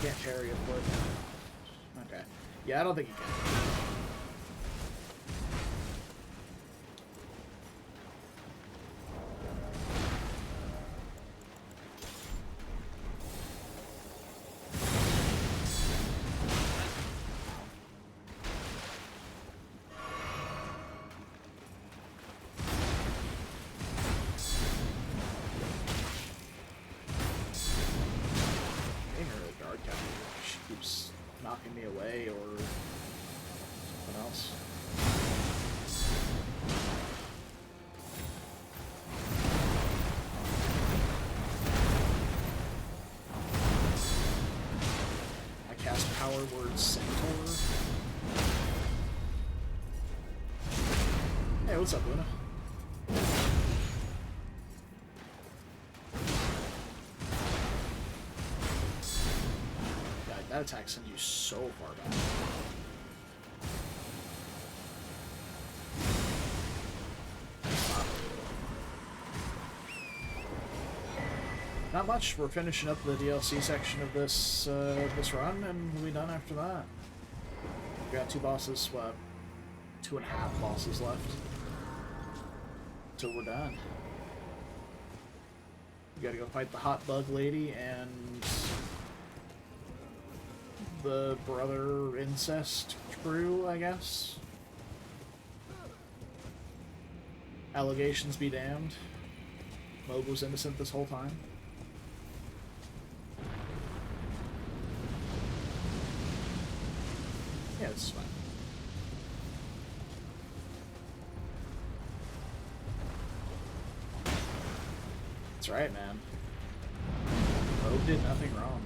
Can't parry a foot. Okay. Yeah, I don't think you can. She keeps knocking me away or something else. I cast Power Word Centaur. Hey, what's up, Luna? That attack sends you so far back. Wow. Not much. We're finishing up the DLC section of this this run, and we'll be done after that. We got 2 bosses, what, 2.5 bosses left till we're done. We gotta go fight the hot bug lady and the brother incest crew, I guess. Allegations be damned. Moog was innocent this whole time. Yeah, this is fine. That's right, man. Moog did nothing wrong.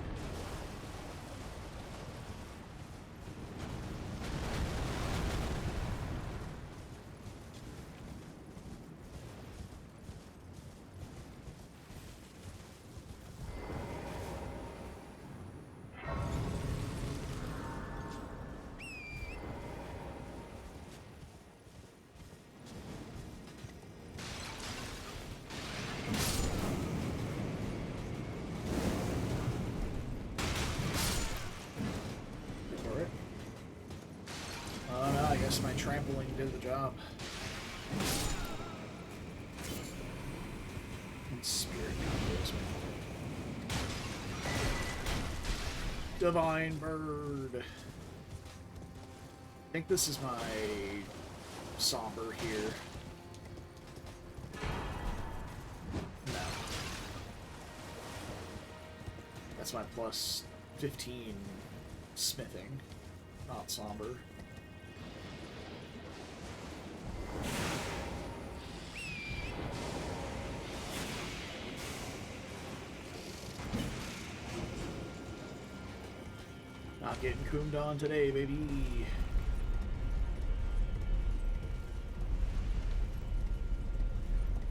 My trampling did the job. And spirit combos, man. Divine Bird. I think this is my somber here. No. That's my plus 15 smithing, not somber. Not getting coomed on today, baby.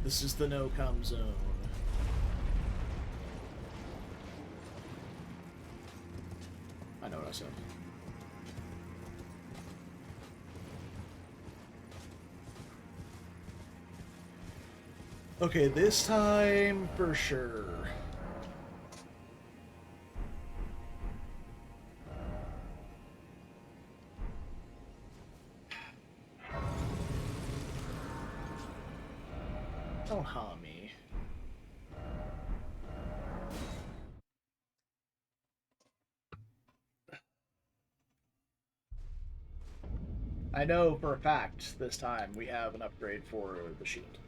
This is the no-come zone. I know what I said. Okay, this time for sure. Don't harm me. I know for a fact this time we have an upgrade for the shield.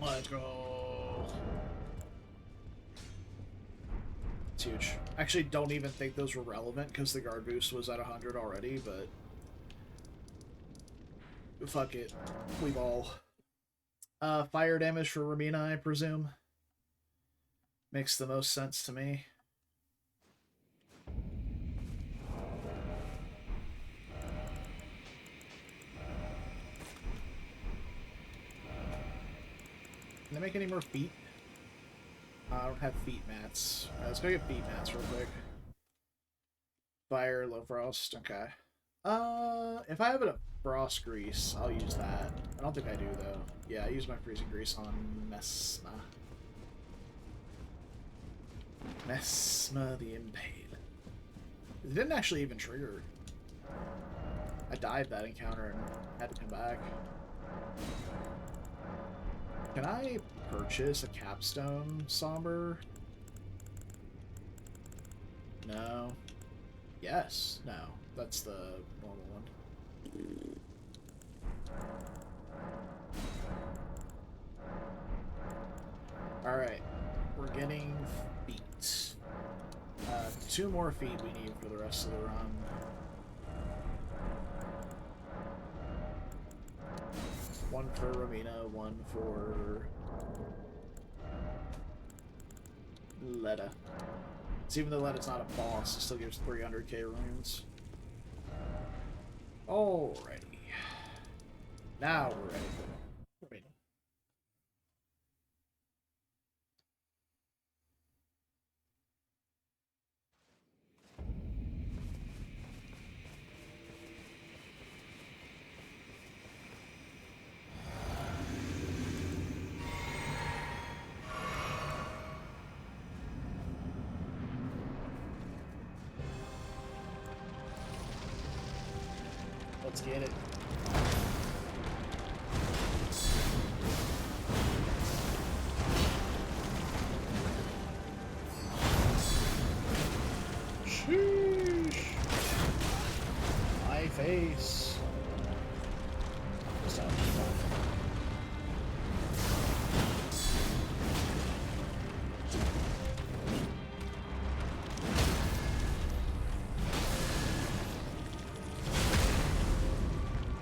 Let's go. It's huge. Actually, don't even think those were relevant because the guard boost was at 100 already, but fuck it. We ball. Fire damage for Ramina, I presume. Makes the most sense to me. Can I make any more feet? I don't have feet mats. Alright, let's go get feet mats real quick. Fire, low frost, okay. If I have a frost grease, I'll use that. I don't think I do, though. Yeah, I use my freezing grease on Mesma. Mesma the Impale. It didn't actually even trigger. I died that encounter and had to come back. Can I purchase a capstone somber? No. Yes. No. That's the normal one. Alright. We're getting feet. 2 more feet we need for the rest of the run. One for Ramina, one for Leda. So even though Leda's not a boss, it still gives 300k runes. Alrighty. Now we're ready for Ramina. Let's get it. face. So,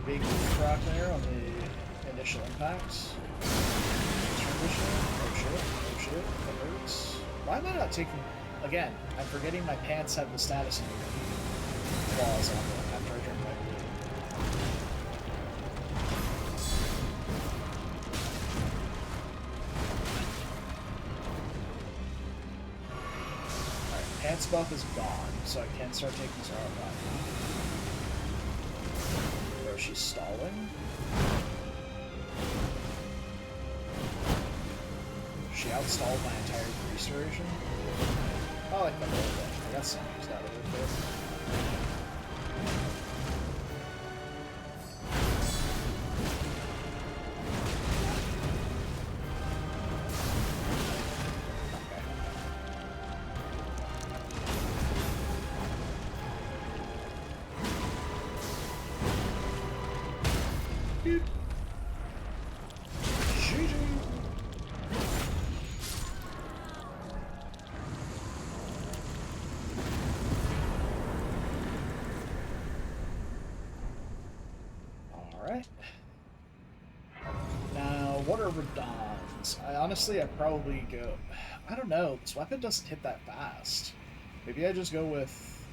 big rock there on the initial impacts. Oh shit, oh shit, that hurts. Why am I not taking... Again, I'm forgetting my pants have the status clause on them after I drink my food. Alright, pants buff is gone, so I can start taking Zara back. Where she's stalling. She outstalled my entire grease duration. I like that whole thing. I got some used out of it, but... Now, what are redons? Honestly, I'd probably go... I don't know. This weapon doesn't hit that fast. Maybe I just go with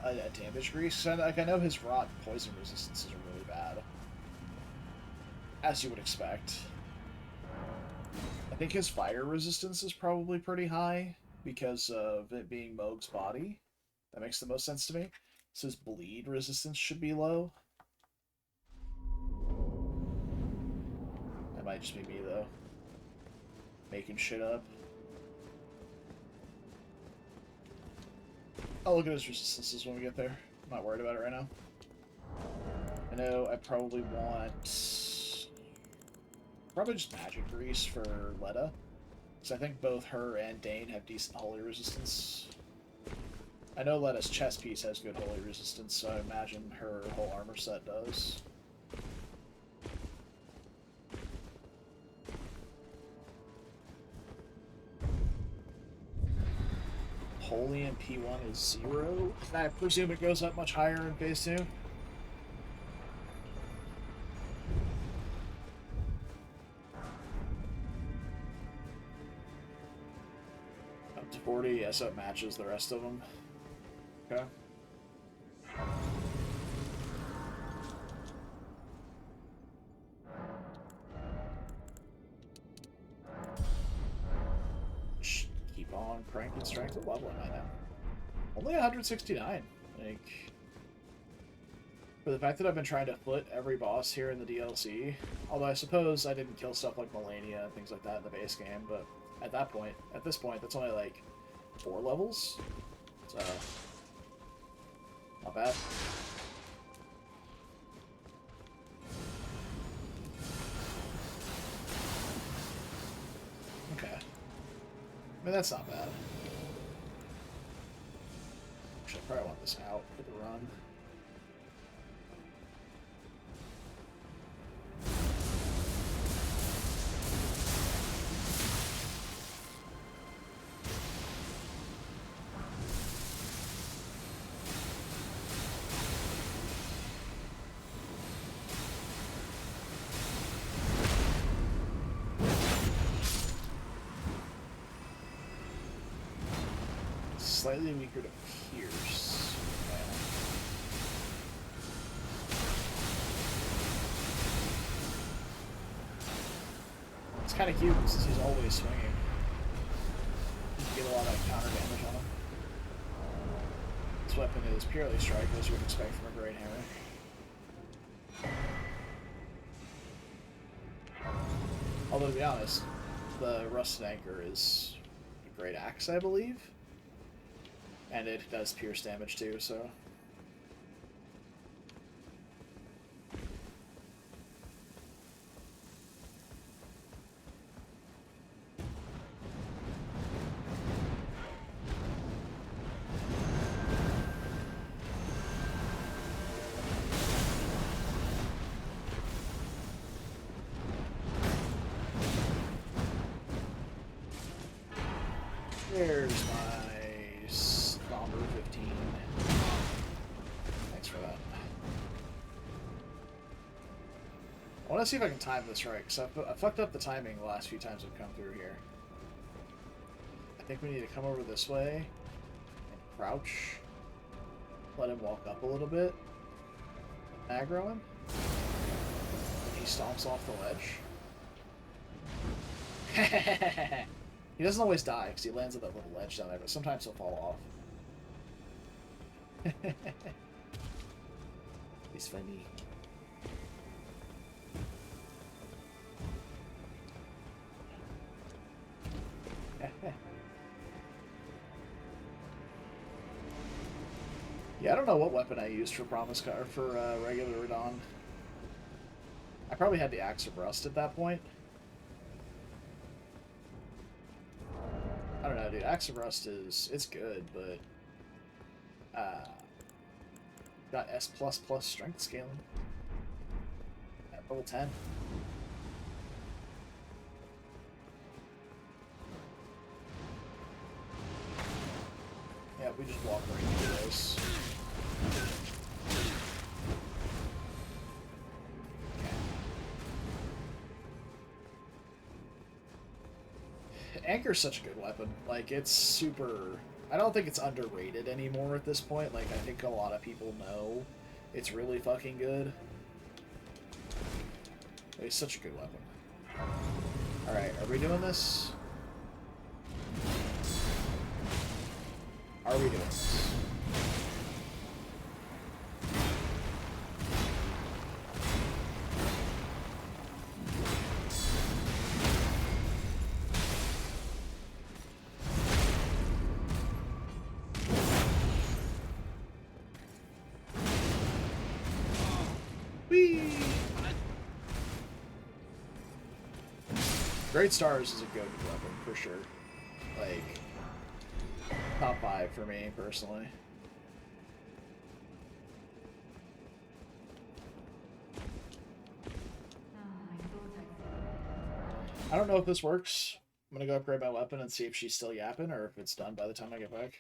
a damage grease. Like, I know his rot and poison resistances are really bad, as you would expect. I think his fire resistance is probably pretty high because of it being Mohg's body. That makes the most sense to me. So his bleed resistance should be low. That might just be me, though. Making shit up. I'll look at his resistances when we get there. I'm not worried about it right now. I know I probably want... probably just magic grease for Leda. Because I think both her and Dane have decent holy resistance. I know Leda's chest piece has good holy resistance, so I imagine her whole armor set does. Holy in P1 is 0. I presume it goes up much higher in Phase 2. Up to 40, yeah, so it matches the rest of them. Okay. Just keep on cranking strength. What level am I now? Only 169. Like, for the fact that I've been trying to foot every boss here in the DLC, although I suppose I didn't kill stuff like Malenia and things like that in the base game, but at this point, that's only like 4 levels. So, not bad. Okay. I mean, that's not bad. Actually, I probably want this out for the run. Slightly weaker to pierce. Yeah. It's kind of cute since he's always swinging. You can get a lot of counter damage on him. This weapon is purely strike, as you would expect from a great hammer. Although, to be honest, the rusted anchor is a great axe, I believe. And it does pierce damage too, so... There's my Stomper 15. Thanks for that. I want to see if I can time this right, because I fucked up the timing the last few times I've come through here. I think we need to come over this way and crouch. Let him walk up a little bit. Aggro him. And he stomps off the ledge. He doesn't always die, because he lands at that little ledge down there, but sometimes he'll fall off. He's funny. Yeah, I don't know what weapon I used for regular Radon. I probably had the Axe of Rust at that point. I don't know, dude. Axe of Rust it's good, but got S++ strength scaling at level 10. Yeah, we just walk right into this. Anchor's such a good weapon. Like, it's super... I don't think it's underrated anymore at this point. Like, I think a lot of people know it's really fucking good. It's such a good weapon. Alright, are we doing this? Are we doing this? Great Stars is a good weapon, for sure. Like, top 5 for me, personally. I don't know if this works. I'm gonna go upgrade my weapon and see if she's still yapping, or if it's done by the time I get back.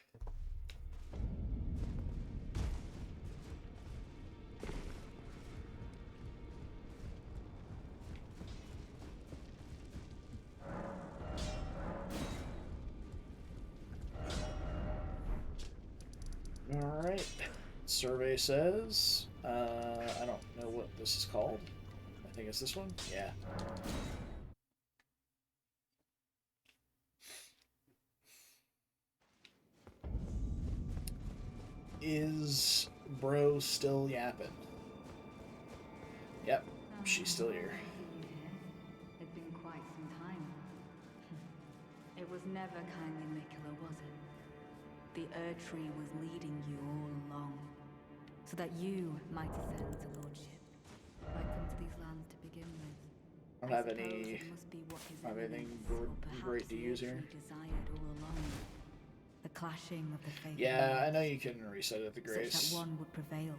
Alright. Survey says, I don't know what this is called. I think it's this one? Yeah. Is bro still yapping? Yep, she's still here. It's been quite some time. It was never kindly Mikula, was it? The Erdtree was leading you all along, so that you might ascend to lordship. Why come to these lands to begin with? I don't have anything great to use here. Desired all along. The clashing of the faith. Yeah, I know you can reset it at the grace. Such that one would prevail.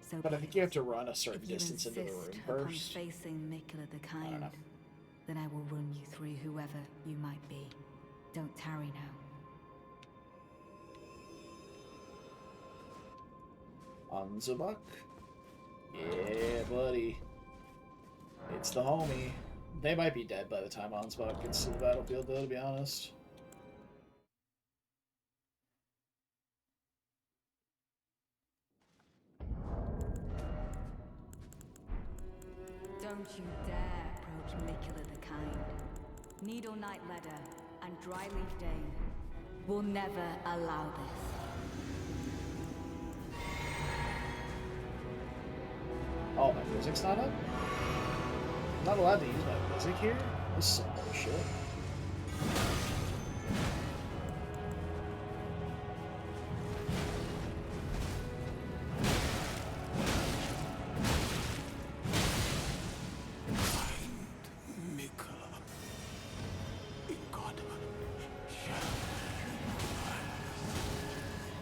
So but I think you have to run a certain distance into the room first. Facing Mikula the Kind, then I will run you through whoever you might be. Don't tarry now. Anzabuk? Yeah, buddy. It's the homie. They might be dead by the time Anzabuk gets to the battlefield, though, to be honest. Don't you dare approach Mikula the Kind. Needle Knight Ledder and Dryleaf Dane will never allow this. Oh, my music's not up? I'm not allowed to use my music here? This is some bullshit.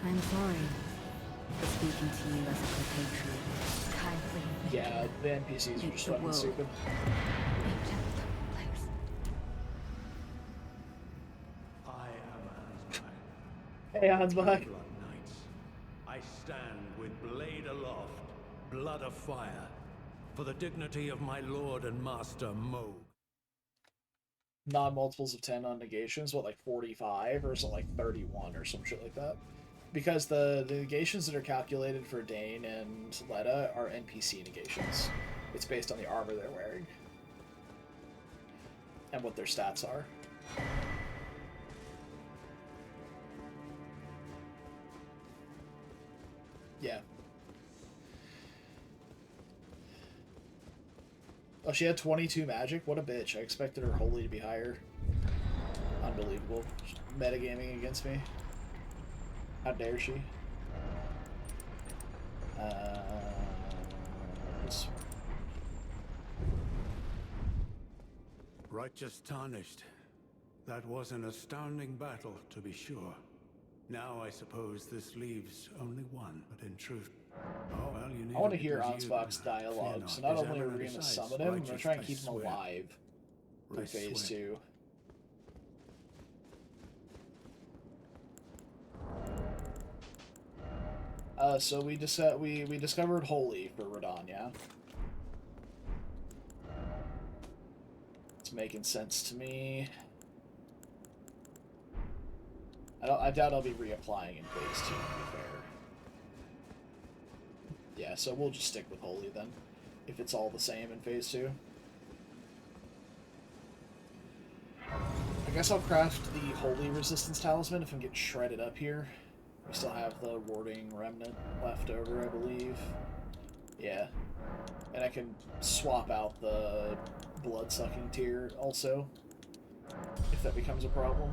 I'm sorry for speaking to you as a compatriot. Kindly. Yeah, the NPCs are just fucking stupid. I am as Hey, Hansbach. Blood Knights, I stand with blade aloft, blood of fire, for the dignity of my lord and master Mo. Non-multiples of 10 on negations, what, like 45 or is it like 31 or some shit like that? Because the negations that are calculated for Dane and Letta are NPC negations. It's based on the armor they're wearing and what their stats are. Yeah. Oh, she had 22 magic? What a bitch. I expected her holy to be higher. Unbelievable. Metagaming against me. How dare she? Righteous tarnished. That was an astounding battle, to be sure. Now I suppose this leaves only one, but in truth... Oh, well, you need I want to hear Ansbach's dialogue, so not only are we going to summon him, I'm going to try and keep him alive through phase 2. So we discovered Holy for Radon, yeah? It's making sense to me. I doubt I'll be reapplying in phase 2, to be fair. Yeah, so we'll just stick with Holy then, if it's all the same in phase 2. I guess I'll craft the Holy Resistance Talisman if I'm getting shredded up here. We still have the Warding Remnant left over, I believe. Yeah. And I can swap out the Blood-Sucking tier also, if that becomes a problem.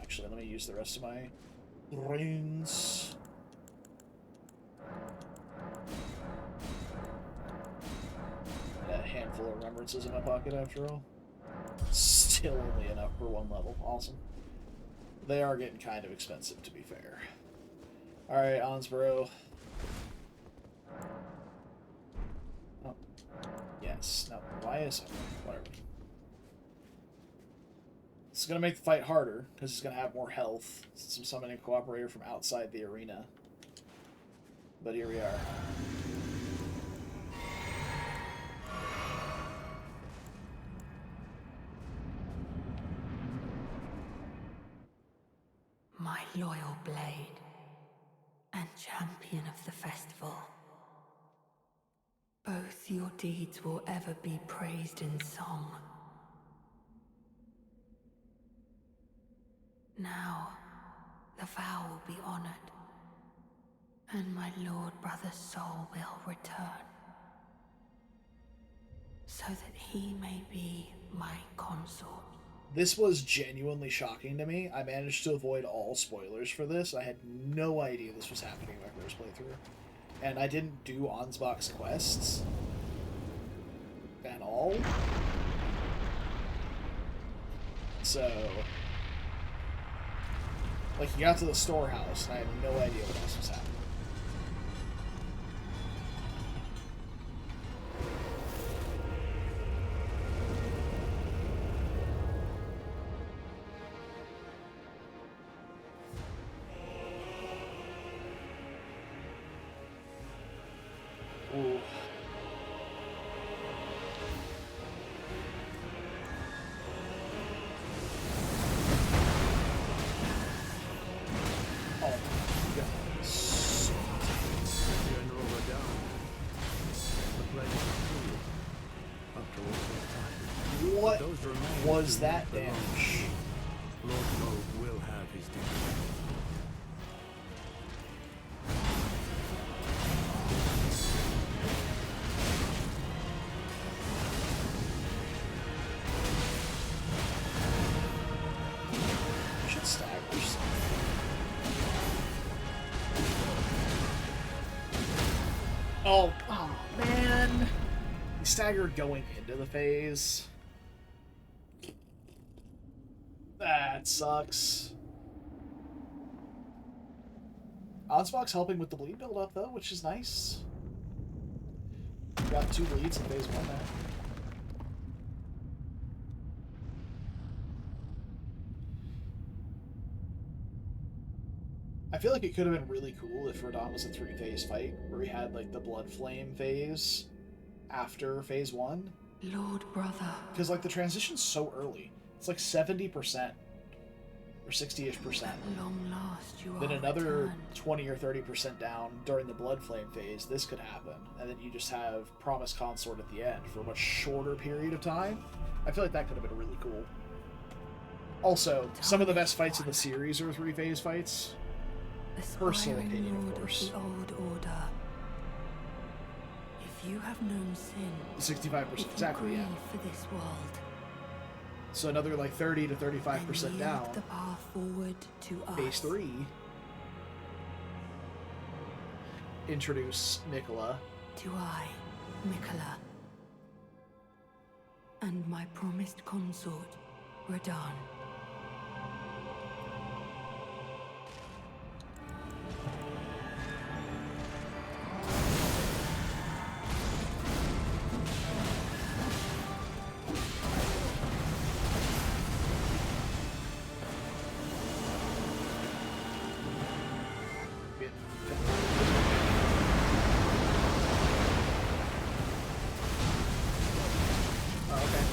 Actually, let me use the rest of my brains. A handful of remembrances in my pocket after all. Still only enough for one level. Awesome. They are getting kind of expensive, to be fair. Alright, Onsborough. Oh. Yes. No, why is it? Whatever. It's going to make the fight harder, because he's going to have more health, since I'm summoning a cooperator from outside the arena. But here we are. My loyal blade and champion of the festival. Both your deeds will ever be praised in song. Now, the vow will be honored, and my lord brother's soul will return, so that he may be my consort. This was genuinely shocking to me. I managed to avoid all spoilers for this. I had no idea this was happening in my first playthrough. And I didn't do Ansbach's quests at all. So, like, you got to the storehouse, and I had no idea what else was happening. Ooh. Oh, God. So General Radon. The pleasure to see you. After all this time. what Those remains was do that not belong to damage? me. Lord Moog will have his due. I should stagger something. Oh, man. He staggered going into the phase. That sucks. Ansbach's helping with the bleed build-up, though, which is nice. Got 2 bleeds in phase 1 there. I feel like it could have been really cool if Radahn was a 3-phase fight, where we had like the Blood Flame phase after phase 1. Lord brother. Because like the transition's so early. It's like 70% or 60-ish%. At long last you Then are another returned. 20 or 30% down during the Blood Flame phase, this could happen. And then you just have Promised Consort at the end for a much shorter period of time. I feel like that could have been really cool. Also, some of the best fights in the series are 3-phase fights. Personal Aspiring opinion, of lord course. the old order. If you have known sin, 65%, if you exactly, grieve yeah. for this world, So another like 30 to then 35% yield down. the path forward to us. Phase 3. Introduce Nicola. To I, Mikola, and my promised consort, Radahn. Oh, okay.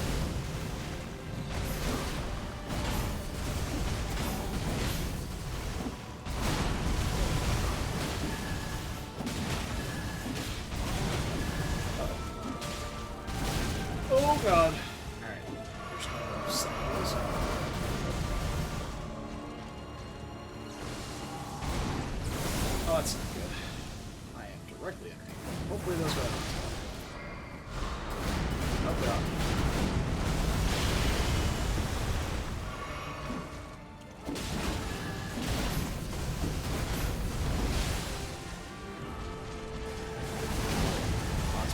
Oh god. Alright. There's no signals. Oh, that's not good. I am directly underneath. Hopefully those go. Oh god.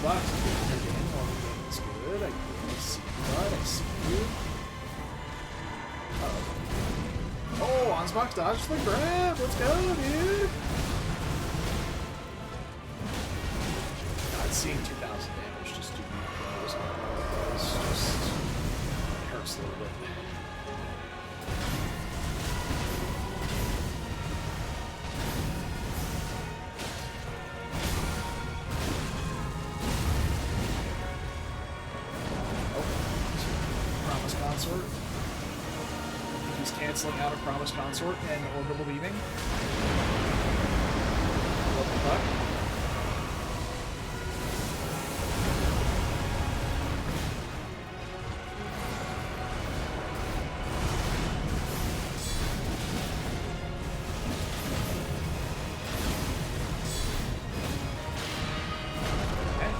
Box. It's good. I see you, bud. I see you. Uh-oh. Oh, Ansbach dodged the grab. Let's go, dude. God, seeing 2,000 damage just do those just hurts a little bit. Consort. He's canceling out a Promised Consort and Orbital Beaming. What the fuck? Okay.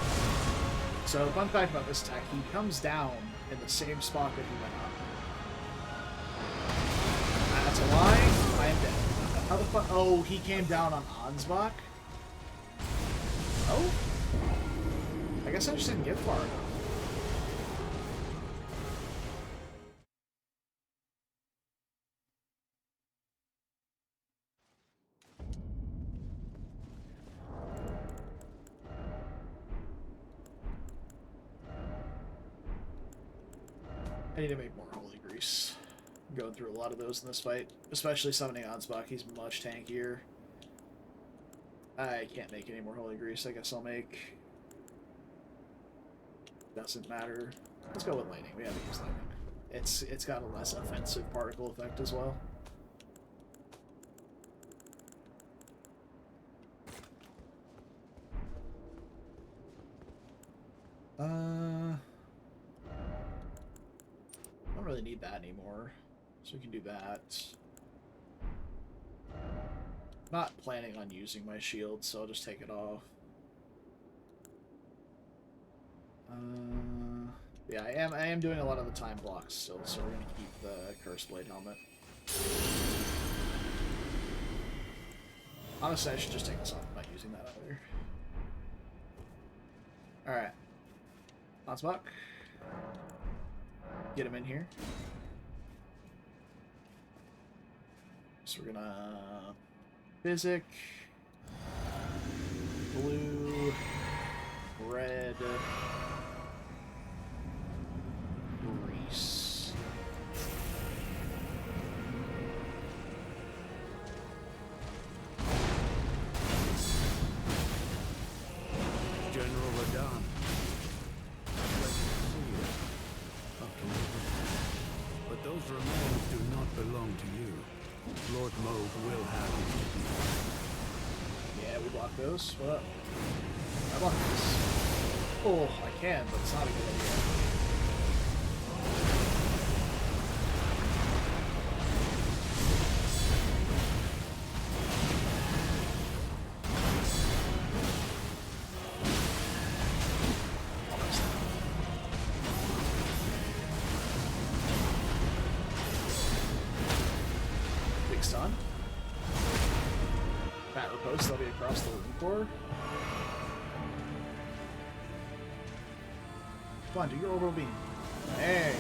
So, fun fact about this attack, he comes down in the same spot that he went up. That's a lie. I am dead. How the fuck? Oh, he came down on Ansbach? Oh? I guess I just didn't get far enough. I need to make more Holy Grease. I'm going through a lot of those in this fight, especially summoning Ansbach. He's much tankier. I can't make any more Holy Grease. I guess I'll make... Doesn't matter. Let's go with Lightning. We haven't used Lightning. It's got a less offensive particle effect as well. I don't really need that anymore, so we can do that. Not planning on using my shield, so I'll just take it off. Yeah, I am doing a lot of the time blocks still, so we're gonna keep the Curse Blade helmet. Honestly, I should just take this off. I'm not using that either. Alright. Ansbach. Get him in here. So we're gonna... Physic. Blue. Red. Grease. Those remains do not belong to you. Lord Moog will have you. Yeah, we block those. What up? I block this. Oh, I can, but it's not a good idea. Big stun. Fat riposte, that'll be across the room core. Come on, do your orbital beam. Hey.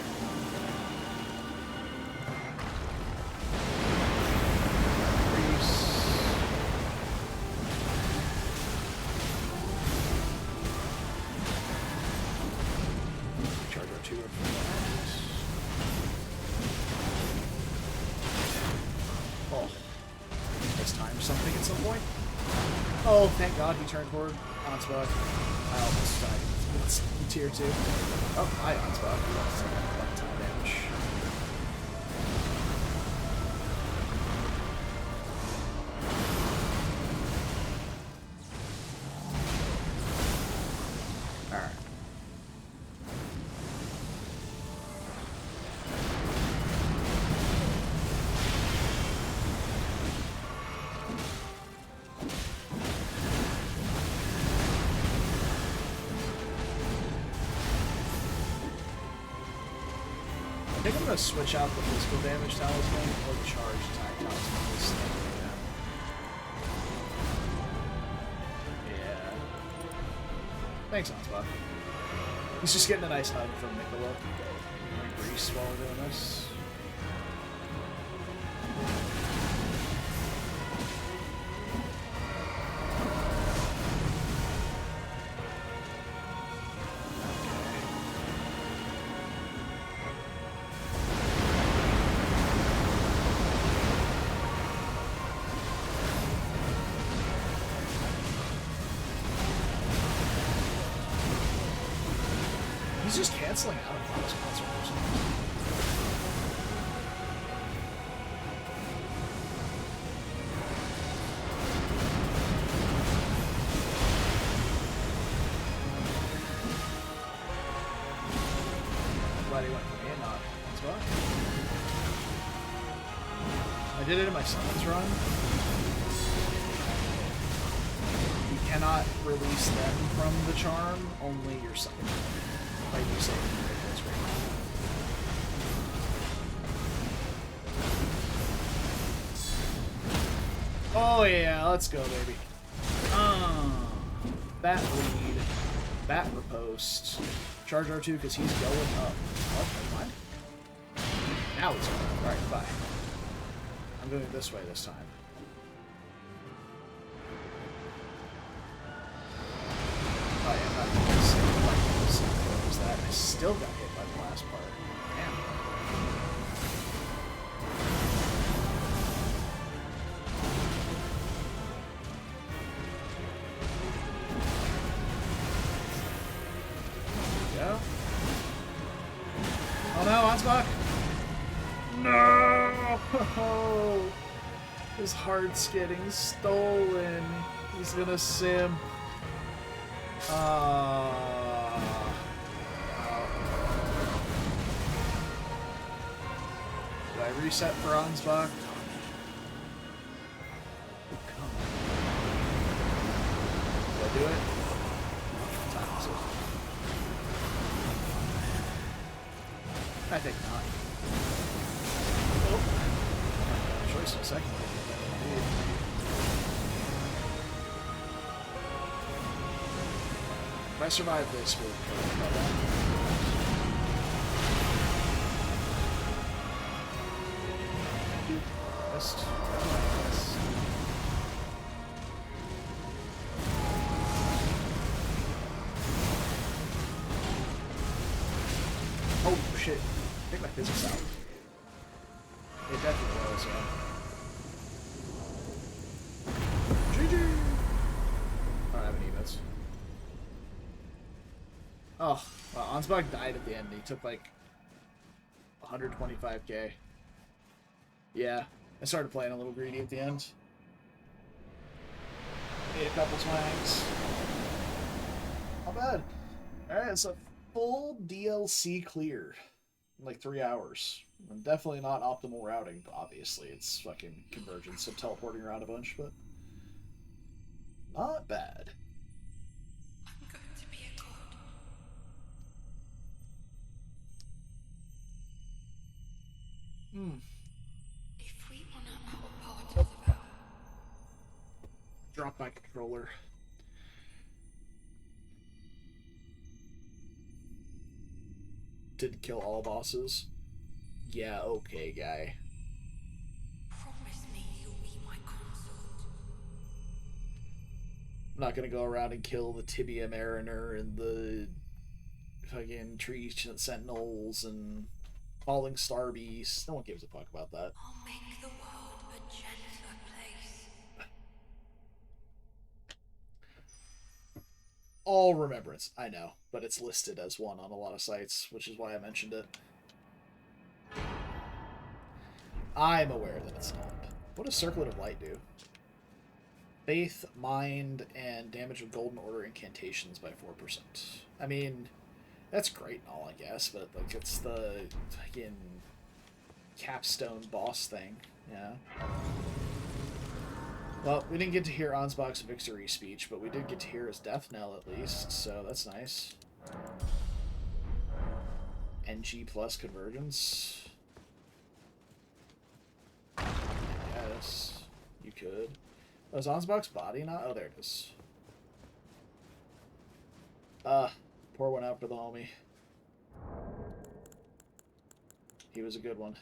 Charge our 2 up for that. Oh. This time something at some point. Oh, thank God he turned toward Ansbach. I almost died. It's tier 2. Oh, hi, Ansbach. That's one-time damage. Alright. I think I'm going to switch out the physical damage talisman or the charge attack talisman this thing right now. Yeah. Thanks, Ansbach. He's just getting a nice hug from Nicola and Grease while we're doing this. He's just canceling out of Cloud's concert or something. I'm glad he went for me and not Ansbach. I did it in my summons run. You cannot release them from the charm, only your summon. Like you say, that's right. Oh yeah, let's go, baby. Bat lead, bat riposte, charge R2 because he's going up. Oh, never mind. Now he's going up. All right, bye. I'm going this way this time. Oh yeah, not the same as that. I still got hit by the last part. Damn. There we go. Oh no, Ansbach! No! His heart's getting stolen. He's gonna sim. Did I reset for Ansbach? Did I do it? Time is it? I think not. Oh. Choice in a second. If I survive this, we'll kill it. Oh shit. Take my physics out. It definitely was, yeah. GG! I don't have any events. Oh, well, Ansbach died at the end. He took like 125k. Yeah, I started playing a little greedy at the end. Made a couple swangs. Not bad. Alright, it's a full DLC clear in like 3 hours. And definitely not optimal routing, obviously. It's fucking Convergence, so teleporting around a bunch, but not bad. I'm going to be a god. If we honor our part of the vow, Drop my controller. Didn't kill all bosses. Yeah, okay, guy. promise me you'll be my consort. I'm not gonna go around and kill the Tibia Mariner and the fucking Tree Sentinels and Falling Star Beasts. No one gives a fuck about that. I'll make the world a gentler place. All Remembrance, I know, but it's listed as one on a lot of sites, which is why I mentioned it. I'm aware that it's not. What does Circlet of Light do? Faith, Mind, and damage of Golden Order incantations by 4%. I mean, that's great and all, I guess, but like it's the fucking capstone boss thing, yeah. Well, we didn't get to hear Ansbach's victory speech, but we did get to hear his death knell at least, so that's nice. NG plus Convergence. Yes, you could. Oh, is Ansbach's body not? Oh, there it is. Pour one out for the homie. He was a good one.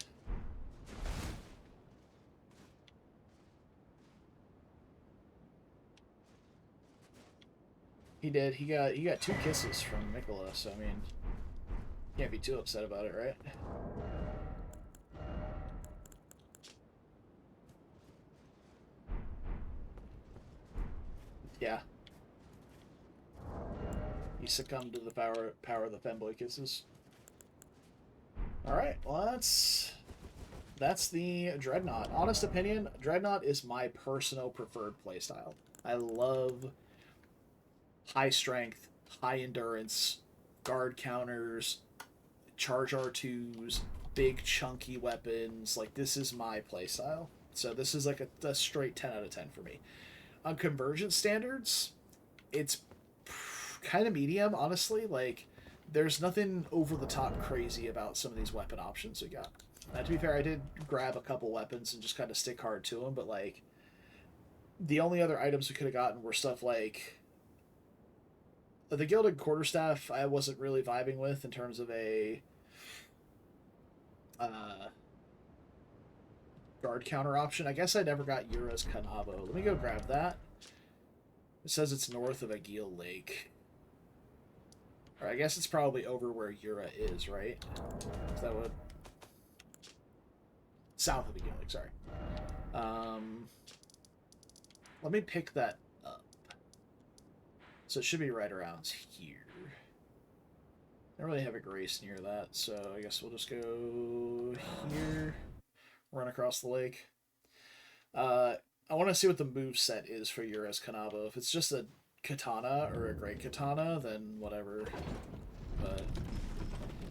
He did. He got 2 kisses from Mikola, so I mean, can't be too upset about it, right? Yeah. He succumbed to the power of the femboy kisses. Alright, well that's the Dreadnought. Honest opinion, Dreadnought is my personal preferred playstyle. I love high strength, high endurance, guard counters, charge R2s, big chunky weapons. Like, this is my playstyle. So this is like a straight 10 out of 10 for me. On Convergence standards, it's kind of medium, honestly. Like, there's nothing over the top crazy about some of these weapon options we got. To be fair, I did grab a couple weapons and just kind of stick hard to them, but like, the only other items we could have gotten were stuff like the Gilded Quarterstaff. I wasn't really vibing with in terms of a guard counter option. I guess I never got Yura's Kanabo. Let me go grab that. It says it's north of Agil Lake. Or I guess it's probably over where Yura is, right? Is that what? South of Agil Lake, sorry. Let me pick that up. So it should be right around here. I don't really have a grace near that, so I guess we'll just go here. Run across the lake. I want to see what the move set is for Yura's Kanabo. If it's just a katana or a great katana, then whatever. But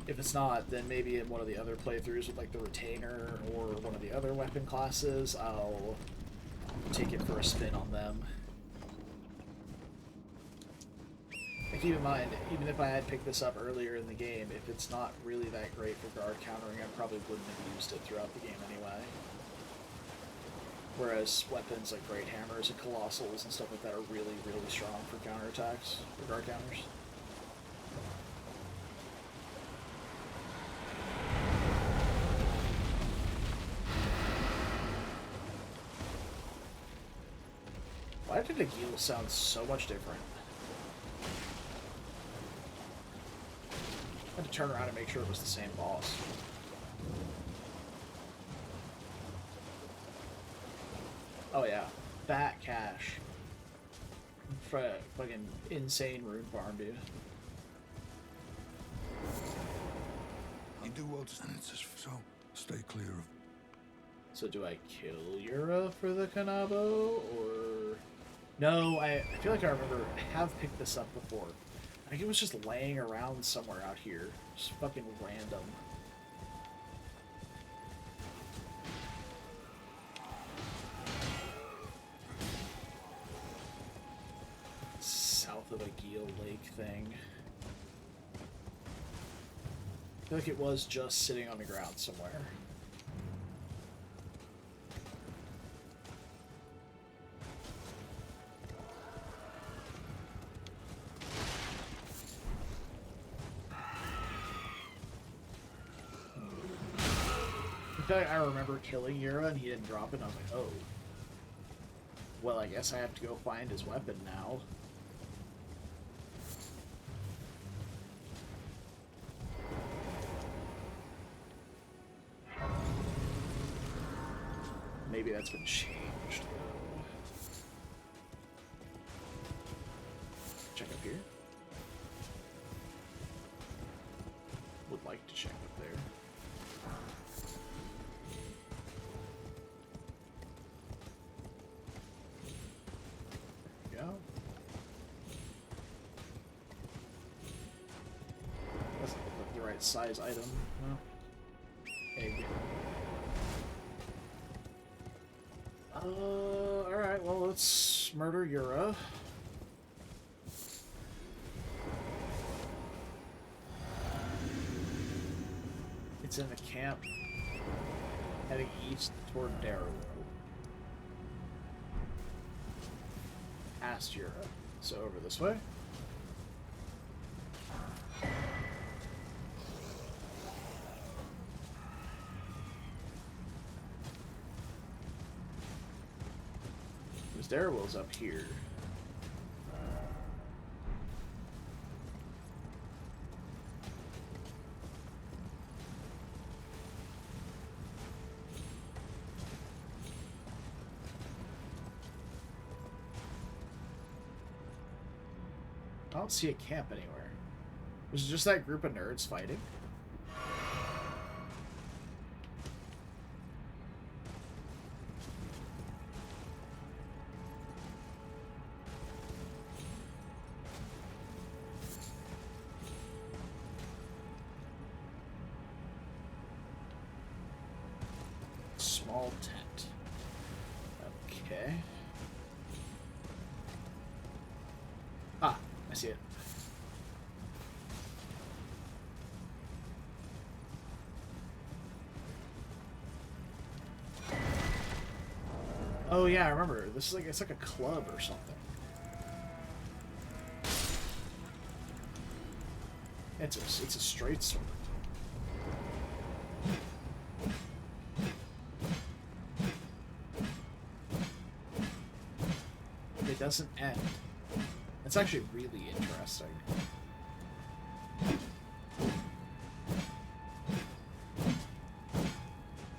if it's not, then maybe in one of the other playthroughs with like the retainer or one of the other weapon classes, I'll take it for a spin on them. And keep in mind, even if I had picked this up earlier in the game, if it's not really that great for guard countering, I probably wouldn't have used it throughout the game anyway. Whereas weapons like Great Hammers and Colossals and stuff like that are really, really strong for counterattacks, for guard counters. Why did Agil sound so much different? I had to turn around and make sure it was the same boss. Oh yeah, fat cash. Fucking insane rune farm, dude. You do what's and it's just so stay clear of. So do I kill Yura for the Kanabo, or... No, I feel like I remember I have picked this up before. I think it was just laying around somewhere out here. Just fucking random. South of a Geel Lake thing. I feel like it was just sitting on the ground somewhere. I feel like I remember killing Yura and he didn't drop it, and I was like, oh. Well, I guess I have to go find his weapon now. Maybe that's been changed, though. Check up here. Would like to check up there. There we go. Doesn't look like the right size item. No. Egg. Alright, well, let's murder Yura. It's in the camp, heading east toward Darrow. Past Yura. So over this way. Darrow's up here. I don't see a camp anywhere. Was it just that group of nerds fighting? Small tent. Okay. Ah, I see it. Oh yeah, I remember. This is like, it's like a club or something. It's a straight sword. It doesn't end. It's actually really interesting.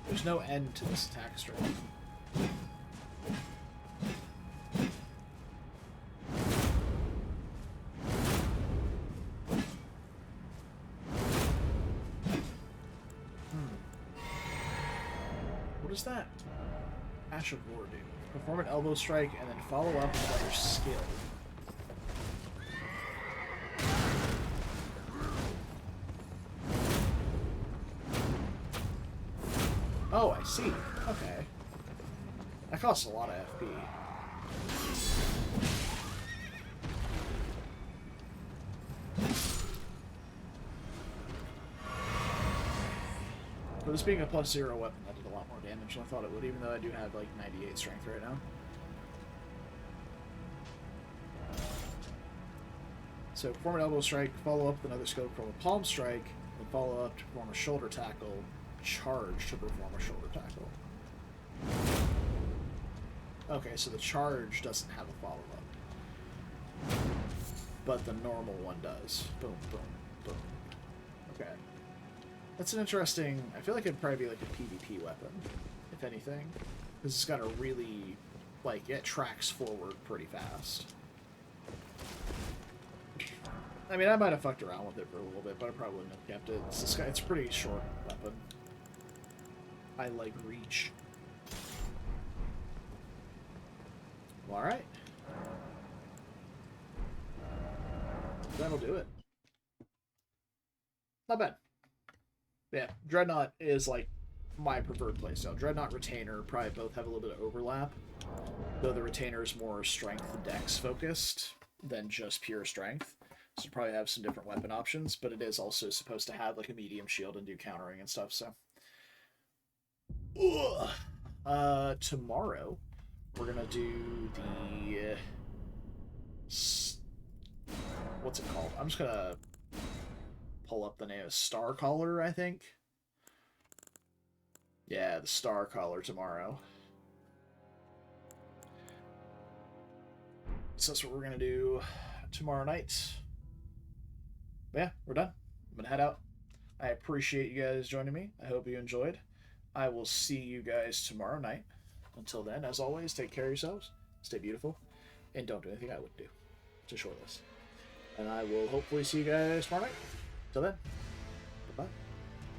There's no end to this attack string. What is that? Ash of War, dude. Perform an elbow strike and then follow up with another skill. Oh, I see. Okay. That costs a lot of FP. For this being a +0 weapon, that did a lot more damage than I thought it would, even though I do have like 98 strength right now. So perform an elbow strike, follow up with another skill to perform a palm strike, then follow up to perform a shoulder tackle, charge to perform a shoulder tackle. Okay, so the charge doesn't have a follow-up. But the normal one does. Boom, boom, boom. Okay. That's an interesting... I feel like it'd probably be like a PvP weapon, if anything. Because it's got a really... Like, it tracks forward pretty fast. I mean, I might have fucked around with it for a little bit, but I probably wouldn't have kept it. It's a pretty short weapon. I like reach. Well, alright. That'll do it. Not bad. Yeah, Dreadnought is like my preferred playstyle. Dreadnought, Retainer probably both have a little bit of overlap, though the Retainer is more strength and dex focused than just pure strength. So you probably have some different weapon options, but it is also supposed to have like a medium shield and do countering and stuff. So, tomorrow we're gonna do the what's it called? I'm just gonna pull up the name of Star Caller, I think. Yeah, the Star Caller tomorrow. So that's what we're gonna do tomorrow night. But yeah, we're done. I'm gonna head out. I appreciate you guys joining me. I hope you enjoyed. I will see you guys tomorrow night. Until then, as always, take care of yourselves, stay beautiful, and don't do anything I wouldn't do. It's a short list. And I will hopefully see you guys tomorrow night. Till then, bye-bye.